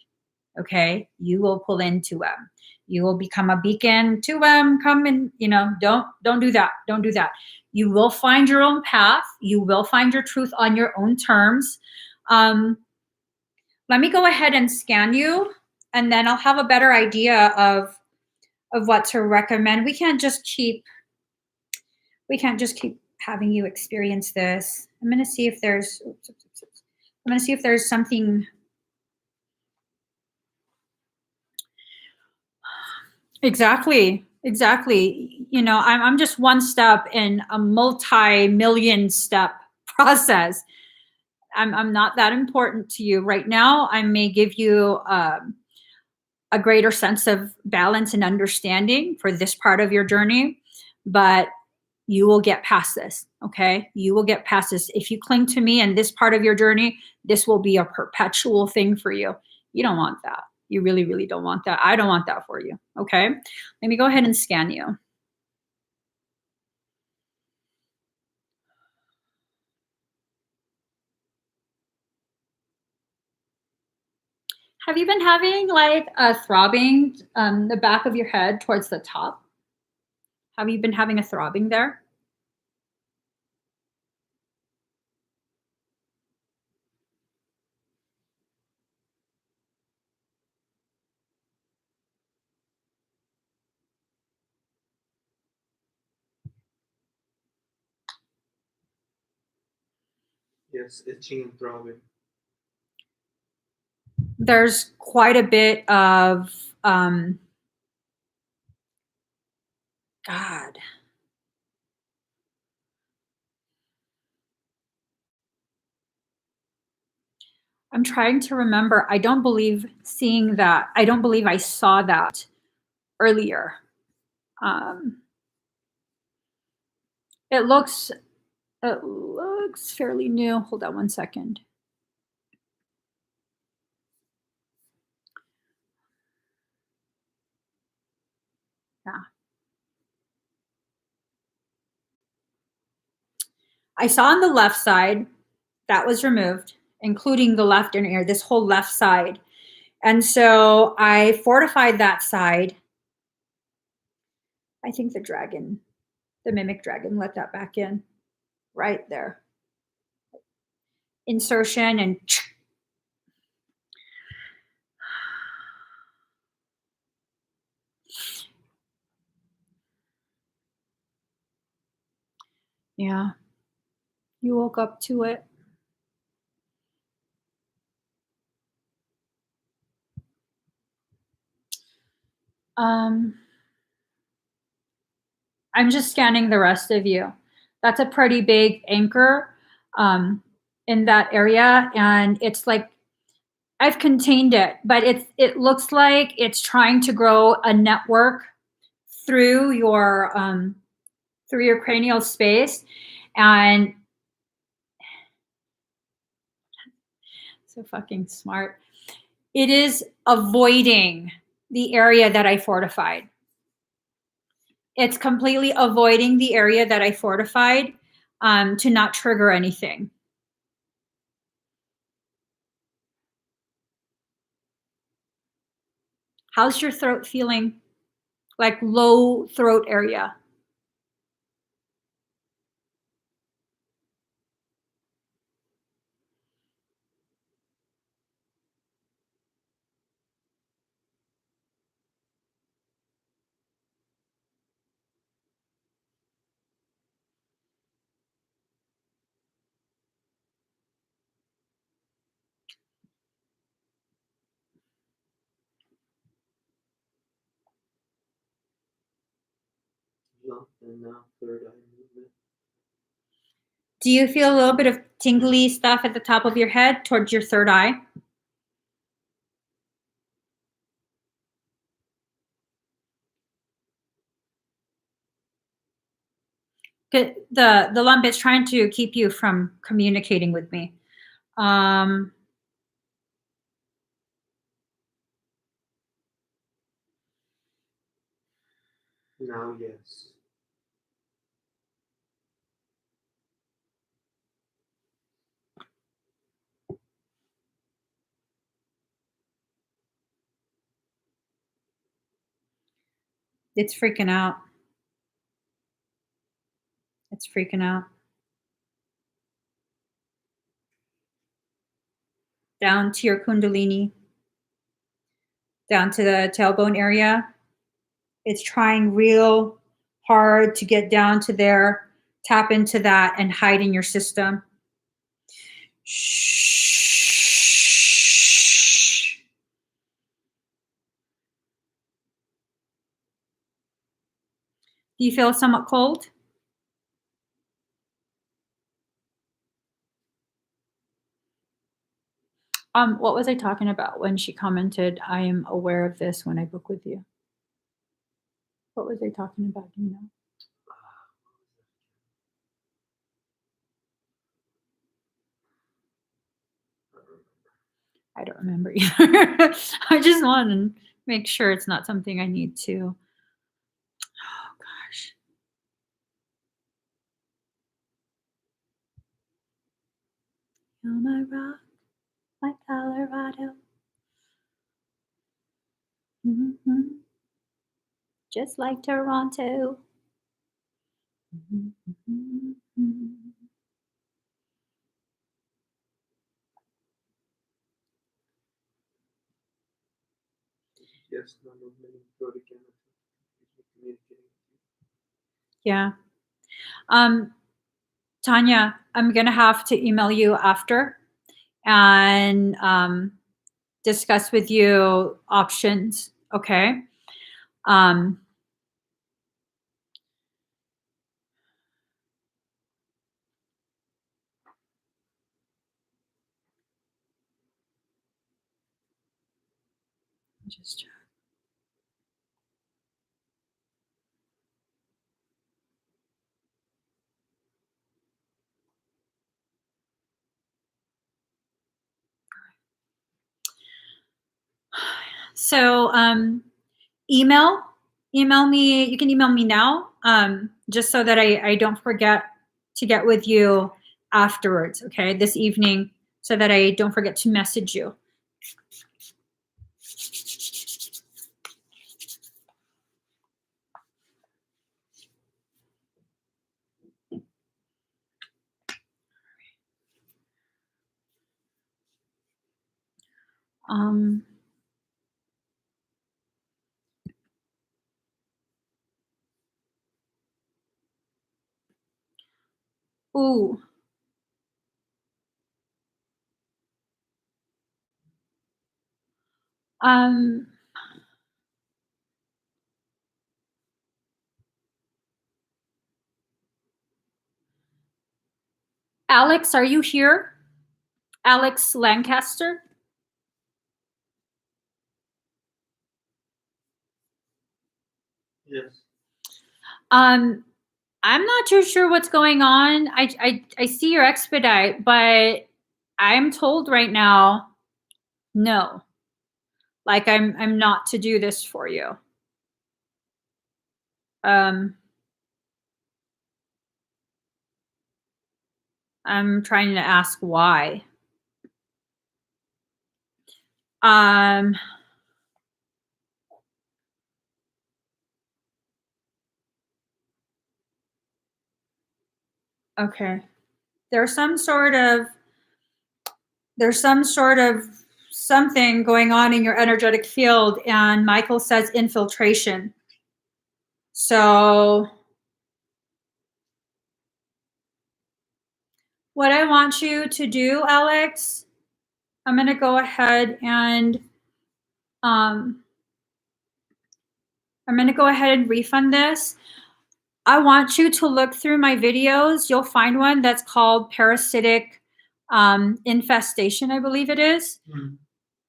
Okay, you will pull into them. You will become a beacon to them. Come and don't do that. Don't do that. You will find your own path. You will find your truth on your own terms. Let me go ahead and scan you, and then I'll have a better idea of what to recommend. We can't just keep having you experience this. I'm going to see if there's something. Exactly. I'm just one step in a multi-million step process. I'm not that important to you right now. I may give you a greater sense of balance and understanding for this part of your journey, but you will get past this. Okay, you will get past this. If you cling to me and this part of your journey, this will be a perpetual thing for you. You don't want that. You really, really don't want that. I don't want that for you. Okay, let me go ahead and scan you. Have you been having like a throbbing the back of your head towards the top? Have you been having a throbbing there? Yes, itching and throbbing. There's quite a bit of God. I'm trying to remember. I don't believe seeing that. I don't believe I saw that earlier. It looks fairly new. Hold on one second. Yeah. I saw on the left side that was removed, including the left inner ear, this whole left side. And so I fortified that side. I think the dragon, the mimic dragon, let that back in right there. Insertion and yeah, you woke up to it. I'm just scanning the rest of you. That's a pretty big anchor in that area. And it's like, I've contained it, but it looks like it's trying to grow a network through your cranial space. And so fucking smart. It is avoiding the area that I fortified. It's completely avoiding the area that I fortified to not trigger anything. How's your throat feeling? Like low throat area? And now third eye movement. Do you feel a little bit of tingly stuff at the top of your head towards your third eye? The lump is trying to keep you from communicating with me. Now, yes. it's freaking out. It's freaking out. Down to your kundalini, down to the tailbone area. It's trying real hard to get down to there, tap into that, and hide in your system. Shh. Do you feel somewhat cold? What was I talking about when she commented, I am aware of this when I book with you? What was I talking about? Do you know? I don't remember either. I just want to make sure it's not something I need to. Oh, gosh. You're my rock, my Colorado. Mm-hmm. Just like Toronto. Mm-hmm. Yes, no movement in throat again. Communicating. Yeah. Tanya, I'm going to have to email you after and discuss with you options. Okay. Just check. So email me. You can email me now, just so that I don't forget to get with you afterwards, okay, this evening, so that I don't forget to message you. Um, ooh. Um, Alex, are you here? Alex Lancaster? Yes. I'm not too sure what's going on. I see your expedite, but I'm told right now, no. Like I'm not to do this for you. I'm trying to ask why. Um, okay. There's some sort of something going on in your energetic field, and Michael says infiltration. So what I want you to do, Alex, I'm going to go ahead and I'm going to go ahead and refund this. I want you to look through my videos. You'll find one that's called parasitic infestation, I believe it is. Mm.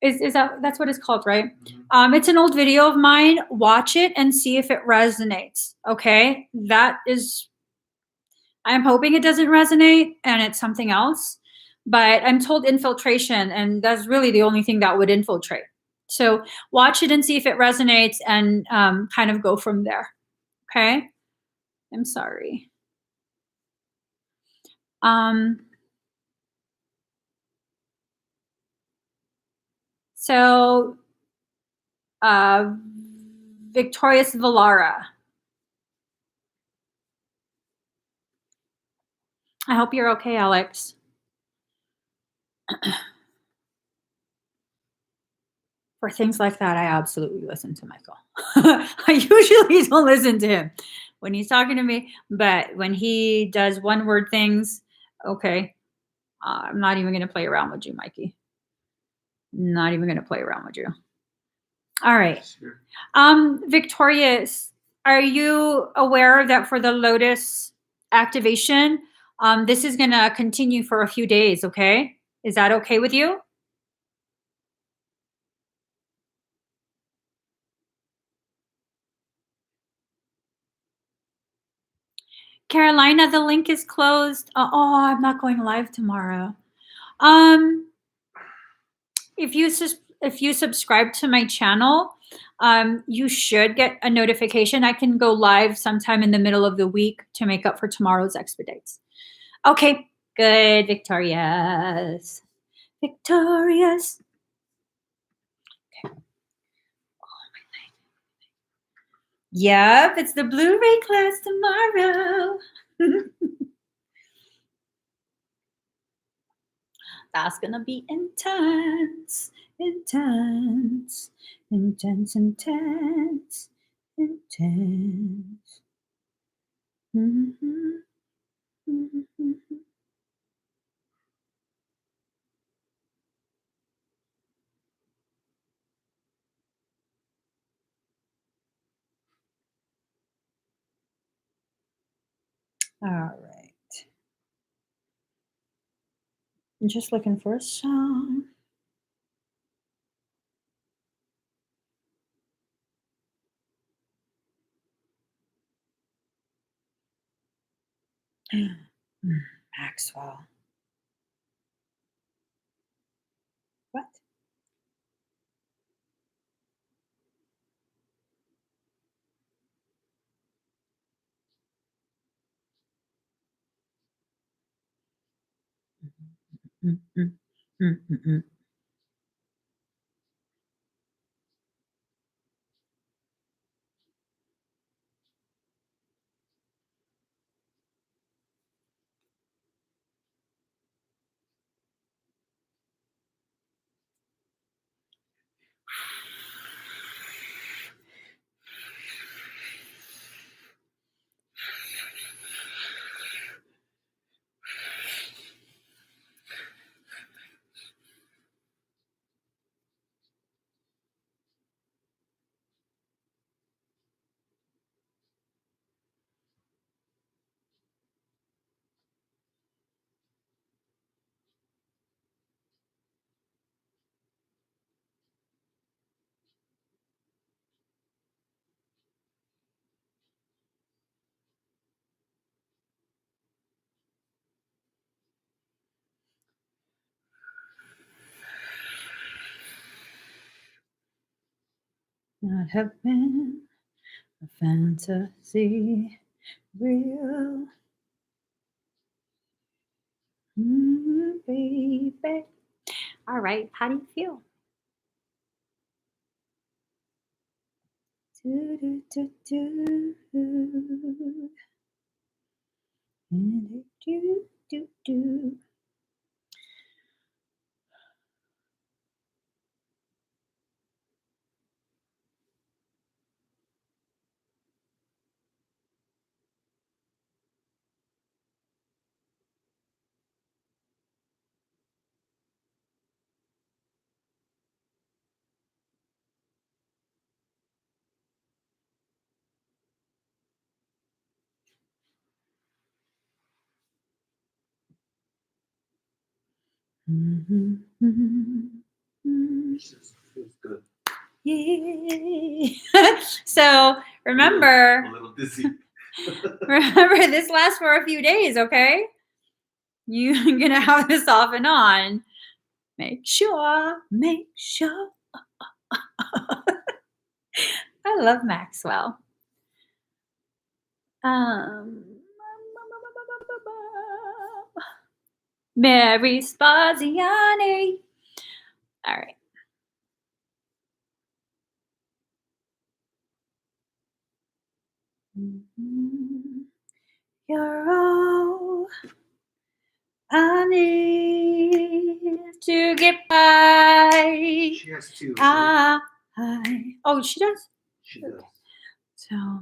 Is that's what it's called, right? Mm-hmm. It's an old video of mine. Watch it and see if it resonates. Okay, that is. I'm hoping it doesn't resonate and it's something else, but I'm told infiltration, and that's really the only thing that would infiltrate. So watch it and see if it resonates, and kind of go from there. Okay. I'm sorry. So, Victorious Valara. I hope you're okay, Alex. For things like that, I absolutely listen to Michael. I usually don't listen to him when he's talking to me, but when he does one-word things, okay, I'm not even going to play around with you, Mikey. Not even going to play around with you. All right. Sure. Victorious, are you aware that for the Lotus activation, this is going to continue for a few days, okay? Is that okay with you? Carolina, the link is closed. Oh, I'm not going live tomorrow. If you subscribe to my channel, you should get a notification. I can go live sometime in the middle of the week to make up for tomorrow's expedites. Okay, good, Victorious. Victorious. Okay. Oh, my leg. Yep, it's the Blu-ray class tomorrow. That's gonna be intense, intense, intense, intense, intense. Mm-hmm. Mm-hmm. All right. I'm just looking for a song. Maxwell. What? Not have been a fantasy real, baby. All right, how do you feel? Do, do, do, do. Do, do, do. Feels good. Yay. So remember, A little dizzy. remember this lasts for a few days, okay? You're gonna have this off and on. Make sure. I love Maxwell. Mary Spaziani. All right. You're all I need to get by. She has two. Right? Oh, she does? She does. So.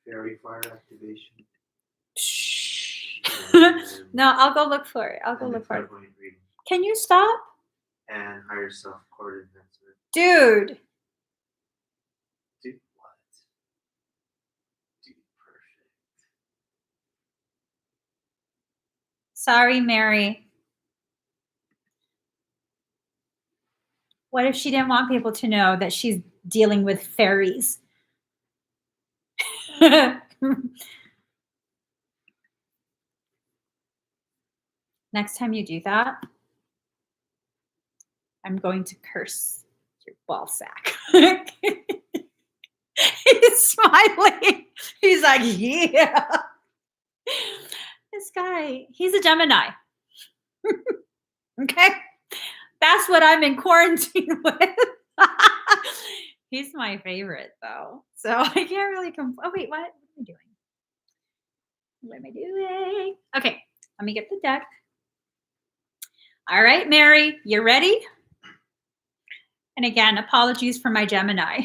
Fairy fire activation. No, I'll go look for it. I'll go look for it. Can you stop? And higher self coordinates. Dude. Do what? Do perfect. Sorry, Mary. What if she didn't want people to know that she's dealing with fairies? Next time you do that, I'm going to curse your ball sack. He's smiling. He's like, yeah. This guy, he's a Gemini. Okay? That's what I'm in quarantine with. He's my favorite, though. So I can't really Oh, wait, what am I doing? What am I doing? Okay, let me get the deck. All right, Mary, you ready? And again, apologies for my Gemini.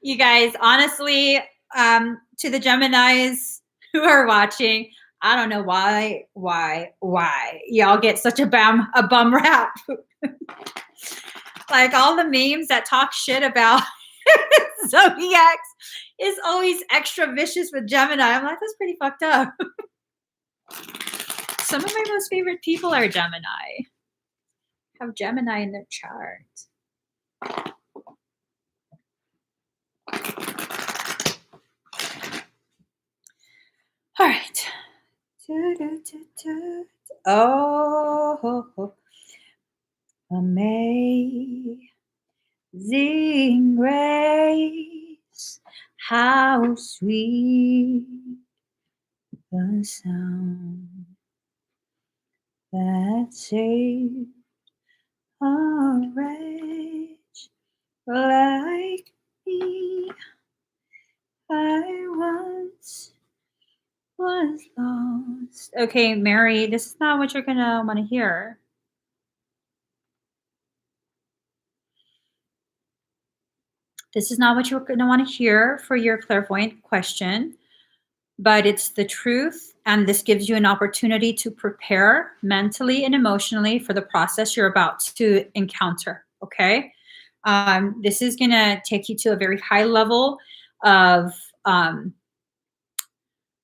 You guys, honestly, to the Geminis who are watching, I don't know why y'all get such a bum rap. Like all the memes that talk shit about zodiacs is always extra vicious with Gemini. I'm like, that's pretty fucked up. Some of my most favorite people are Gemini. Have Gemini in their chart. right. Oh, amazing grace, how sweet the sound that saved a wretch like me. I once was lost. Okay, Mary, this is not what you're gonna want to hear. This is not what you're gonna want to hear for your clairvoyant question, but it's the truth, and this gives you an opportunity to prepare mentally and emotionally for the process you're about to encounter. Okay, this is gonna take you to a very high level of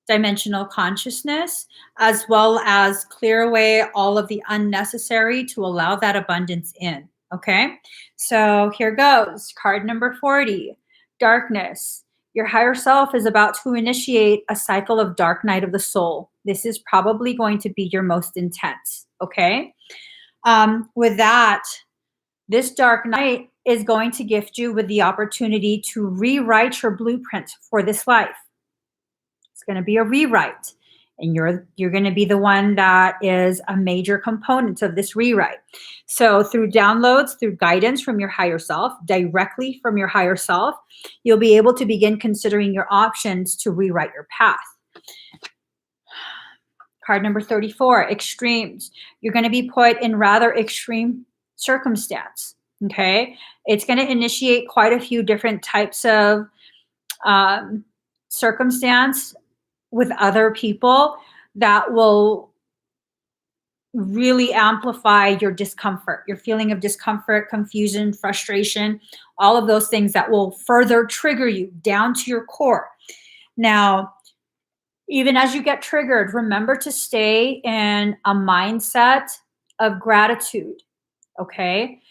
dimensional consciousness, as well as clear away all of the unnecessary to allow that abundance in. Okay, so here goes. Card number 40, darkness. Your higher self is about to initiate a cycle of dark night of the soul. This is probably going to be your most intense. Okay, with that, this dark night is going to gift you with the opportunity to rewrite your blueprint for this life. It's going to be a rewrite, and you're going to be the one that is a major component of this rewrite. So through downloads, through guidance from your higher self, directly from your higher self, you'll be able to begin considering your options to rewrite your path. Card number 34, extremes. You're going to be put in rather extreme circumstance. Okay, it's going to initiate quite a few different types of circumstance with other people that will really amplify your discomfort, your feeling of discomfort, confusion, frustration, all of those things that will further trigger you down to your core. Now, even as you get triggered, remember to stay in a mindset of gratitude. Okay,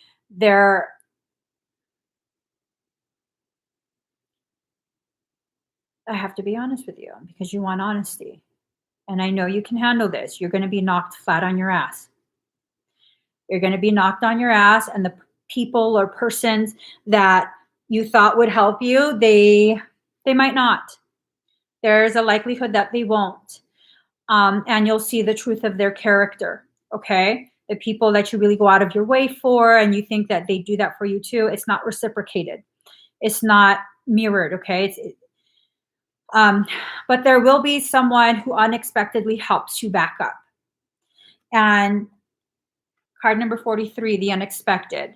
I have to be honest with you because you want honesty. And I know you can handle this. You're going to be knocked flat on your ass. You're going to be knocked on your ass, and the people or persons that you thought would help you, they might not. There's a likelihood that they won't. And you'll see the truth of their character. Okay, the people that you really go out of your way for, and you think that they do that for you too, it's not reciprocated. It's not mirrored. Okay, but there will be someone who unexpectedly helps you back up. And card number 43, the unexpected.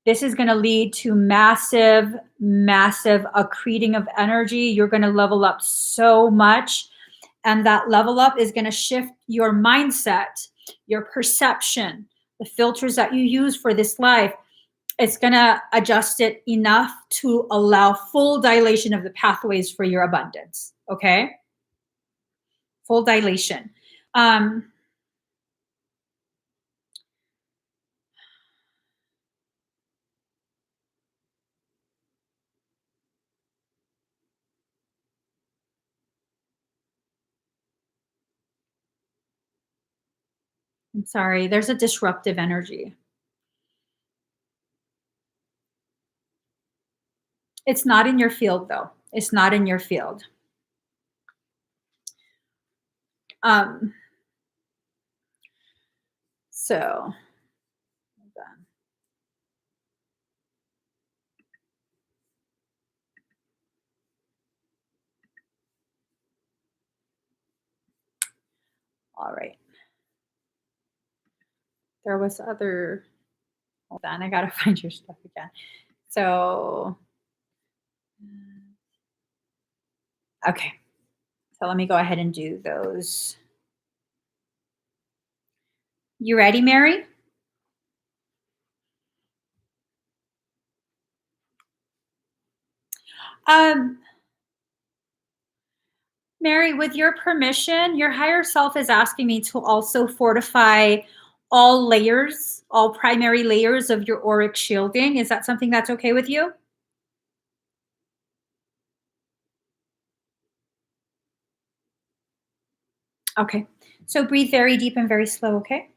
This is going to lead to massive accreting of energy. You're going to level up so much. And that level up is going to shift your mindset, your perception, the filters that you use for this life. It's going to adjust it enough to allow full dilation of the pathways for your abundance. Okay? Full dilation. I'm sorry, there's a disruptive energy. It's not in your field, though. It's not in your field. So, hold on. All right. There was other, hold on, I gotta find your stuff again. So, okay. So let me go ahead and do those. You ready, Mary? Mary, with your permission, your higher self is asking me to also fortify all layers, all primary layers of your auric shielding. Is that something that's okay with you? Okay. So breathe very deep and very slow, okay?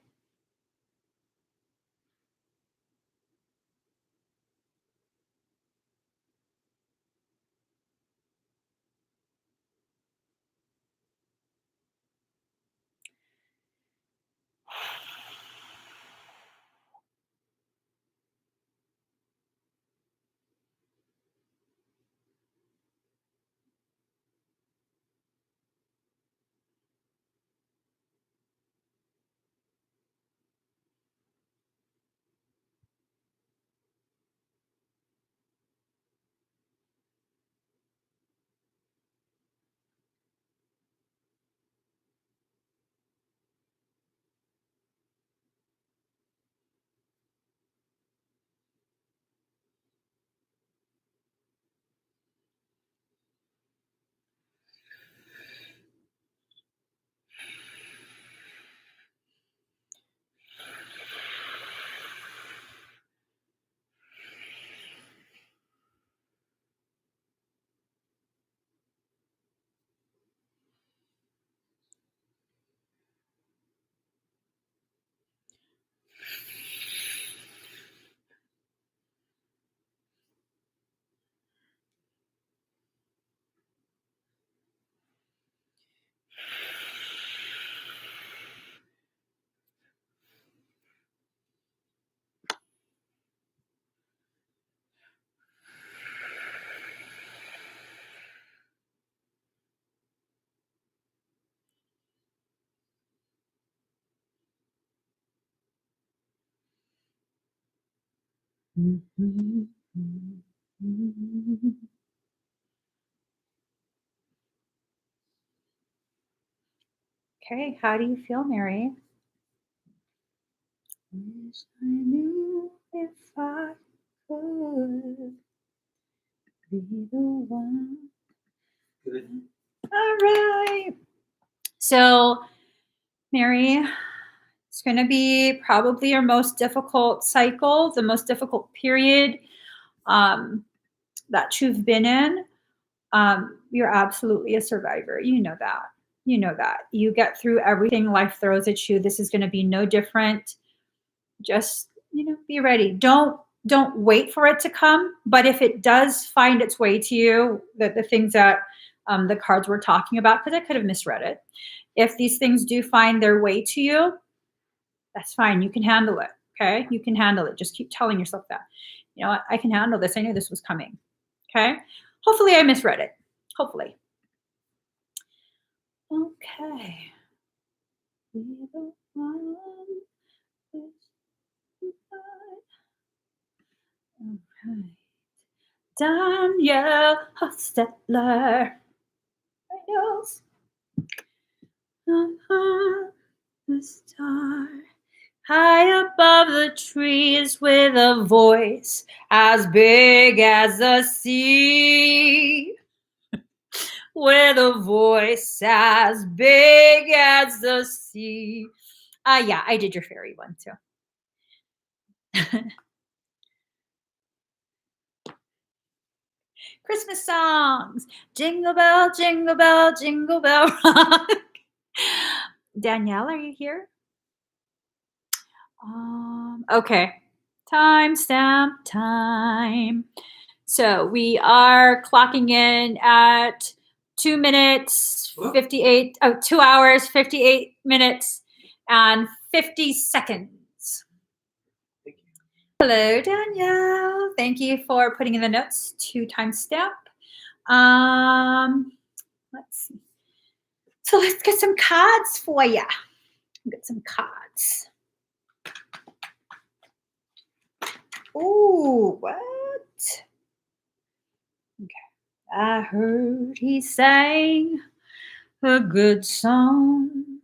Okay, how do you feel, Mary? Wish I knew if I could be the one. Good. All right. So, Mary, it's going to be probably your most difficult cycle, the most difficult period that you've been in. You're absolutely a survivor. You know that. You know that. You get through everything life throws at you. This is going to be no different. Just, be ready. Don't wait for it to come. But if it does find its way to you, the things that the cards were talking about, because I could have misread it. If these things do find their way to you, that's fine. You can handle it. Okay. You can handle it. Just keep telling yourself that. You know what? I can handle this. I knew this was coming. Okay. Hopefully I misread it. Hopefully. Okay. Be the one. Okay. Danielle Hostetler. Yes. The star. High above the trees with a voice as big as the sea. With a voice as big as the sea. Yeah, I did your fairy one too. Christmas songs. Jingle bell, jingle bell, jingle bell rock. Danielle, are you here? Okay. Timestamp time. So we are clocking in at 2 minutes, 58, 2 hours, 58 minutes, and 50 seconds. Thank you. Hello, Danielle. Thank you for putting in the notes to timestamp. Let's see. So let's get some cards for you. Get some cards. Ooh, what? Okay. I heard he sang a good song.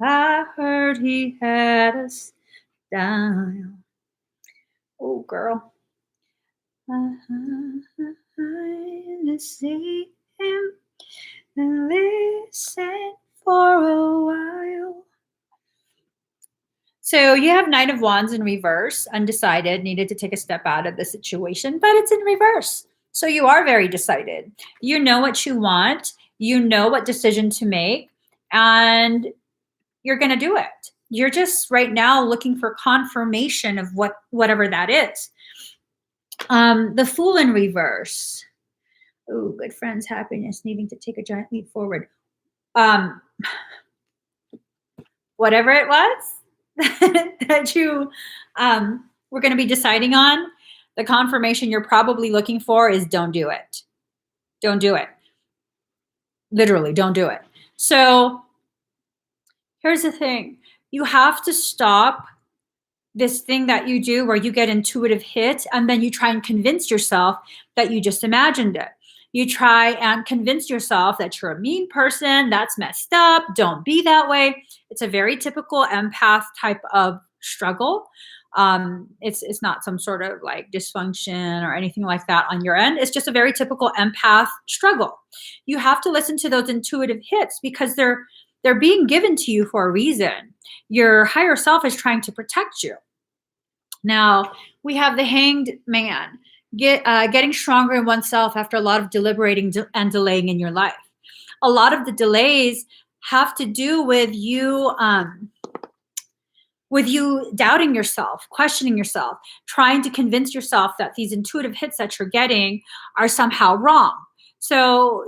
I heard he had a style. Oh, girl. To see him and listen for a while. So you have Nine of Wands in reverse, undecided, needed to take a step out of the situation, but it's in reverse. So you are very decided. You know what you want. You know what decision to make. and you're going to do it. You're just right now looking for confirmation of whatever that is. The Fool in reverse. Oh, good friends, happiness, needing to take a giant leap forward. Whatever it was that you were going to be deciding on, the confirmation you're probably looking for is don't do it. Don't do it. Literally, don't do it. So here's the thing. You have to stop this thing that you do where you get intuitive hits and then you try and convince yourself that you just imagined it. You try and convince yourself that you're a mean person, that's messed up, don't be that way. It's a very typical empath type of struggle. It's not some sort of like dysfunction or anything like that on your end. It's just a very typical empath struggle. You have to listen to those intuitive hits because they're being given to you for a reason. Your higher self is trying to protect you. Now, we have the Hanged Man, getting stronger in oneself after a lot of deliberating and delaying in your life. A lot of the delays have to do with you doubting yourself, questioning yourself, trying to convince yourself that these intuitive hits that you're getting are somehow wrong. So,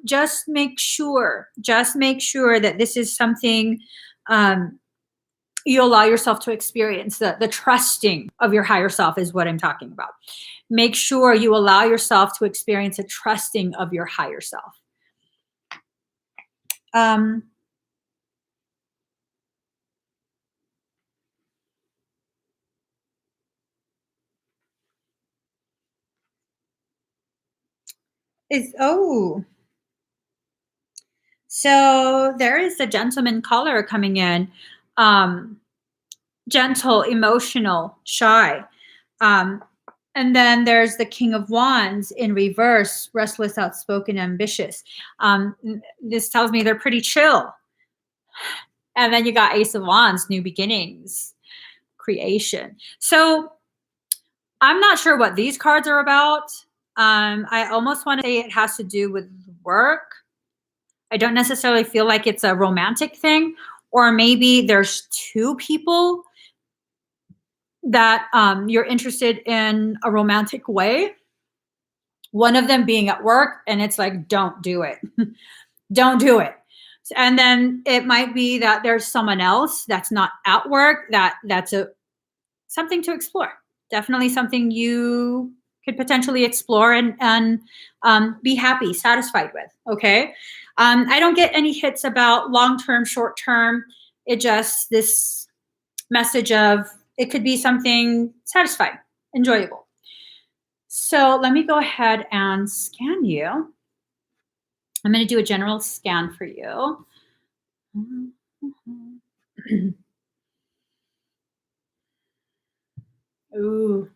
just make sure that this is something you allow yourself to experience. The trusting of your higher self is what I'm talking about. Make sure you allow yourself to experience a trusting of your higher self. So there is a gentleman caller coming in. Gentle, emotional, shy. And then there's the King of Wands in reverse, restless, outspoken, ambitious. This tells me they're pretty chill. And then you got Ace of Wands, new beginnings, creation. So I'm not sure what these cards are about. I almost want to say it has to do with work. I don't necessarily feel like it's a romantic thing, or maybe there's two people that you're interested in a romantic way. One of them being at work, and it's like, don't do it. Don't do it. And then it might be that there's someone else that's not at work that's something to explore. Definitely something you could potentially explore and be happy, satisfied with. Okay. I don't get any hits about long-term, short-term. It just this message of it could be something satisfying, enjoyable. So let me go ahead and scan you. I'm going to do a general scan for you. Ooh,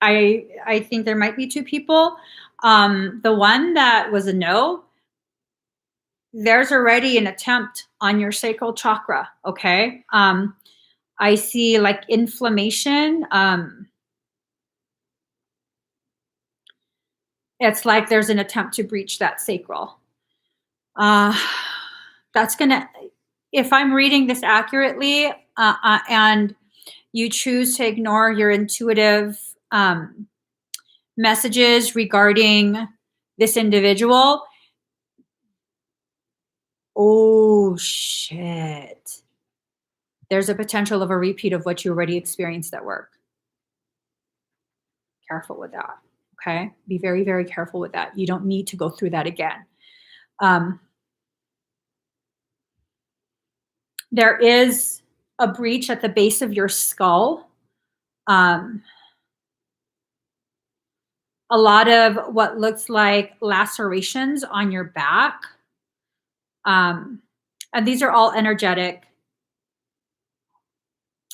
I think there might be two people. The one that was a no, there's already an attempt on your sacral chakra. Okay. I see like inflammation. It's like there's an attempt to breach that sacral. That's gonna, if I'm reading this accurately, and you choose to ignore your intuitive messages regarding this individual, oh shit, there's a potential of a repeat of what you already experienced at work. Careful with that. Okay, be very, very careful with that. You don't need to go through that again. There is a breach at the base of your skull. A lot of what looks like lacerations on your back. And these are all energetic.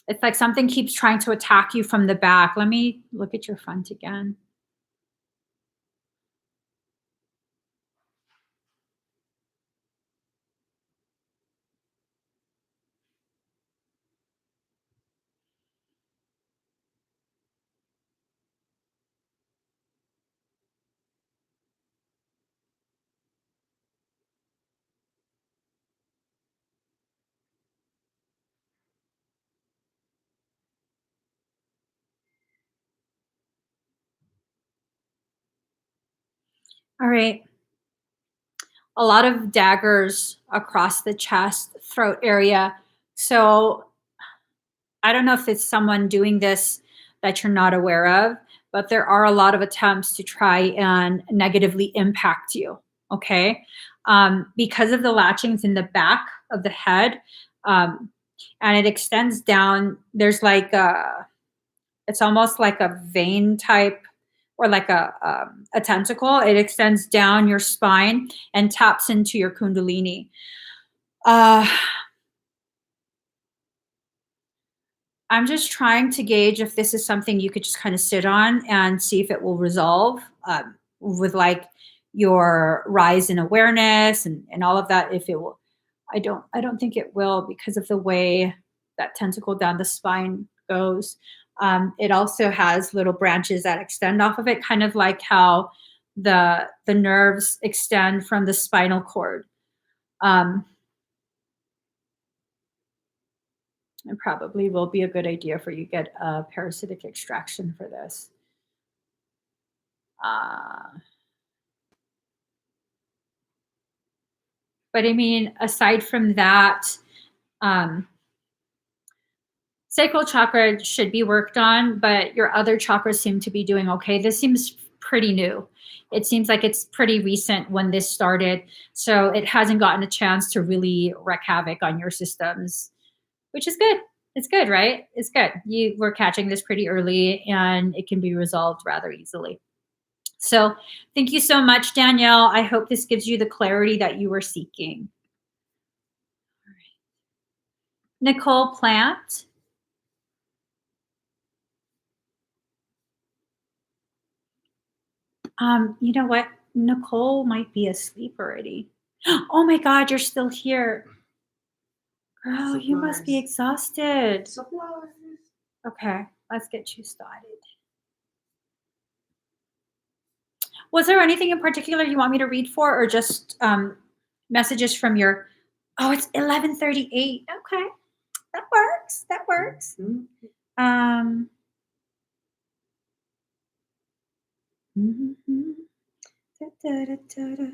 It's like something keeps trying to attack you from the back. Let me look at your front again. All right. A lot of daggers across the chest, throat area. So I don't know if it's someone doing this that you're not aware of, but there are a lot of attempts to try and negatively impact you. Okay. Because of the latchings in the back of the head, um, and it extends down, there's like it's almost like a vein type or like a tentacle. It extends down your spine and taps into your kundalini. Uh, I'm just trying to gauge if this is something you could just kind of sit on and see if it will resolve with like your rise in awareness and all of that. If it will, I don't think it will because of the way that tentacle down the spine goes. It also has little branches that extend off of it, kind of like how the nerves extend from the spinal cord. Um, it probably will be a good idea for you to get a parasitic extraction for this. Uh, but I mean, aside from that, um, sacral chakra should be worked on, but your other chakras seem to be doing okay. This seems pretty new. It seems like it's pretty recent when this started. So it hasn't gotten a chance to really wreak havoc on your systems, which is good. It's good, right? It's good. You were catching this pretty early and it can be resolved rather easily. So thank you so much, Danielle. I hope this gives you the clarity that you were seeking. All right. Nicole Plant. You know what? Nicole might be asleep already. Oh my God, you're still here. Girl, you must be exhausted. Supplies. Okay, let's get you started. Was there anything in particular you want me to read for, or just messages from your? Oh, it's 11:38. Okay, that works. That works. Um. Da, da, da, da, da.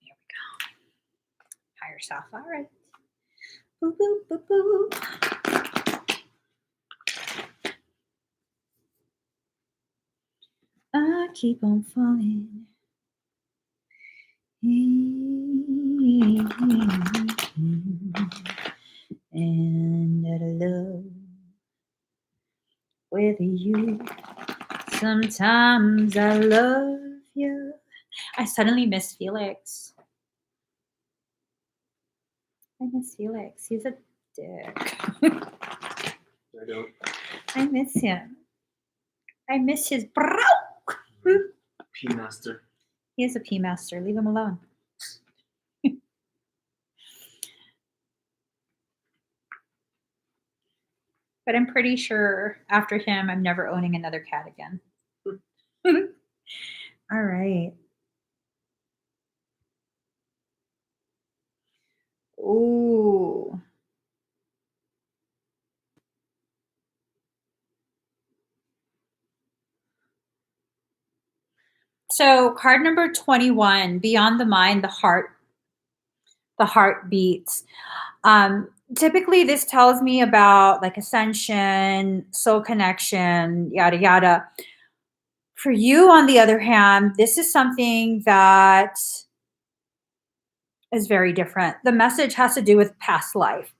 Here we go. Higher self. All right. Boop, boop, boop, boop. I keep on falling. And I love with you. Sometimes I love you. I suddenly miss Felix. I miss Felix. He's a dick. I don't. I miss him. I miss his bro. P master. He is a P master. Leave him alone. But I'm pretty sure after him, I'm never owning another cat again. All right. Ooh. So card number 21, beyond the mind, the heart beats. Typically this tells me about like ascension, soul connection, yada, yada. For you, on the other hand, this is something that is very different. The message has to do with past life.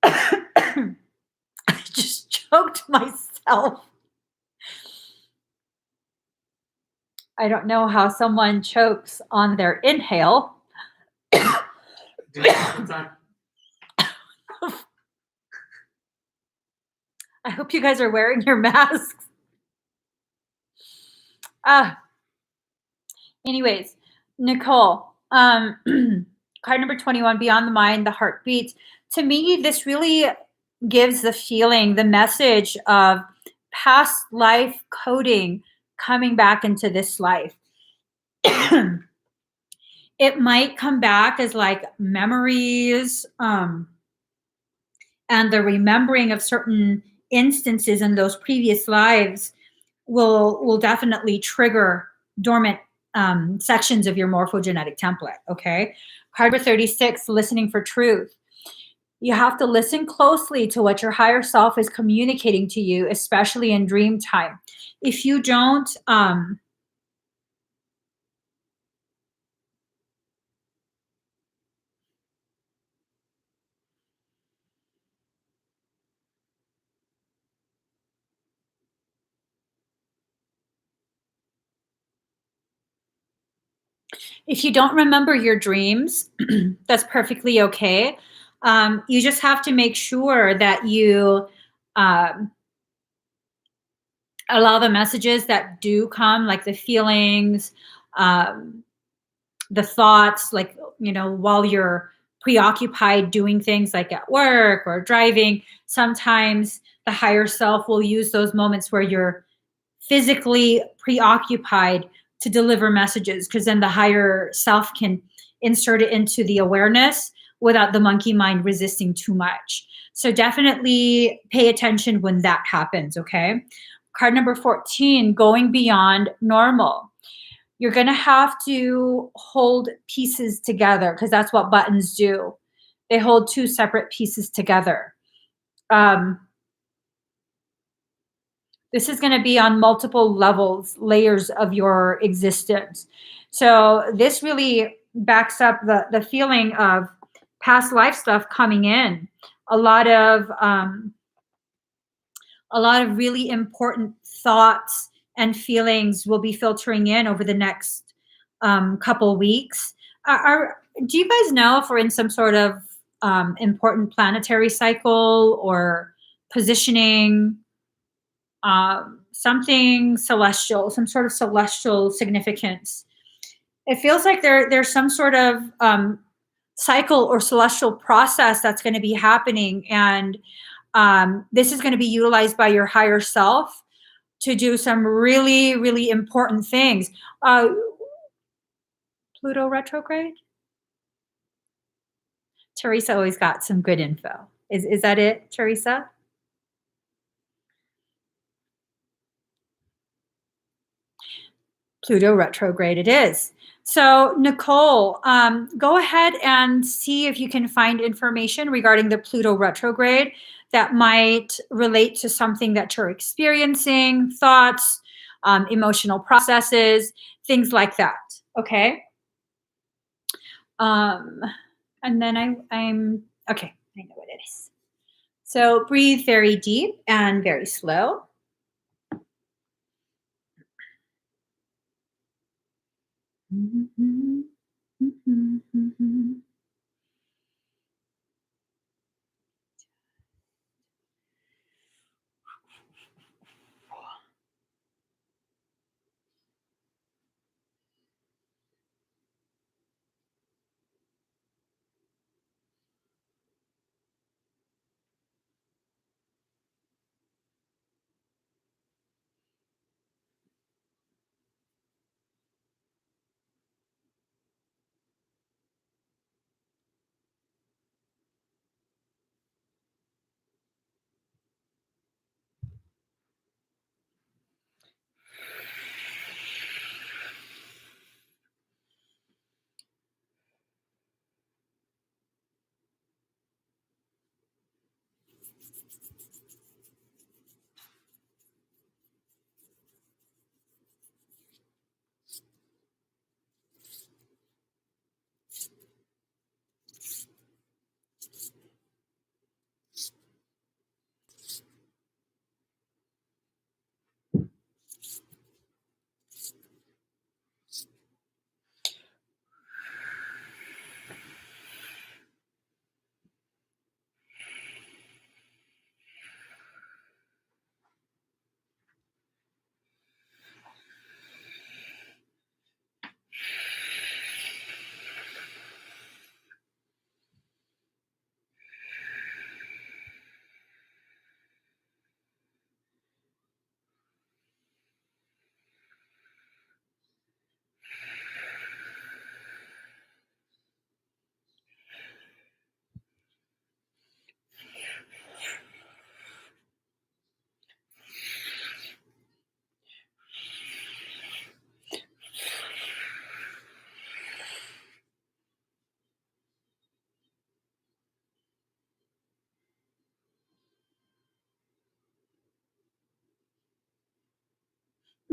I just choked myself. I don't know how someone chokes on their inhale. I hope you guys are wearing your masks. Anyways, Nicole, card number 21, beyond the mind, the heart beats. To me, this really gives the feeling, the message of past life coding coming back into this life. It might come back as like memories, and the remembering of certain instances in those previous lives will definitely trigger dormant sections of your morphogenetic template. Okay. Card number 36, listening for truth. You have to listen closely to what your higher self is communicating to you, especially in dream time. If you don't, if you don't remember your dreams, that's perfectly okay. You just have to make sure that you um, allow the messages that do come, like the feelings, um, the thoughts, like, while you're preoccupied doing things like at work or driving. Sometimes the higher self will use those moments where you're physically preoccupied to deliver messages, because then the higher self can insert it into the awareness without the monkey mind resisting too much. So definitely pay attention when that happens. Okay. Card number 14, going beyond normal. You're going to have to hold pieces together, because that's what buttons do. They hold two separate pieces together. Um, this is going to be on multiple levels, layers of your existence. So this really backs up the feeling of past life stuff coming in. A lot of really important thoughts and feelings will be filtering in over the next couple weeks. Do you guys know if we're in some sort of important planetary cycle or positioning, something celestial, some sort of celestial significance? It feels like there's some sort of cycle or celestial process that's going to be happening, and this is going to be utilized by your higher self to do some really, really important things. Pluto retrograde? Teresa always got some good info. Is that it, Teresa? Pluto retrograde it is. So, Nicole, go ahead and see if you can find information regarding the Pluto retrograde that might relate to something that you're experiencing, thoughts, emotional processes, things like that. Okay. Um, and then I'm okay. I know what it is. So breathe very deep and very slow.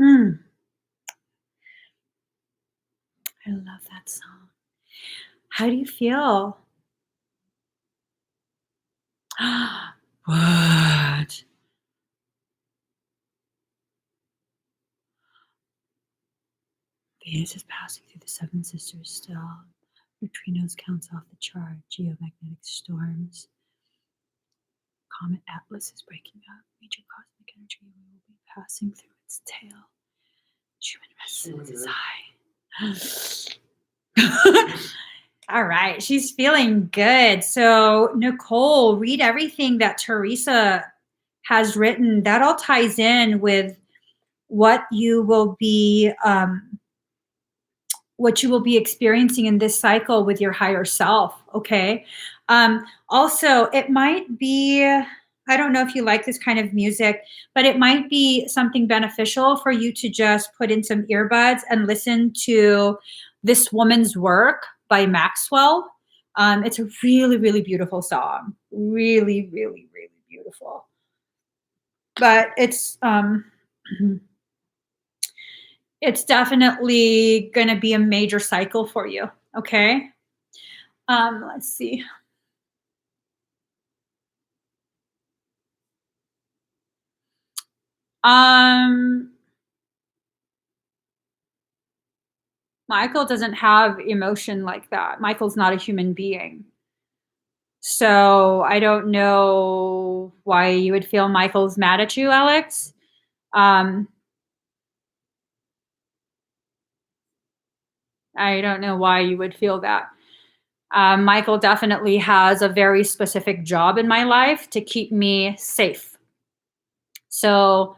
Mm, I love that song. How do you feel? What? Venus is passing through the Seven Sisters still. Neutrinos counts off the chart. Geomagnetic storms. Comet Atlas is breaking up. Major cosmic energy will be passing through its tail. Human resistance is high. All right, she's feeling good. So, Nicole, read everything that Teresa has written. That all ties in with what you will be experiencing in this cycle with your higher self. Okay. Also, it might be, I don't know if you like this kind of music, but it might be something beneficial for you to just put in some earbuds and listen to This Woman's Work by Maxwell. It's a really, really beautiful song. Really, really, really beautiful. But it's it's definitely going to be a major cycle for you. Okay. Let's see. Michael doesn't have emotion like that. Michael's not a human being. So I don't know why you would feel Michael's mad at you, Alex. I don't know why you would feel that. Michael definitely has a very specific job in my life to keep me safe. So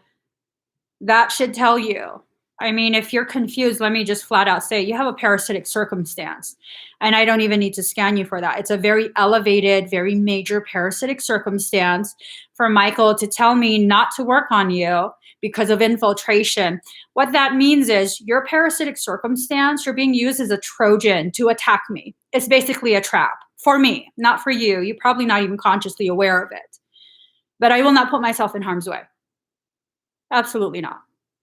that should tell you. I mean, if you're confused, let me just flat out say you have a parasitic circumstance. And I don't even need to scan you for that. It's a very elevated, very major parasitic circumstance for Michael to tell me not to work on you because of infiltration. What that means is your parasitic circumstance, you're being used as a Trojan to attack me. It's basically a trap for me, not for you. You're probably not even consciously aware of it. But I will not put myself in harm's way. Absolutely not.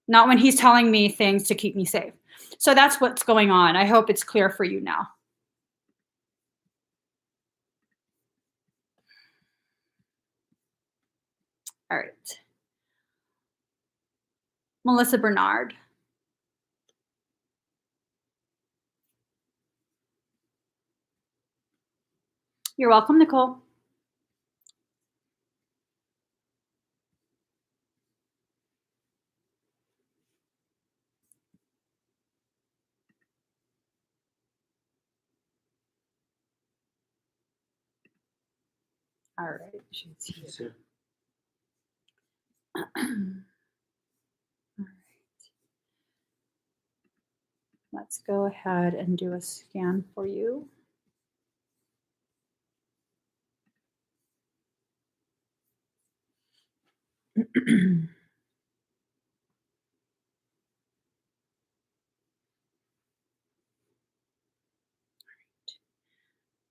Not when he's telling me things to keep me safe. So that's what's going on. I hope it's clear for you now. All right. Melissa Bernard. You're welcome, Nicole. All right. She's here. All right. Let's go ahead and do a scan for you.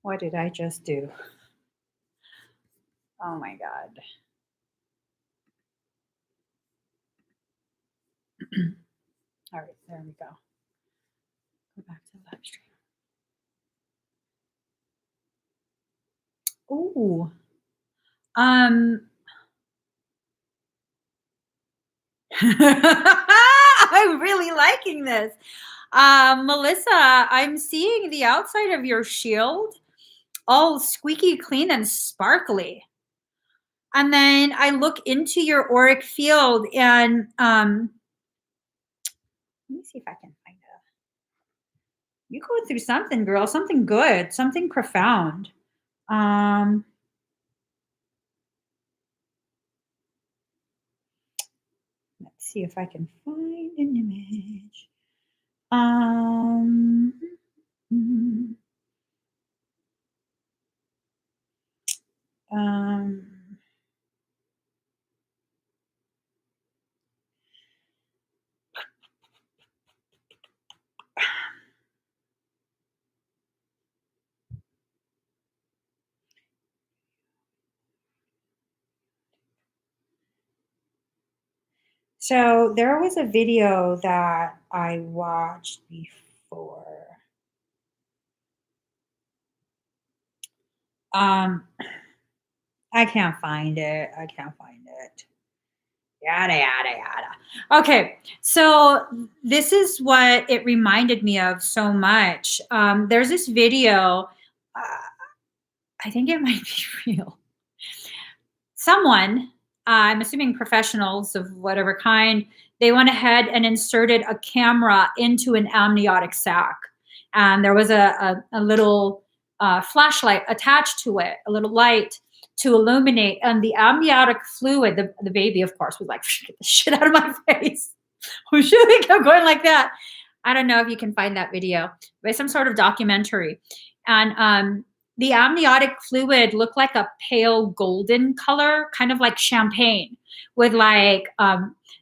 What did I just do? Oh my God. All right, there we go. Go back to the live stream. Ooh. I'm really liking this. Melissa, I'm seeing the outside of your shield all squeaky clean and sparkly. And then I look into your auric field and let me see if I can find it. You're going through something, girl, something good, something profound. Let's see if I can find an image. So there was a video that I watched before. Um, I can't find it. I can't find it. Yada yada yada. Okay, so this is what it reminded me of so much. There's this video. I think it might be real. Someone, I'm assuming professionals of whatever kind, they went ahead and inserted a camera into an amniotic sac. And there was a little flashlight attached to it, a little light to illuminate. And the amniotic fluid, the baby, of course, was like, get the shit out of my face. We should have kept going like that. I don't know if you can find that video, but some sort of documentary. And the amniotic fluid looked like a pale golden color, kind of like champagne, with like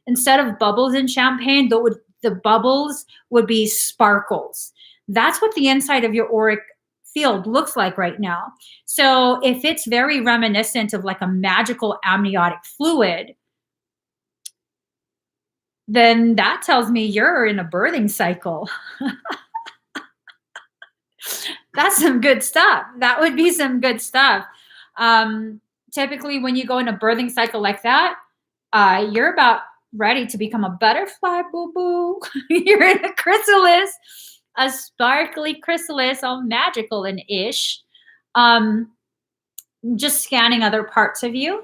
instead of bubbles in champagne, the bubbles would be sparkles. That's what the inside of your auric field looks like right now. So if it's very reminiscent of like a magical amniotic fluid, then that tells me you're in a birthing cycle. That's some good stuff. That would be some good stuff. Typically, when you go in a birthing cycle like that, you're about ready to become a butterfly, boo boo. You're in a chrysalis, a sparkly chrysalis, all magical and ish. Just scanning other parts of you.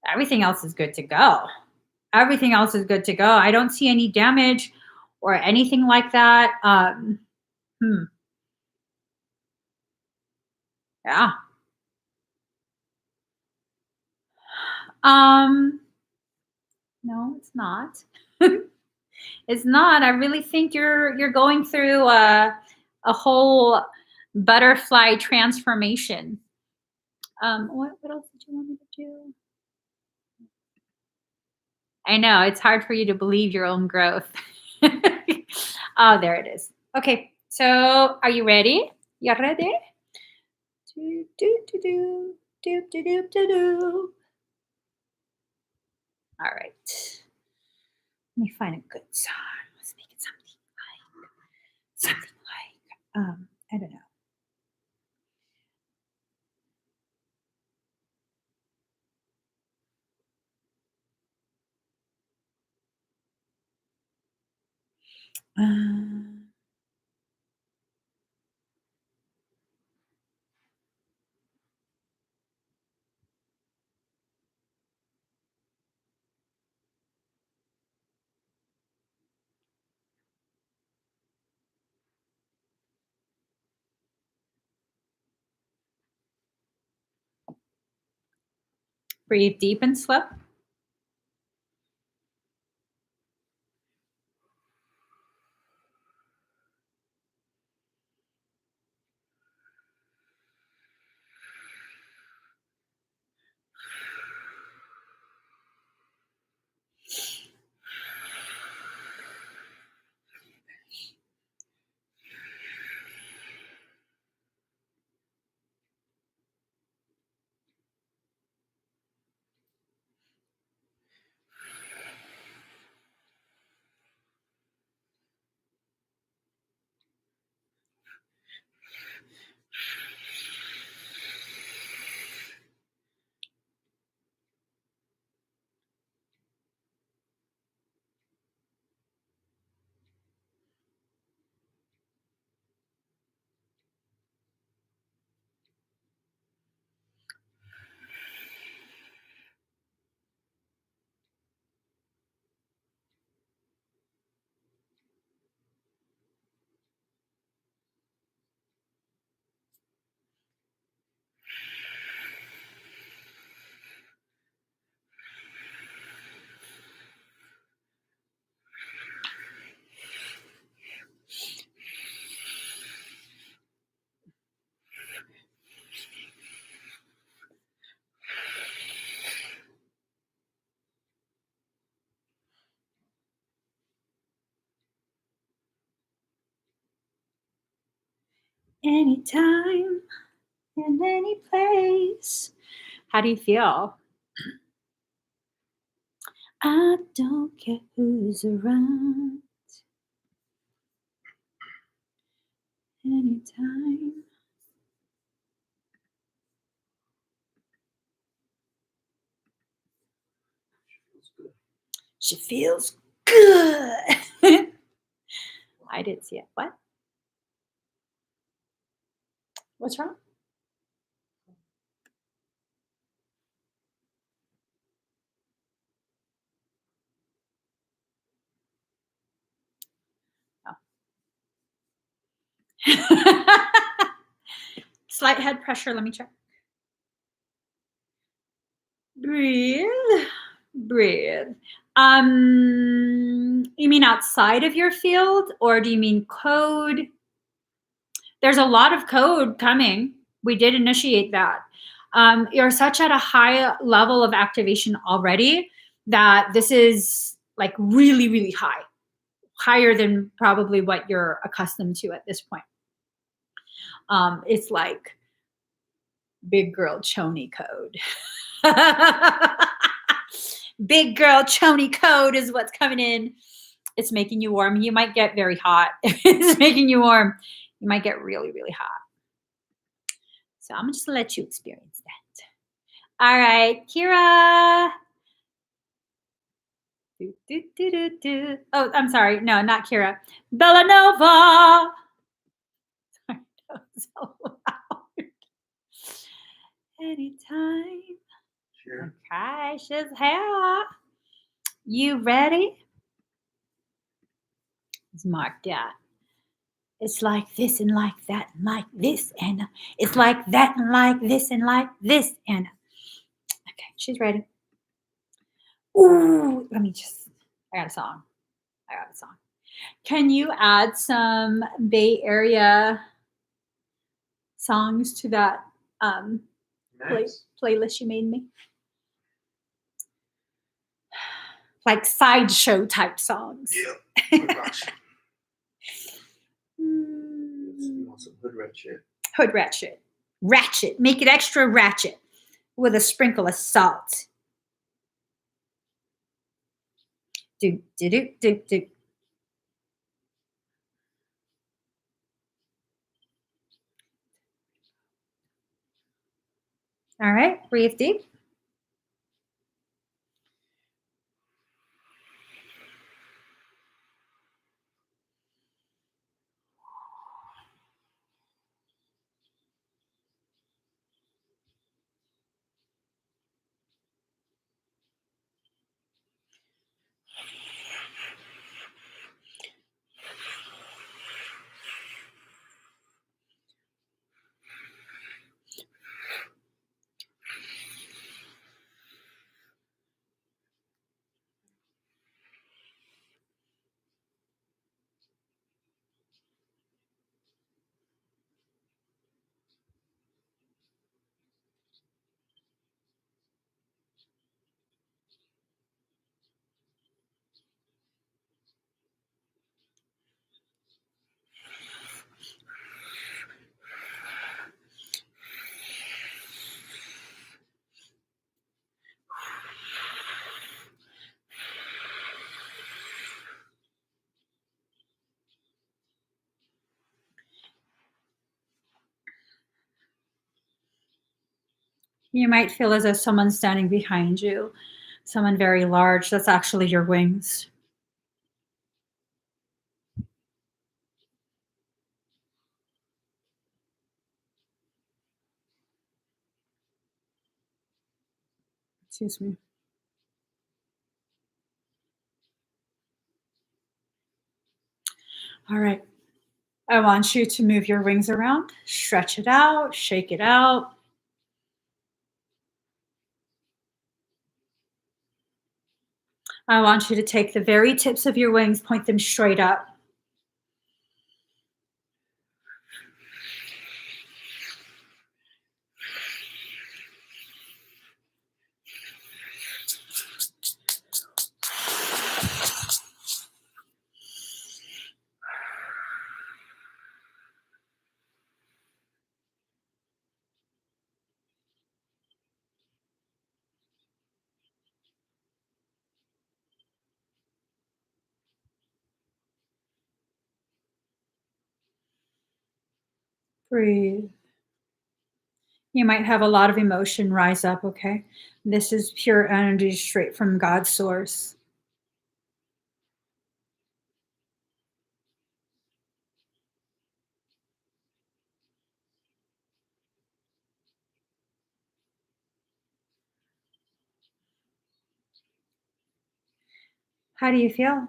Everything else is good to go. Everything else is good to go. I don't see any damage or anything like that. Hmm. Yeah. Um, no, it's not. It's not. I really think you're going through a whole butterfly transformation. What else did you want me to do? I know it's hard for you to believe your own growth. Oh, there it is. Okay, so are you ready? You ready? Do do do do do do do do do. All right. Let me find a good song. Let's make it something like I don't know. Uh, Breathe deep and slow. Anytime, in any place. How do you feel? I don't care who's around. Anytime. Feels good. She feels good. I didn't see it. What? What's wrong? Oh. Slight head pressure. Let me check. Breathe. Breathe. You mean outside of your field, or do you mean code? There's a lot of code coming. We did initiate that. You're such at a high level of activation already that this is like really, really high, higher than probably what you're accustomed to at this point. It's like big girl choni code. Big girl choni code is what's coming in. It's making you warm. You might get very hot. It's making you warm. You might get really, really hot. So I'm just gonna let you experience that. All right, Kira. Oh, I'm sorry. No, not Kira. Bellanova. Sorry, that was so loud. Anytime. Sure. Okay, she's here. You ready? It's marked out. It's like this and like that and like this, Anna. It's like that and like this and like this, Anna. Okay, she's ready. Ooh, I got a song. Can you add some Bay Area songs to that Nice. playlist you made me? Like sideshow type songs. Yeah. Oh gosh. You want some hood ratchet? Hood ratchet. Ratchet. Make it extra ratchet with a sprinkle of salt. Do, do, do, do, do. All right, breathe deep. You might feel as though someone's standing behind you, someone very large. That's actually your wings. Excuse me. All right. I want you to move your wings around, stretch it out, shake it out. I want you to take the very tips of your wings, point them straight up. Breathe. You might have a lot of emotion rise up, okay? This is pure energy straight from God's source. How do you feel?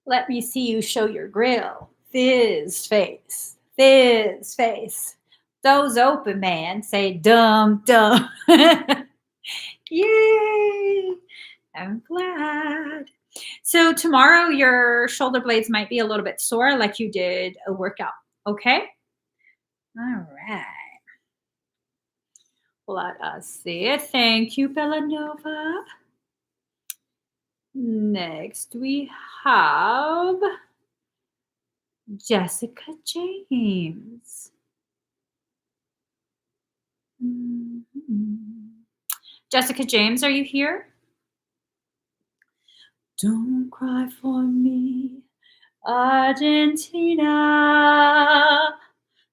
Let me see you show your grill. Fizz face. Fizz face. Those open, man. Say dum dum. Yay! I'm glad. So tomorrow your shoulder blades might be a little bit sore like you did a workout. Okay? All right. Let us see. Thank you, Bellanova. Next we have Jessica James. Mhm. Jessica James, are you here? Don't cry for me, Argentina.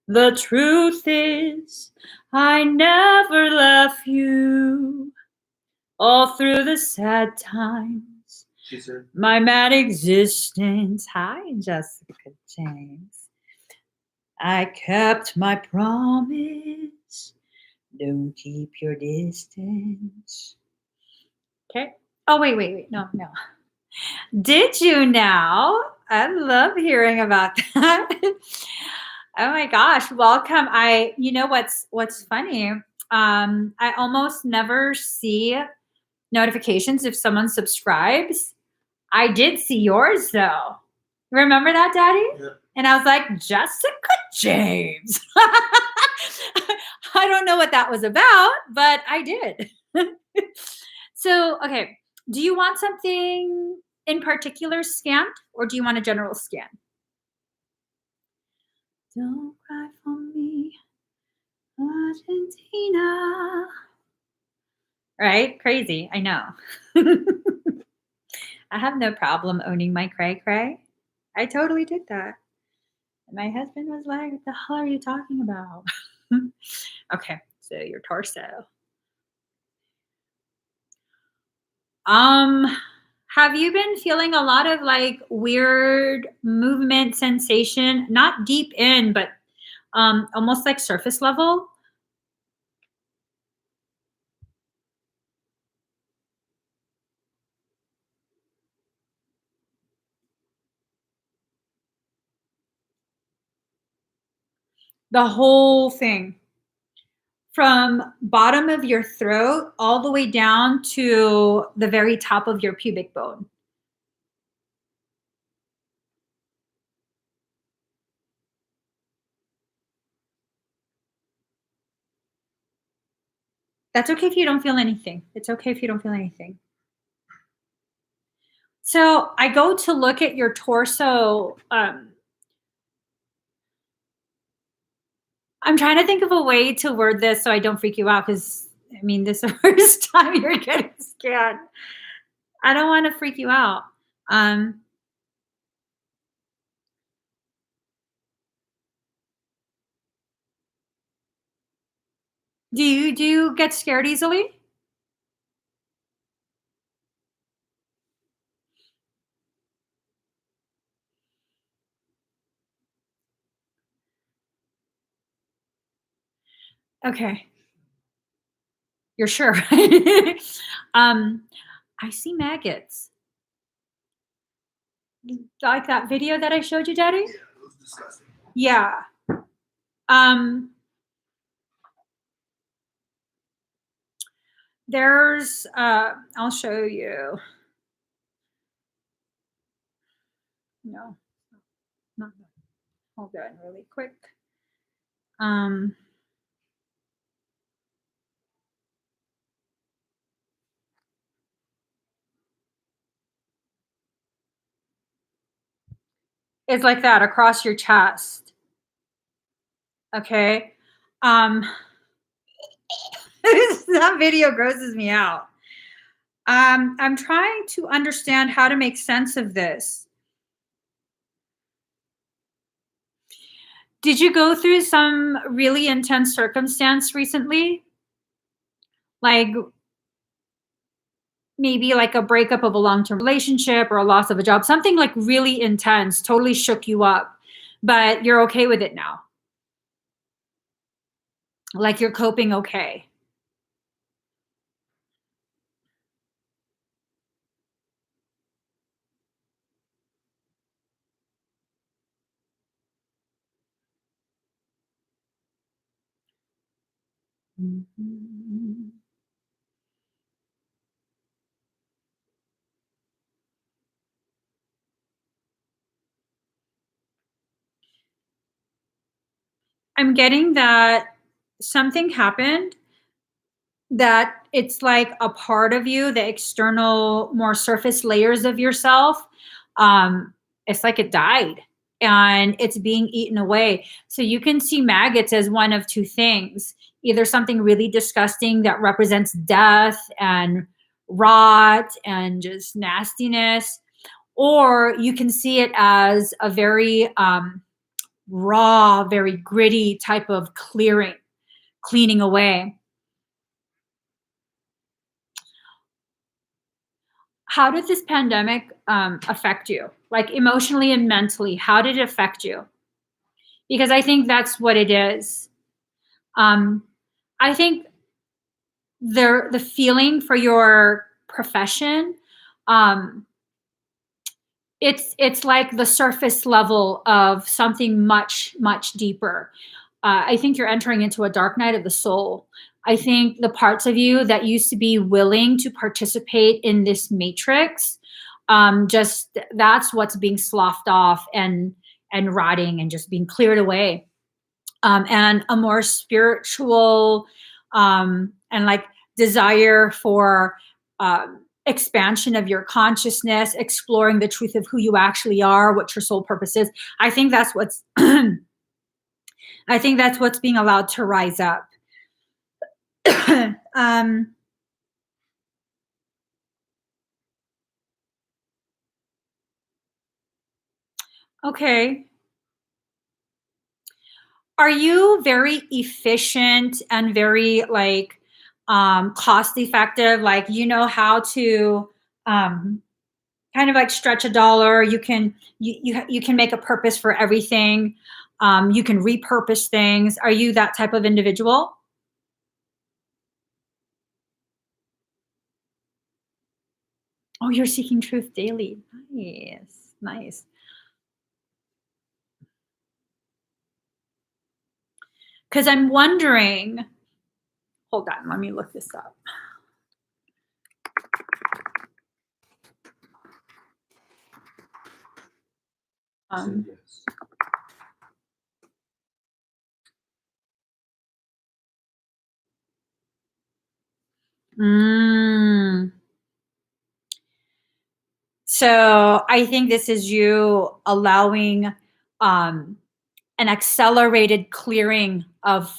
The truth is, I never left you all through the sad times. She said, My mad existence. Hi, Jessica James. I kept my promise. Don't keep your distance. Okay. Oh, wait. No. Did you now? I love hearing about that. Oh my gosh, welcome. You know what's funny? I almost never see notifications if someone subscribes. I did see yours though. Remember that, Daddy? yeah. And I was like, Jessica James. I don't know what that was about, but I did. So, okay. Do you want something in particular scanned or do you want a general scan? Don't cry for me, Argentina. Right? Crazy. I know. I have no problem owning my cray cray. I totally did that. And my husband was like, what the hell are you talking about? Okay, so your torso. Um, have you been feeling a lot of like weird movement sensation, not deep in, but almost like surface level? The whole thing. From bottom of your throat all the way down to the very top of your pubic bone. That's okay if you don't feel anything. It's okay if you don't feel anything. So I go to look at your torso. I'm trying to think of a way to word this so I don't freak you out because, I mean, this is the first time you're getting scanned. I don't want to freak you out. Do you get scared easily? Okay. You're sure. I see maggots. Like that video that I showed you, Daddy? Yeah, it was disgusting. Yeah. There's I'll show you. No, not that. Hold on really quick. Um it's like that across your chest. Okay. Um That video grosses me out. I'm trying to understand how to make sense of this. Did you go through some really intense circumstance recently? Like maybe like a breakup of a long-term relationship or a loss of a job, something like really intense, totally shook you up, but you're okay with it now. Like you're coping okay. Mhm. I'm getting that something happened that it's like a part of you, the external, more surface layers of yourself. Um, it's like it died and it's being eaten away. So you can see maggots as one of two things, either something really disgusting that represents death and rot and just nastiness, or you can see it as a very raw, very gritty type of cleaning away. How did this pandemic affect you? Like emotionally and mentally, how did it affect you? Because I think that's what it is. Um, I think the feeling for your profession, um, it's like the surface level of something much deeper. I think you're entering into a dark night of the soul. I think the parts of you that used to be willing to participate in this matrix, just that's what's being sloughed off and rotting and just being cleared away. And a more spiritual and like desire for expansion of your consciousness, exploring the truth of who you actually are, what your soul purpose is. I think that's what's I think that's what's being allowed to rise up. um, okay. Are you very efficient and very like cost effective? Like you know how to um, kind of like stretch a dollar. You can make a purpose for everything. You can repurpose things. Are you that type of individual? Oh, you're seeking truth daily. Nice, nice. Because I'm wondering. Hold on, let me look this up. Um, Yes. mm, so I think this is you allowing um, an accelerated clearing of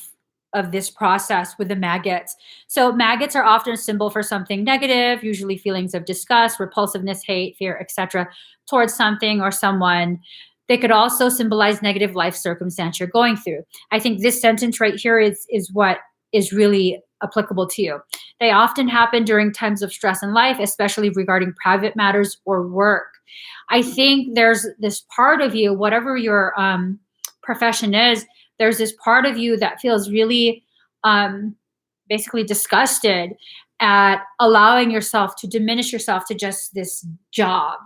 this process with the maggots. So maggots are often a symbol for something negative, usually feelings of disgust, repulsiveness, hate, fear, etc., towards something or someone. They could also symbolize negative life circumstance you're going through. I think this sentence right here is what is really applicable to you. They often happen during times of stress in life, especially regarding private matters or work. I think there's this part of you, whatever your profession is, there's this part of you that feels really um, basically disgusted at allowing yourself to diminish yourself to just this job.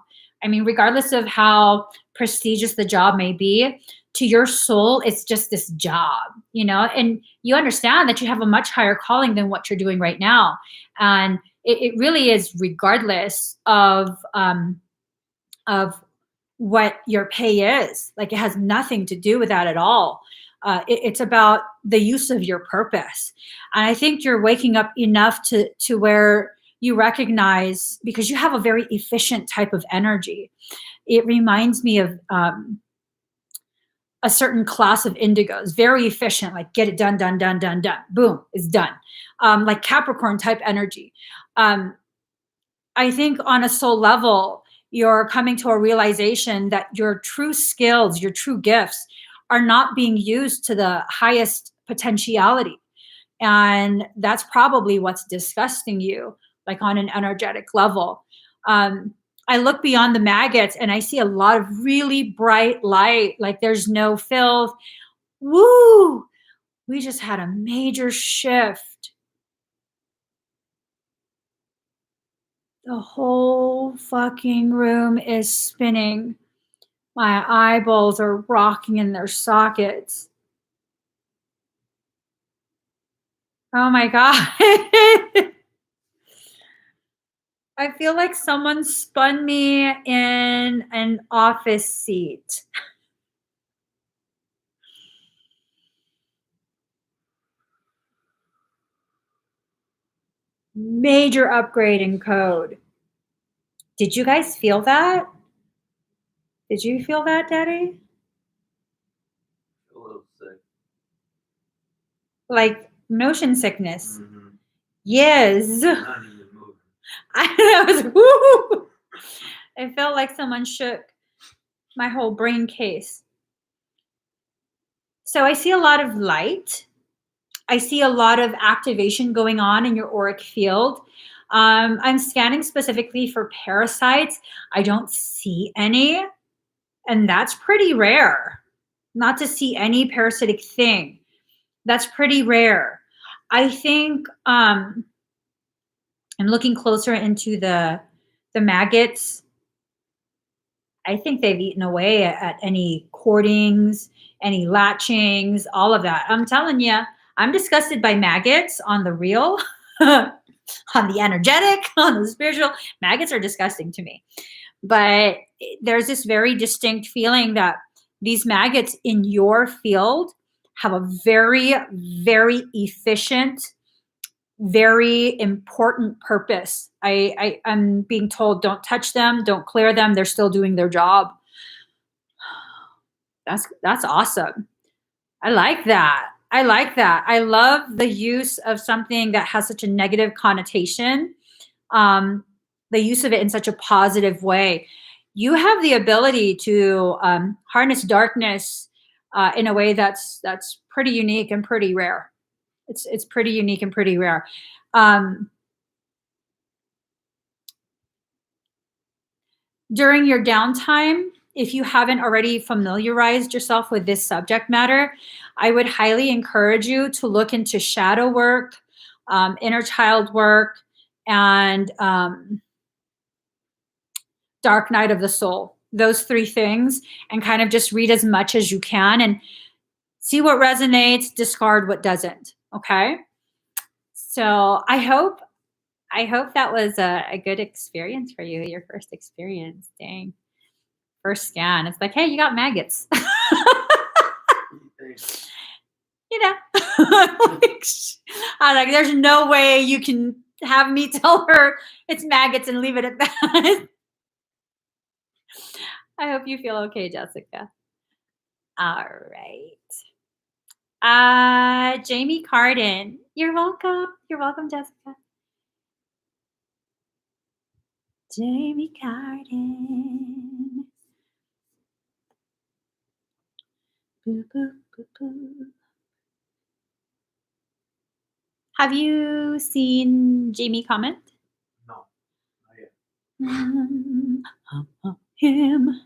I mean, regardless of how prestigious the job may be, to your soul, it's just this job, you know, and you understand that you have a much higher calling than what you're doing right now. And it really is regardless of what your pay is. Like it has nothing to do with that at all. It's about the use of your purpose. And I think you're waking up enough to where you recognize, because you have a very efficient type of energy. It reminds me of a certain class of indigos, very efficient, like get it done, done, done, done, done. Boom, it's done. Like Capricorn type energy. I think on a soul level, you're coming to a realization that your true skills, your true gifts are not being used to the highest potentiality. And that's probably what's disgusting you, like on an energetic level. I look beyond the maggots and I see a lot of really bright light, like there's no filth. Woo! We just had a major shift. The whole fucking room is spinning. My eyeballs are rocking in their sockets. Oh my God. I feel like someone spun me in an office seat. Major upgrade in code. Did you guys feel that? Did you feel that, Daddy? A little sick. Like motion sickness. Mm-hmm. Yes. Not even moving. I was woo. It felt like someone shook my whole brain case. So I see a lot of light. I see a lot of activation going on in your auric field. I'm scanning specifically for parasites. I don't see any, and that's pretty rare. Not to see any parasitic thing. That's pretty rare. I think I'm looking closer into the maggots. I think they've eaten away at any cordings, any latchings, all of that. I'm telling you, I'm disgusted by maggots on the real, on the energetic, on the spiritual. Maggots are disgusting to me. But there's this very distinct feeling that these maggots in your field have a very, very efficient, very important purpose. I'm being told, don't touch them, don't clear them. They're still doing their job. That's awesome. I like that. I like that. I love the use of something that has such a negative connotation. The use of it in such a positive way. You have the ability to harness darkness in a way that's pretty unique and pretty rare. It's pretty unique and pretty rare. During your downtime, if you haven't already familiarized yourself with this subject matter, I would highly encourage you to look into shadow work, inner child work, and dark night of the soul. Those three things, and kind of just read as much as you can and see what resonates, discard what doesn't. Okay. So I hope that was a good experience for you, your first experience. Dang. First scan. It's like, hey, you got maggots. You know. I'm like, there's no way you can have me tell her it's maggots and leave it at that. I hope you feel okay, Jessica. All right. Jamie Carden. You're welcome. You're welcome, Jessica. Jamie Carden. Boo, boo, boo, boo. Have you seen Jamie comment? No, not yet. Him.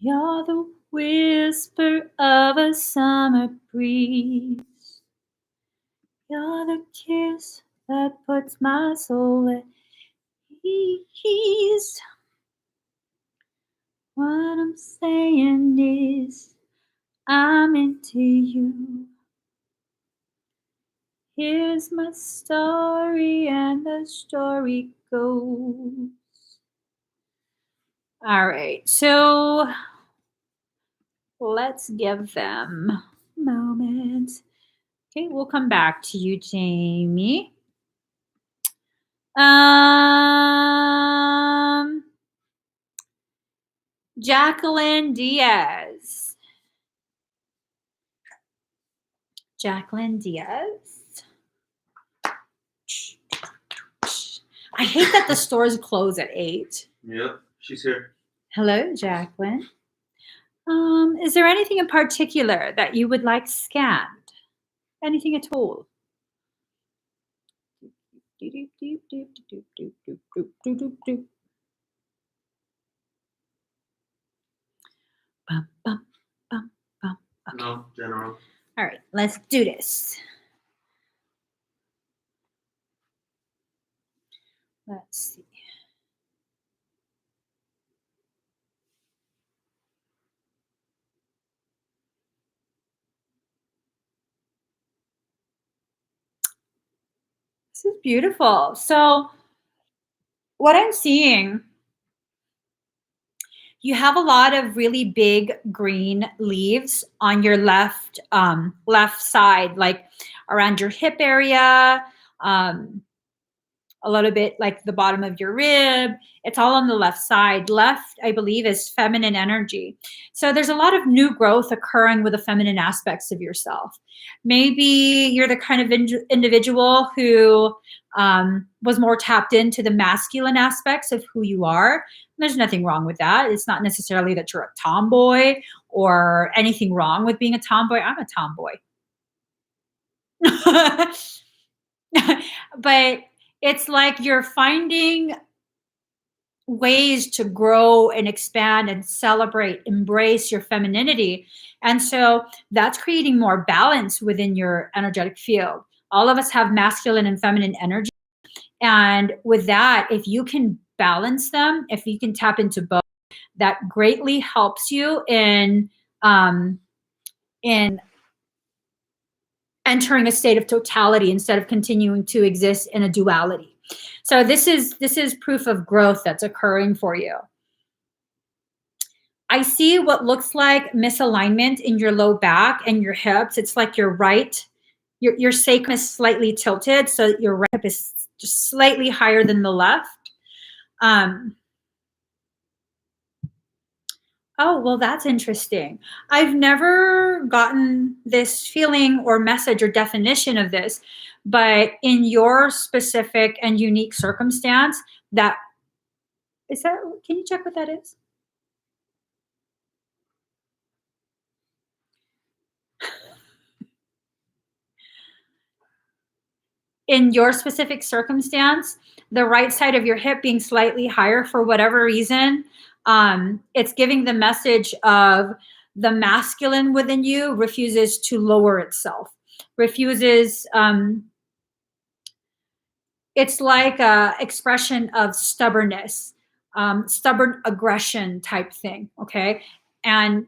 You're the whisper of a summer breeze. You're the kiss that puts my soul at ease. What I'm saying is, I'm into you. Here's my story, and the story goes. All right, so let's give them a moment. Okay, we'll come back to you, Jamie. Jacqueline Diaz. Jacqueline Diaz. I hate that the stores close at 8. Yep, she's here. Hello, Jacqueline. Is there anything in particular that you would like scanned? Anything at all? Bum, bum, bum, bum. Okay. No, general. All right, let's do this. Let's see. This is beautiful. So what I'm seeing, you have a lot of really big green leaves on your left side, like around your hip area, a little bit like the bottom of your rib. It's all on the left side. Left, I believe, is feminine energy. So there's a lot of new growth occurring with the feminine aspects of yourself. Maybe you're the kind of individual who was more tapped into the masculine aspects of who you are. There's nothing wrong with that. It's not necessarily that you're a tomboy or anything wrong with being a tomboy. I'm a tomboy. But it's like you're finding ways to grow and expand and celebrate, embrace your femininity. And so that's creating more balance within your energetic field. All of us have masculine and feminine energy. And with that, if you can balance them, if you can tap into both, that greatly helps you in entering a state of totality instead of continuing to exist in a duality. So this is proof of growth that's occurring for you. I see what looks like misalignment in your low back and your hips. It's like your sacrum is slightly tilted, so your right hip is just slightly higher than the left. Oh, well, that's interesting. I've never gotten this feeling or message or definition of this, but in your specific and unique circumstance, can you check what that is? In your specific circumstance, the right side of your hip being slightly higher for whatever reason, it's giving the message of the masculine within you refuses to lower itself, refuses. It's like a expression of stubbornness, stubborn aggression type thing. Okay, and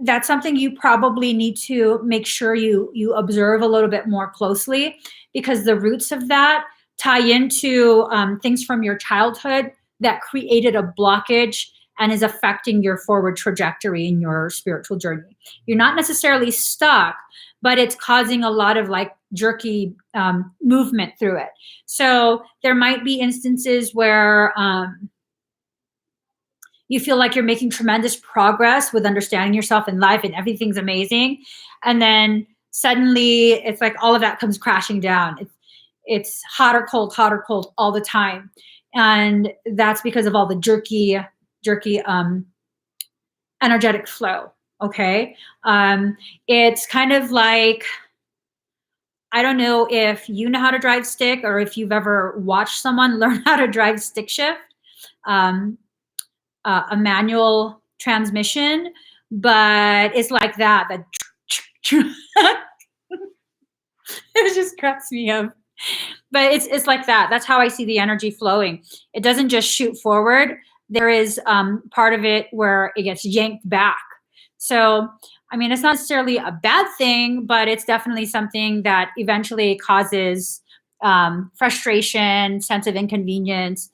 that's something you probably need to make sure you observe a little bit more closely, because the roots of that tie into things from your childhood that created a blockage and is affecting your forward trajectory in your spiritual journey. You're not necessarily stuck, but it's causing a lot of like jerky movement through it. So there might be instances where you feel like you're making tremendous progress with understanding yourself in life and everything's amazing. And then suddenly it's like all of that comes crashing down. It's hot or cold all the time. And that's because of all the jerky energetic flow. Okay. It's kind of like, I don't know if you know how to drive stick or if you've ever watched someone learn how to drive stick shift. A manual transmission, but it's like that. It just cracks me up. But it's like that. That's how I see the energy flowing. It doesn't just shoot forward. There is part of it where it gets yanked back. So, I mean, it's not necessarily a bad thing, but it's definitely something that eventually causes frustration, sense of inconvenience,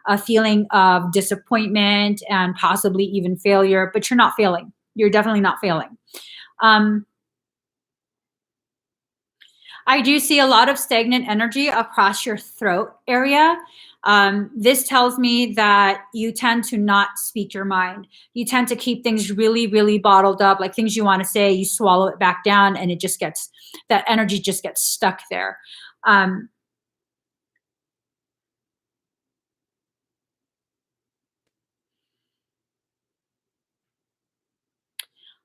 a feeling of disappointment, and possibly even failure. But you're not failing. You're definitely not failing. I do see a lot of stagnant energy across your throat area. This tells me that you tend to not speak your mind. You tend to keep things really, really bottled up, like things you want to say, you swallow it back down, and it just gets, that energy just gets stuck there.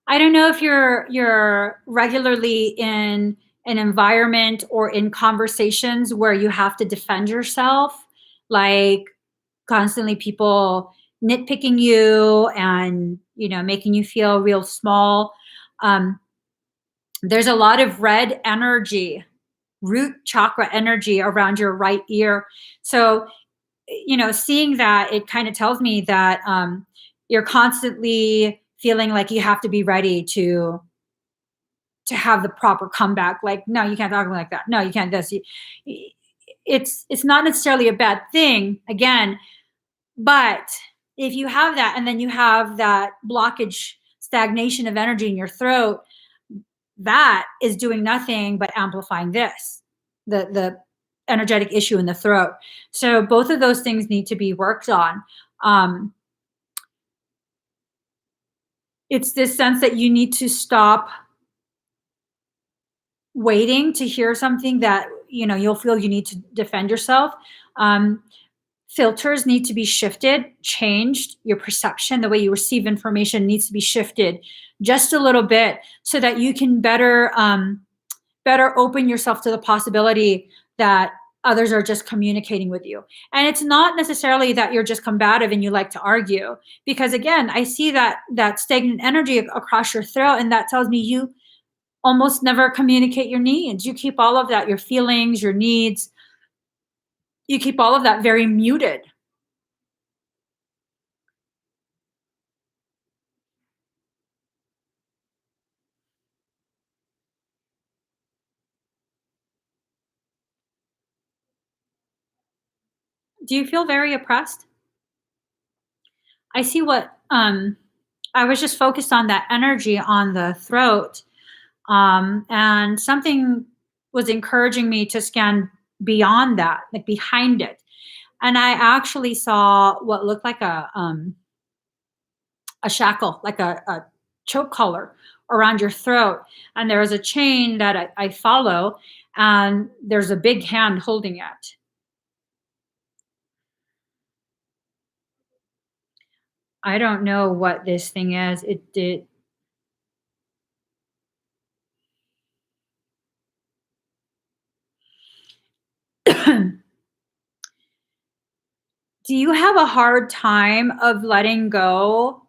I don't know if you're regularly in an environment or in conversations where you have to defend yourself, like constantly people nitpicking you and making you feel real small. Um, there's a lot of red energy, root chakra energy around your right ear. So seeing that, it kind of tells me that you're constantly feeling like you have to be ready to have the proper comeback. Like, no, you can't talk to me like that. No, you can't this. It's not necessarily a bad thing, again, but if you have that and then you have that blockage, stagnation of energy in your throat, that is doing nothing but amplifying this, the energetic issue in the throat. So both of those things need to be worked on. It's this sense that you need to stop waiting to hear something that you'll feel you need to defend yourself. Filters need to be shifted, changed. Your perception, the way you receive information, needs to be shifted just a little bit so that you can better open yourself to the possibility that others are just communicating with you. And it's not necessarily that you're just combative and you like to argue, because again, I see that stagnant energy across your throat, and that tells me you almost never communicate your needs. You keep all of that, your feelings, your needs, you keep all of that very muted. Do you feel very oppressed? I see what I was just focused on that energy on the throat. And something was encouraging me to scan beyond that, like behind it. And I actually saw what looked like a shackle, like a choke collar around your throat. And there is a chain that I follow, and there's a big hand holding it. I don't know what this thing is. It did. Do you have a hard time of letting go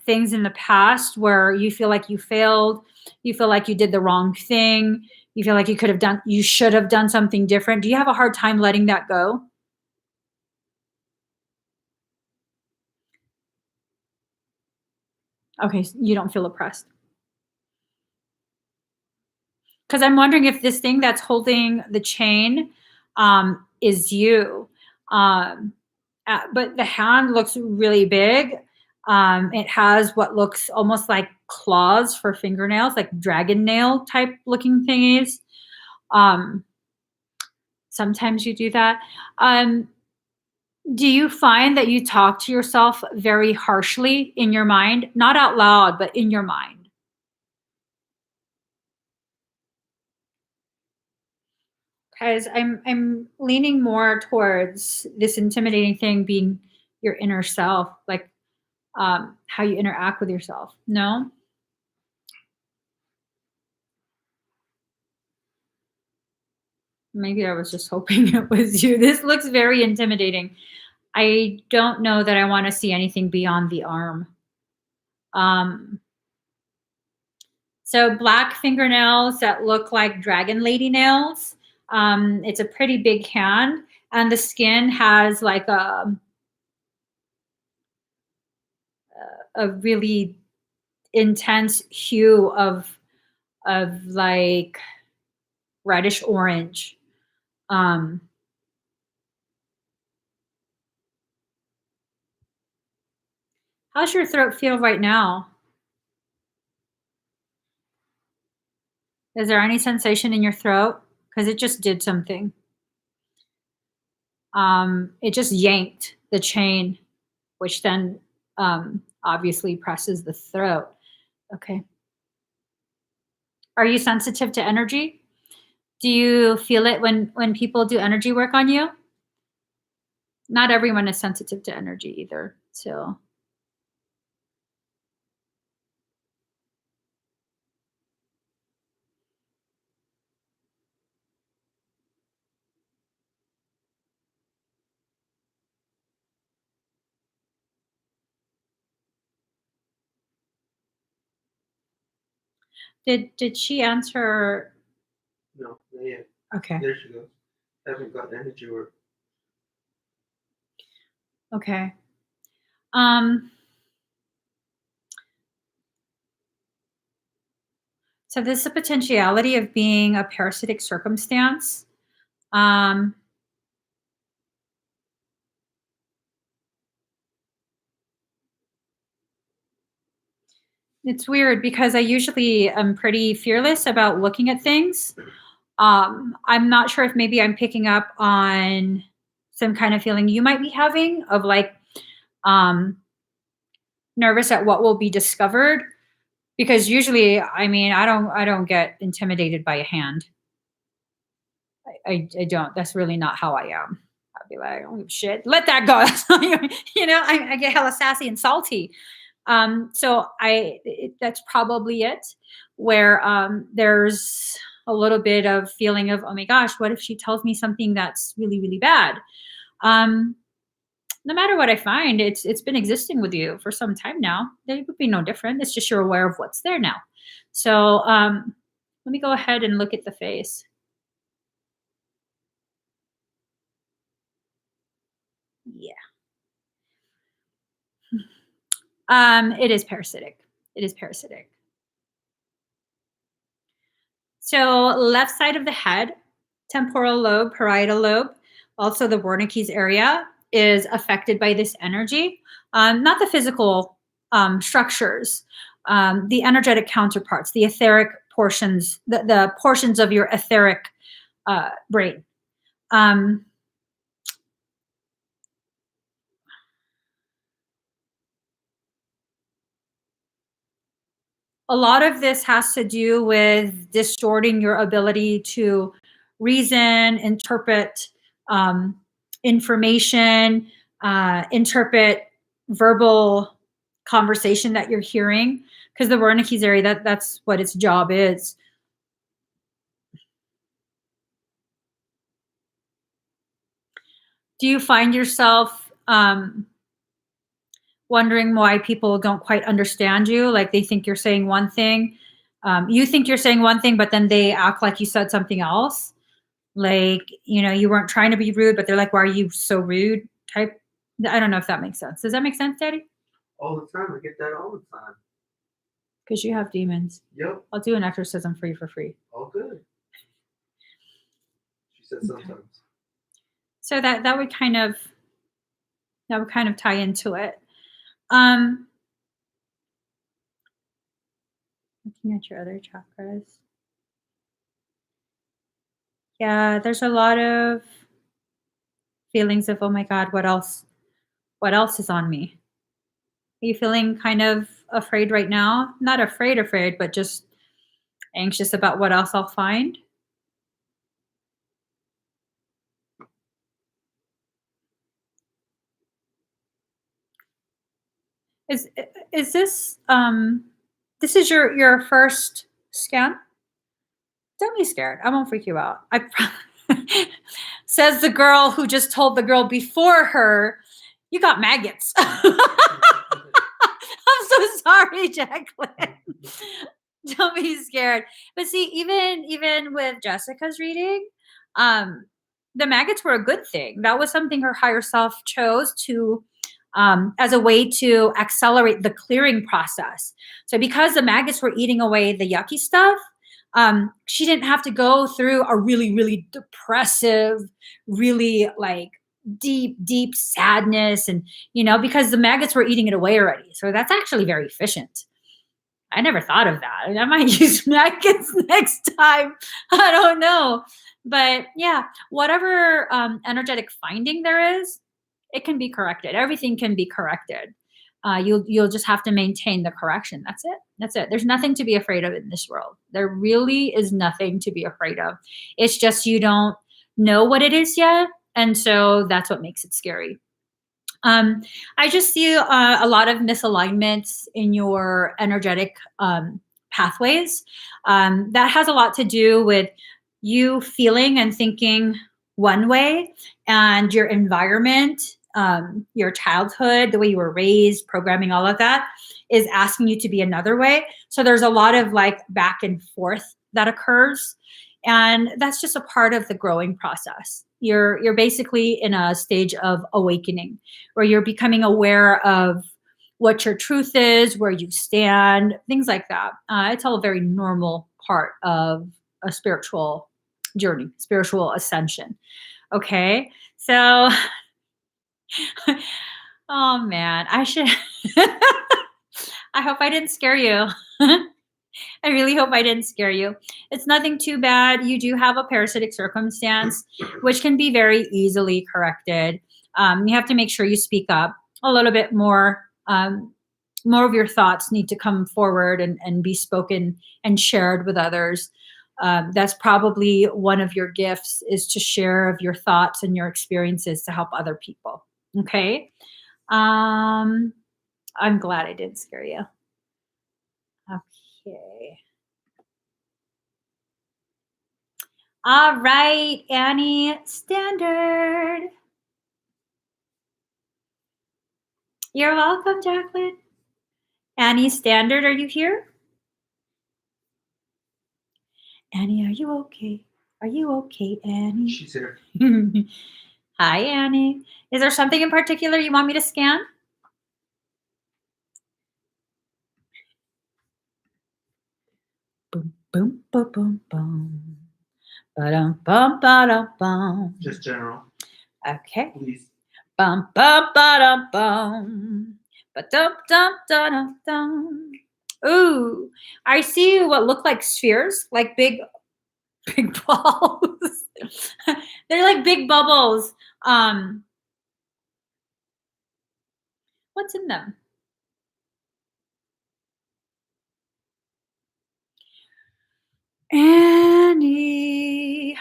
things in the past where you feel like you failed, you feel like you did the wrong thing, you feel like you should have done something different? Do you have a hard time letting that go? Okay, you don't feel oppressed. Because I'm wondering if this thing that's holding the chain is you. Um, but the hand looks really big. It has what looks almost like claws for fingernails, like dragon nail type looking thingies. Um, Sometimes you do that. Um, do you find that you talk to yourself very harshly in your mind? Not out loud, but in your mind. Because I'm leaning more towards this intimidating thing being your inner self, like how you interact with yourself. No? Maybe I was just hoping it was you. This looks very intimidating. I don't know that I want to see anything beyond the arm. Um, so black fingernails that look like dragon lady nails. It's a pretty big hand, and the skin has like a really intense hue of like reddish orange. Um, how's your throat feel right now? Is there any sensation in your throat? Because it just did something. it just yanked the chain, which then obviously presses the throat. Okay. Are you sensitive to energy? Do you feel it when people do energy work on you? Not everyone is sensitive to energy either. So did she answer? No, not yet. Okay. There she goes. Haven't got energy work. Okay. So this is a potentiality of being a parasitic circumstance. It's weird because I usually am pretty fearless about looking at things. I'm not sure if maybe I'm picking up on some kind of feeling you might be having of like nervous at what will be discovered. Because usually, I mean, I don't get intimidated by a hand. I don't. That's really not how I am. I'll be like, oh shit, let that go. I get hella sassy and salty. So that's probably it. Where there's a little bit of feeling of, oh my gosh, what if she tells me something that's really really bad? No matter what I find, it's been existing with you for some time now. It would be no different. It's just you're aware of what's there now. So let me go ahead and look at the face. Yeah. It is parasitic. It is parasitic. So left side of the head, temporal lobe, parietal lobe, also the Wernicke's area is affected by this energy. Not the physical structures, the energetic counterparts, the etheric portions, the portions of your etheric brain. A lot of this has to do with distorting your ability to reason, interpret information, interpret verbal conversation that you're hearing. Because the Wernicke's area, that's what its job is. Do you find yourself wondering why people don't quite understand you? Like they think you're saying one thing. You think you're saying one thing, but then they act like you said something else. Like, you weren't trying to be rude, but they're like, why are you so rude type? I don't know if that makes sense. Does that make sense, Daddy? All the time. I get that all the time. Because you have demons. Yep. I'll do an exorcism for you for free. All good. She said sometimes. Okay. So that would kind of tie into it. Looking at your other chakras. Yeah, there's a lot of feelings of, oh my God, what else is on me? Are you feeling kind of afraid right now? Not afraid, but just anxious about what else I'll find? Is this this is your first scan? Don't be scared. I won't freak you out. Says the girl who just told the girl before her, you got maggots. I'm so sorry, Jacqueline. Don't be scared. But see, even with Jessica's reading, the maggots were a good thing. That was something her higher self chose to as a way to accelerate the clearing process. So because the maggots were eating away the yucky stuff, she didn't have to go through a really, really depressive, really like deep sadness. And, because the maggots were eating it away already. So that's actually very efficient. I never thought of that. I might use maggots next time. I don't know. But yeah, whatever energetic finding there is, it can be corrected. Everything can be corrected. You'll just have to maintain the correction. That's it. That's it. There's nothing to be afraid of in this world. There really is nothing to be afraid of. It's just you don't know what it is yet, and so that's what makes it scary. Um, I just see a lot of misalignments in your energetic pathways. That has a lot to do with you feeling and thinking one way, and your environment, your childhood, the way you were raised, programming, all of that is asking you to be another way. So there's a lot of like back and forth that occurs. And that's just a part of the growing process. You're basically in a stage of awakening where you're becoming aware of what your truth is, where you stand, things like that. It's all a very normal part of a spiritual journey, spiritual ascension. Okay. So, oh man, I should, I hope I didn't scare you. I really hope I didn't scare you. It's nothing too bad. You do have a parasitic circumstance, which can be very easily corrected. You have to make sure you speak up a little bit more. More of your thoughts need to come forward and be spoken and shared with others. That's probably one of your gifts, is to share of your thoughts and your experiences to help other people. Okay. I'm glad I didn't scare you. Okay. All right, Annie Standard. You're welcome, Jacqueline. Annie Standard, are you here? Annie, are you okay? Are you okay, Annie? She's here. Hi, Annie. Is there something in particular you want me to scan? Boom, boom, boom, boom, boom. Ba-dum, bum, ba-dum, bum. Just general. Okay. Please. Bum, bum, ba-dum, bum. Ba-dum, dum, dum, dum. Ooh, I see what look like spheres, like big balls. They're like big bubbles. What's in them? Annie,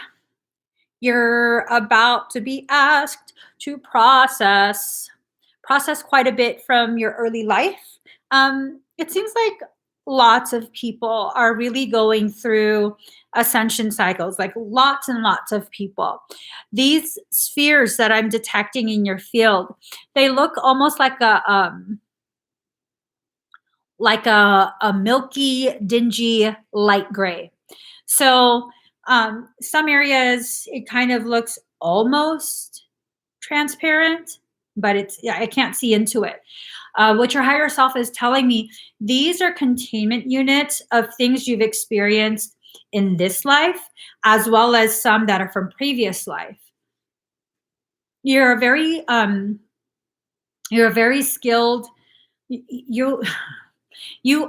you're about to be asked to process quite a bit from your early life. It seems like lots of people are really going through ascension cycles, like lots and lots of people. These spheres that I'm detecting in your field, they look almost like a milky, dingy light gray. So some areas it kind of looks almost transparent, but I can't see into it. What your higher self is telling me, these are containment units of things you've experienced in this life, as well as some that are from previous life. You're a very skilled. You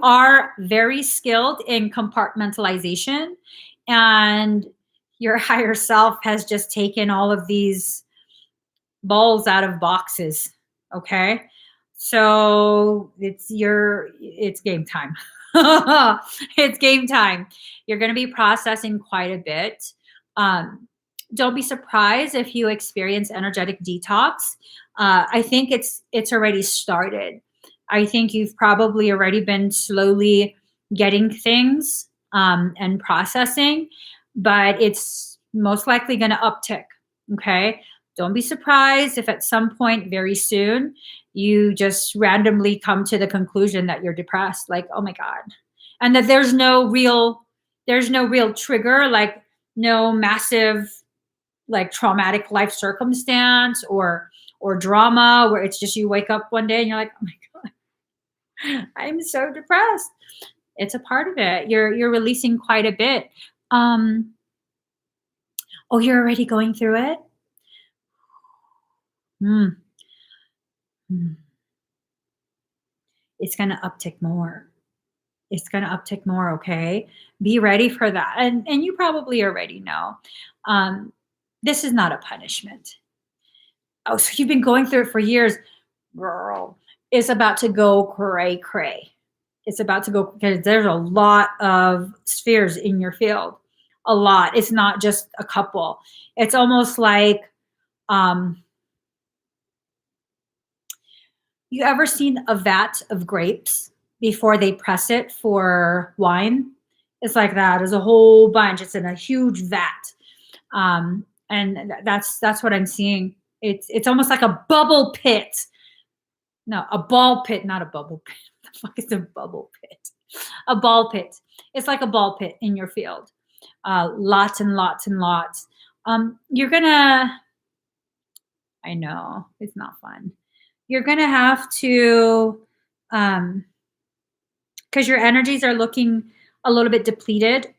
are very skilled in compartmentalization, and your higher self has just taken all of these balls out of boxes. Okay. So it's game time. It's game time. You're going to be processing quite a bit. Don't be surprised if you experience energetic detox. I think it's already started. I think you've probably already been slowly getting things and processing, but it's most likely going to uptick. Okay. Don't be surprised if at some point very soon you just randomly come to the conclusion that you're depressed, like, oh my God. And that there's no real trigger, like no massive like traumatic life circumstance or drama where it's just you wake up one day and you're like, oh my God, I'm so depressed. It's a part of it. You're releasing quite a bit. Oh, you're already going through it? Mm. Mm. It's going to uptick more. It's going to uptick more. Okay. Be ready for that. And you probably already know. Um, this is not a punishment. Oh, so you've been going through it for years. Girl, it's about to go cray cray. It's about to go because there's a lot of spheres in your field. A lot. It's not just a couple. It's almost like um, you ever seen a vat of grapes before they press it for wine? It's like that. There's a whole bunch. It's in a huge vat, and that's what I'm seeing. It's almost like a bubble pit. No, a ball pit, not a bubble pit. What the fuck is a bubble pit? A ball pit. It's like a ball pit in your field. Lots and lots and lots. You're gonna. I know it's not fun. You're gonna have to, because your energies are looking a little bit depleted.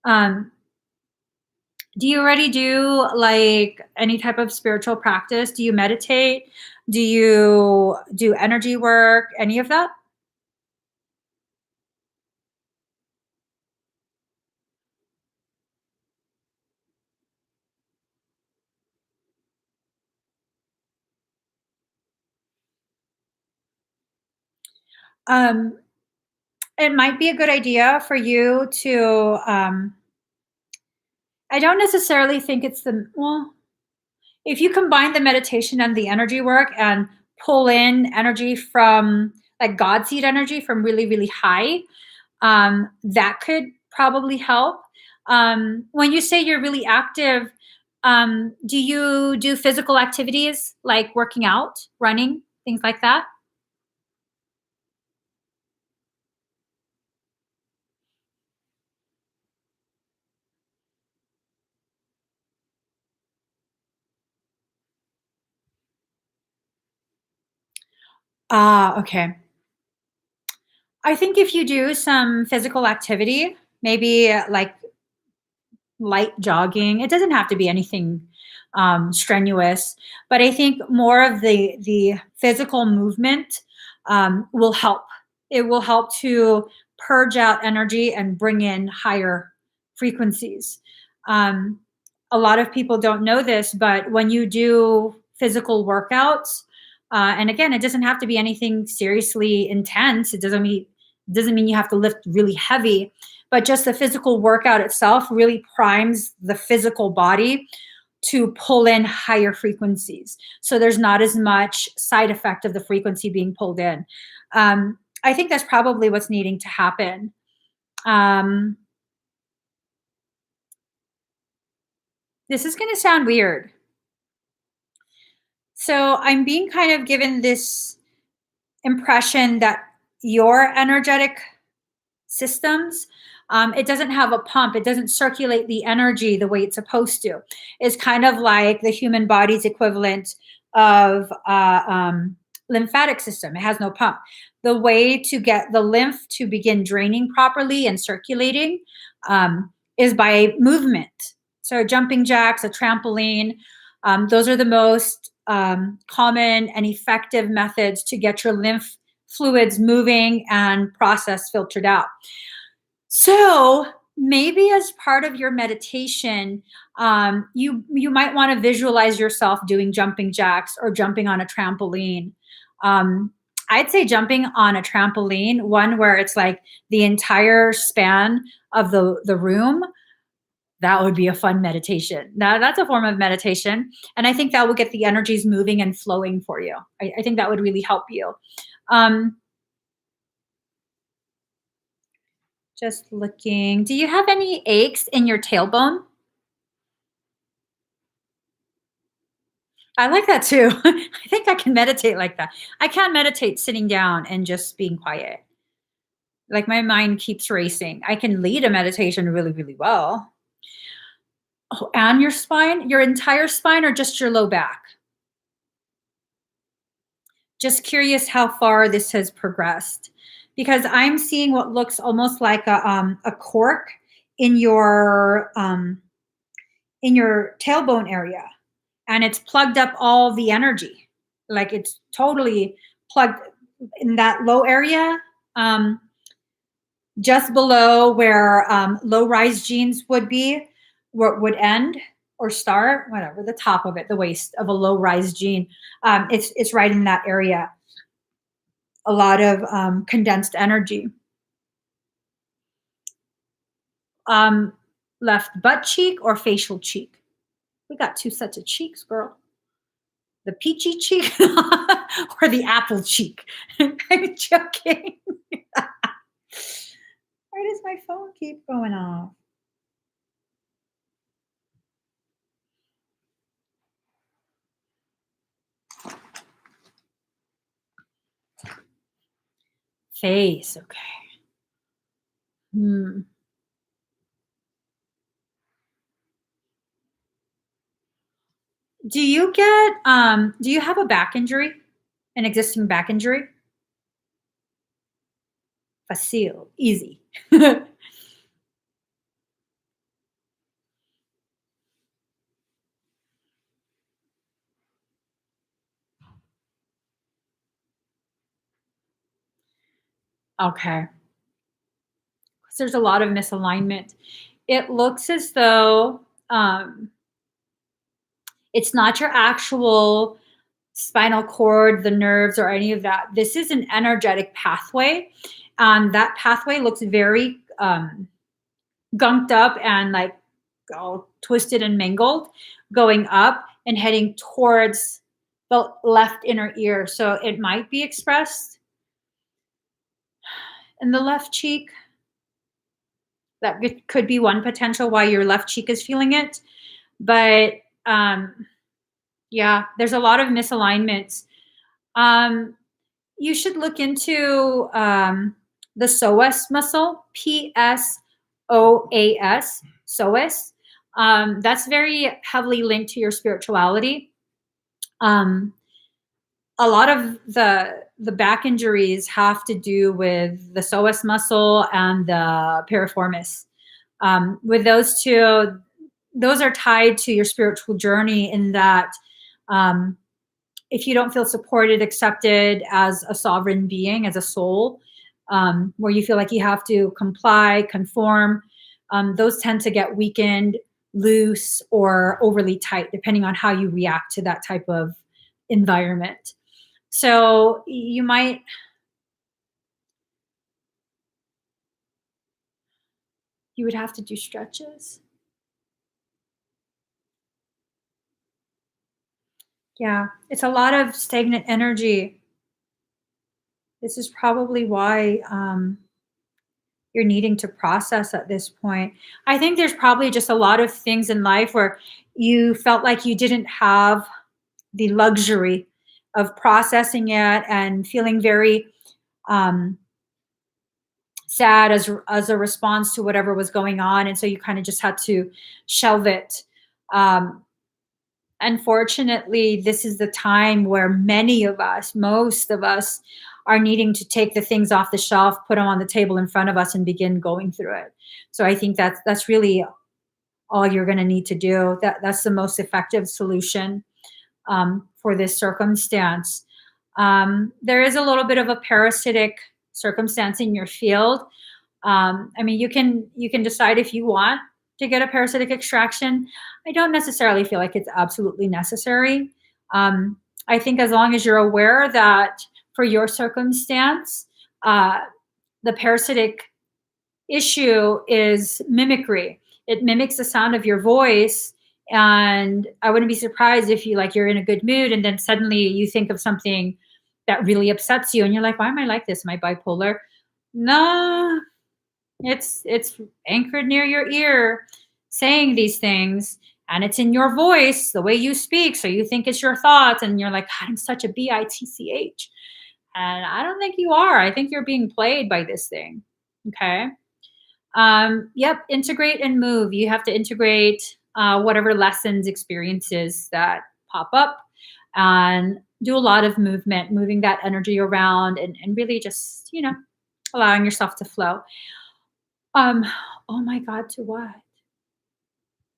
Um, do you already do like any type of spiritual practice? Do you meditate? Do you do energy work? Any of that? Um, it might be a good idea for you to. I don't necessarily think it's the well. If you combine the meditation and the energy work and pull in energy from like God seed energy from really really high, that could probably help. When you say you're really active, do you do physical activities like working out, running, things like that? Ah, okay. I think if you do some physical activity, maybe like light jogging. It doesn't have to be anything strenuous, but I think more of the physical movement will help. It will help to purge out energy and bring in higher frequencies. Um, a lot of people don't know this, but when you do physical workouts, and again, it doesn't have to be anything seriously intense. It doesn't mean you have to lift really heavy, but just the physical workout itself really primes the physical body to pull in higher frequencies. So there's not as much side effect of the frequency being pulled in. I think that's probably what's needing to happen. Um, this is going to sound weird. So I'm being kind of given this impression that your energetic systems, it doesn't have a pump. It doesn't circulate the energy the way it's supposed to. It's kind of like the human body's equivalent of lymphatic system. It has no pump. The way to get the lymph to begin draining properly and circulating is by movement. So jumping jacks, a trampoline, those are the most common and effective methods to get your lymph fluids moving and process filtered out. So maybe as part of your meditation, you might want to visualize yourself doing jumping jacks or jumping on a trampoline. Um, I'd say jumping on a trampoline, one where it's like the entire span of the room. That would be a fun meditation. Now that's a form of meditation, and I think that will get the energies moving and flowing for you. I think that would really help you. Um, Just looking. Do you have any aches in your tailbone? I like that too. I think I can meditate like that. I can't meditate sitting down and just being quiet. Like my mind keeps racing. I can lead a meditation really, really well. Oh, and your spine, your entire spine, or just your low back? Just curious how far this has progressed because I'm seeing what looks almost like a cork in your tailbone area, and it's plugged up all the energy. Like it's totally plugged in that low area. Um, just below where low-rise jeans would be, where it would end or start, whatever, the top of it, the waist of a low-rise jean. It's right in that area. A lot of condensed energy. Left butt cheek or facial cheek? We got two sets of cheeks, girl. The peachy cheek or the apple cheek? I'm joking. Why does my phone keep going off? Face, okay. Do you have a back injury? An existing back injury? Facile, easy. Okay. So there's a lot of misalignment. It looks as though it's not your actual spinal cord, the nerves, or any of that. This is an energetic pathway. That pathway looks very gunked up and like all twisted and mangled, going up and heading towards the left inner ear. So it might be expressed in the left cheek. That could be one potential why your left cheek is feeling it. But yeah, there's a lot of misalignments. You should look into the psoas muscle, PSOAS, psoas. That's very heavily linked to your spirituality. A lot of the back injuries have to do with the psoas muscle and the piriformis. With those two, those are tied to your spiritual journey in that if you don't feel supported, accepted as a sovereign being, as a soul, where you feel like you have to comply, conform, those tend to get weakened, loose, or overly tight, depending on how you react to that type of environment. So you would have to do stretches. Yeah, it's a lot of stagnant energy. This is probably why you're needing to process at this point. I think there's probably just a lot of things in life where you felt like you didn't have the luxury of processing it and feeling very sad as a response to whatever was going on, and so you kind of just had to shelve it. Unfortunately, this is the time where many of us, most of us, are needing to take the things off the shelf, put them on the table in front of us, and begin going through it. So I think that's really all you're going to need to do. That's the most effective solution for this circumstance. There is a little bit of a parasitic circumstance in your field. I mean, you can decide if you want to get a parasitic extraction. I don't necessarily feel like it's absolutely necessary. I think as long as you're aware that for your circumstance, the parasitic issue is mimicry. It mimics the sound of your voice. And I wouldn't be surprised if you're in a good mood and then suddenly you think of something that really upsets you and you're like, why am I like this? Am I bipolar? No, it's anchored near your ear saying these things, and it's in your voice, the way you speak, so you think it's your thoughts, and you're like, God, I'm such a bitch. And I don't think you are. I think you're being played by this thing. Okay. Yep, integrate and move. You have to integrate whatever lessons, experiences that pop up, and do a lot of movement, moving that energy around, and really just, allowing yourself to flow. Oh my God, to what?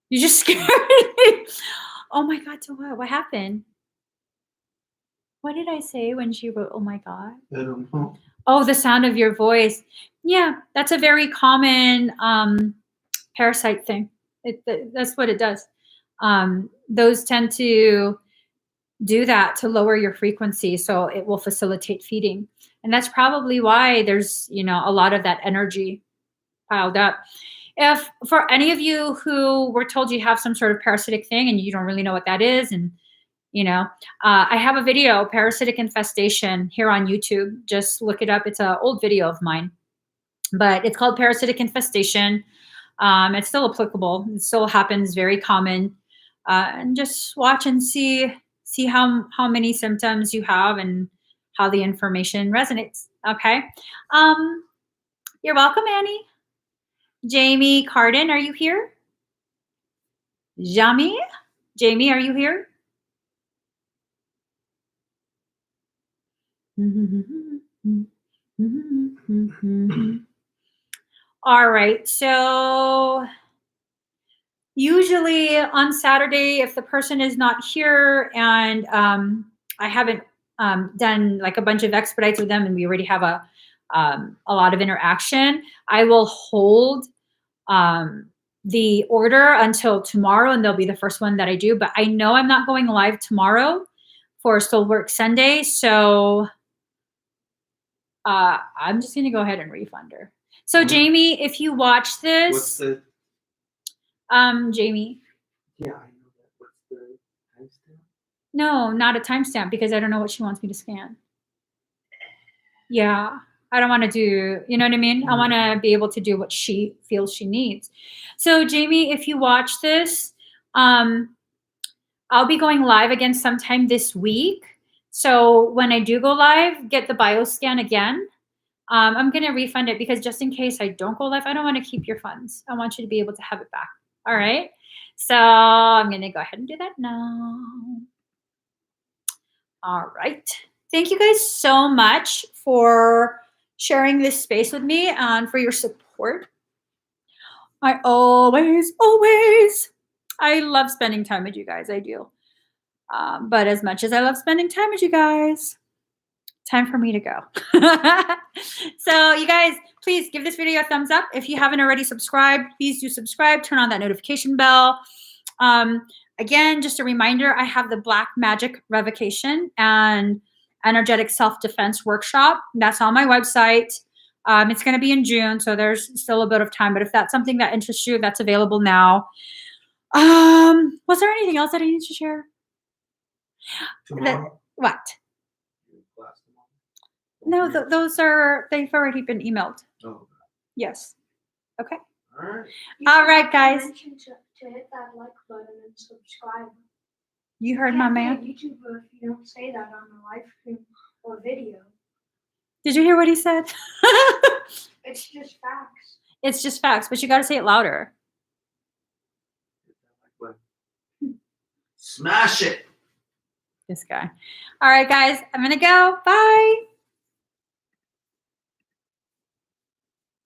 You just scared me. Oh my God, to what? What happened? What did I say when she wrote, oh my God? I don't know. Oh, the sound of your voice. Yeah, that's a very common parasite thing. That's what it does. Those tend to do that to lower your frequency, so it will facilitate feeding. And that's probably why there's, a lot of that energy piled up. If for any of you who were told you have some sort of parasitic thing and you don't really know what that is, and I have a video, parasitic infestation, here on YouTube. Just look it up. It's an old video of mine, but it's called parasitic infestation. It's still applicable. It still happens, very common. And just watch and see how many symptoms you have and how the information resonates. Okay. You're welcome, Annie. Jamie Carden, are you here? Jamie, are you here? All right. So usually on Saturday, if the person is not here and I haven't done like a bunch of expedites with them and we already have a lot of interaction, I will hold the order until tomorrow, and they'll be the first one that I do. But I know I'm not going live tomorrow for Still Work Sunday, so I'm just going to go ahead and refund her. So Jamie, if you watch this, What's the? Jamie. Yeah, I know that. What's the timestamp? No, not a timestamp, because I don't know what she wants me to scan. Yeah, I don't want to do, you know what I mean? I want to be able to do what she feels she needs. So Jamie, if you watch this, I'll be going live again sometime this week. So when I do go live, get the bio scan again. I'm going to refund it, because just in case I don't go live, I don't want to keep your funds. I want you to be able to have it back. All right. So I'm going to go ahead and do that now. All right. Thank you guys so much for sharing this space with me and for your support. I always, I love spending time with you guys. I do. But as much as I love spending time with you guys, time for me to go. So you guys, please give this video a thumbs up. If you haven't already subscribed, please do subscribe. Turn on that notification bell. Again, just a reminder, I have the Black Magic Revocation and Energetic Self-Defense Workshop. That's on my website. It's going to be in June, so there's still a bit of time. But if that's something that interests you, that's available now. Was there anything else that I need to share? Tomorrow? What? No, they've already been emailed. Oh. Yes. Okay. All right. All right, guys. To hit that like button and subscribe. You heard my man. YouTube, if you don't say that on a live stream or video. Did you hear what he said? It's just facts. It's just facts, but you got to say it louder. Smash it. This guy. All right, guys. I'm going to go. Bye.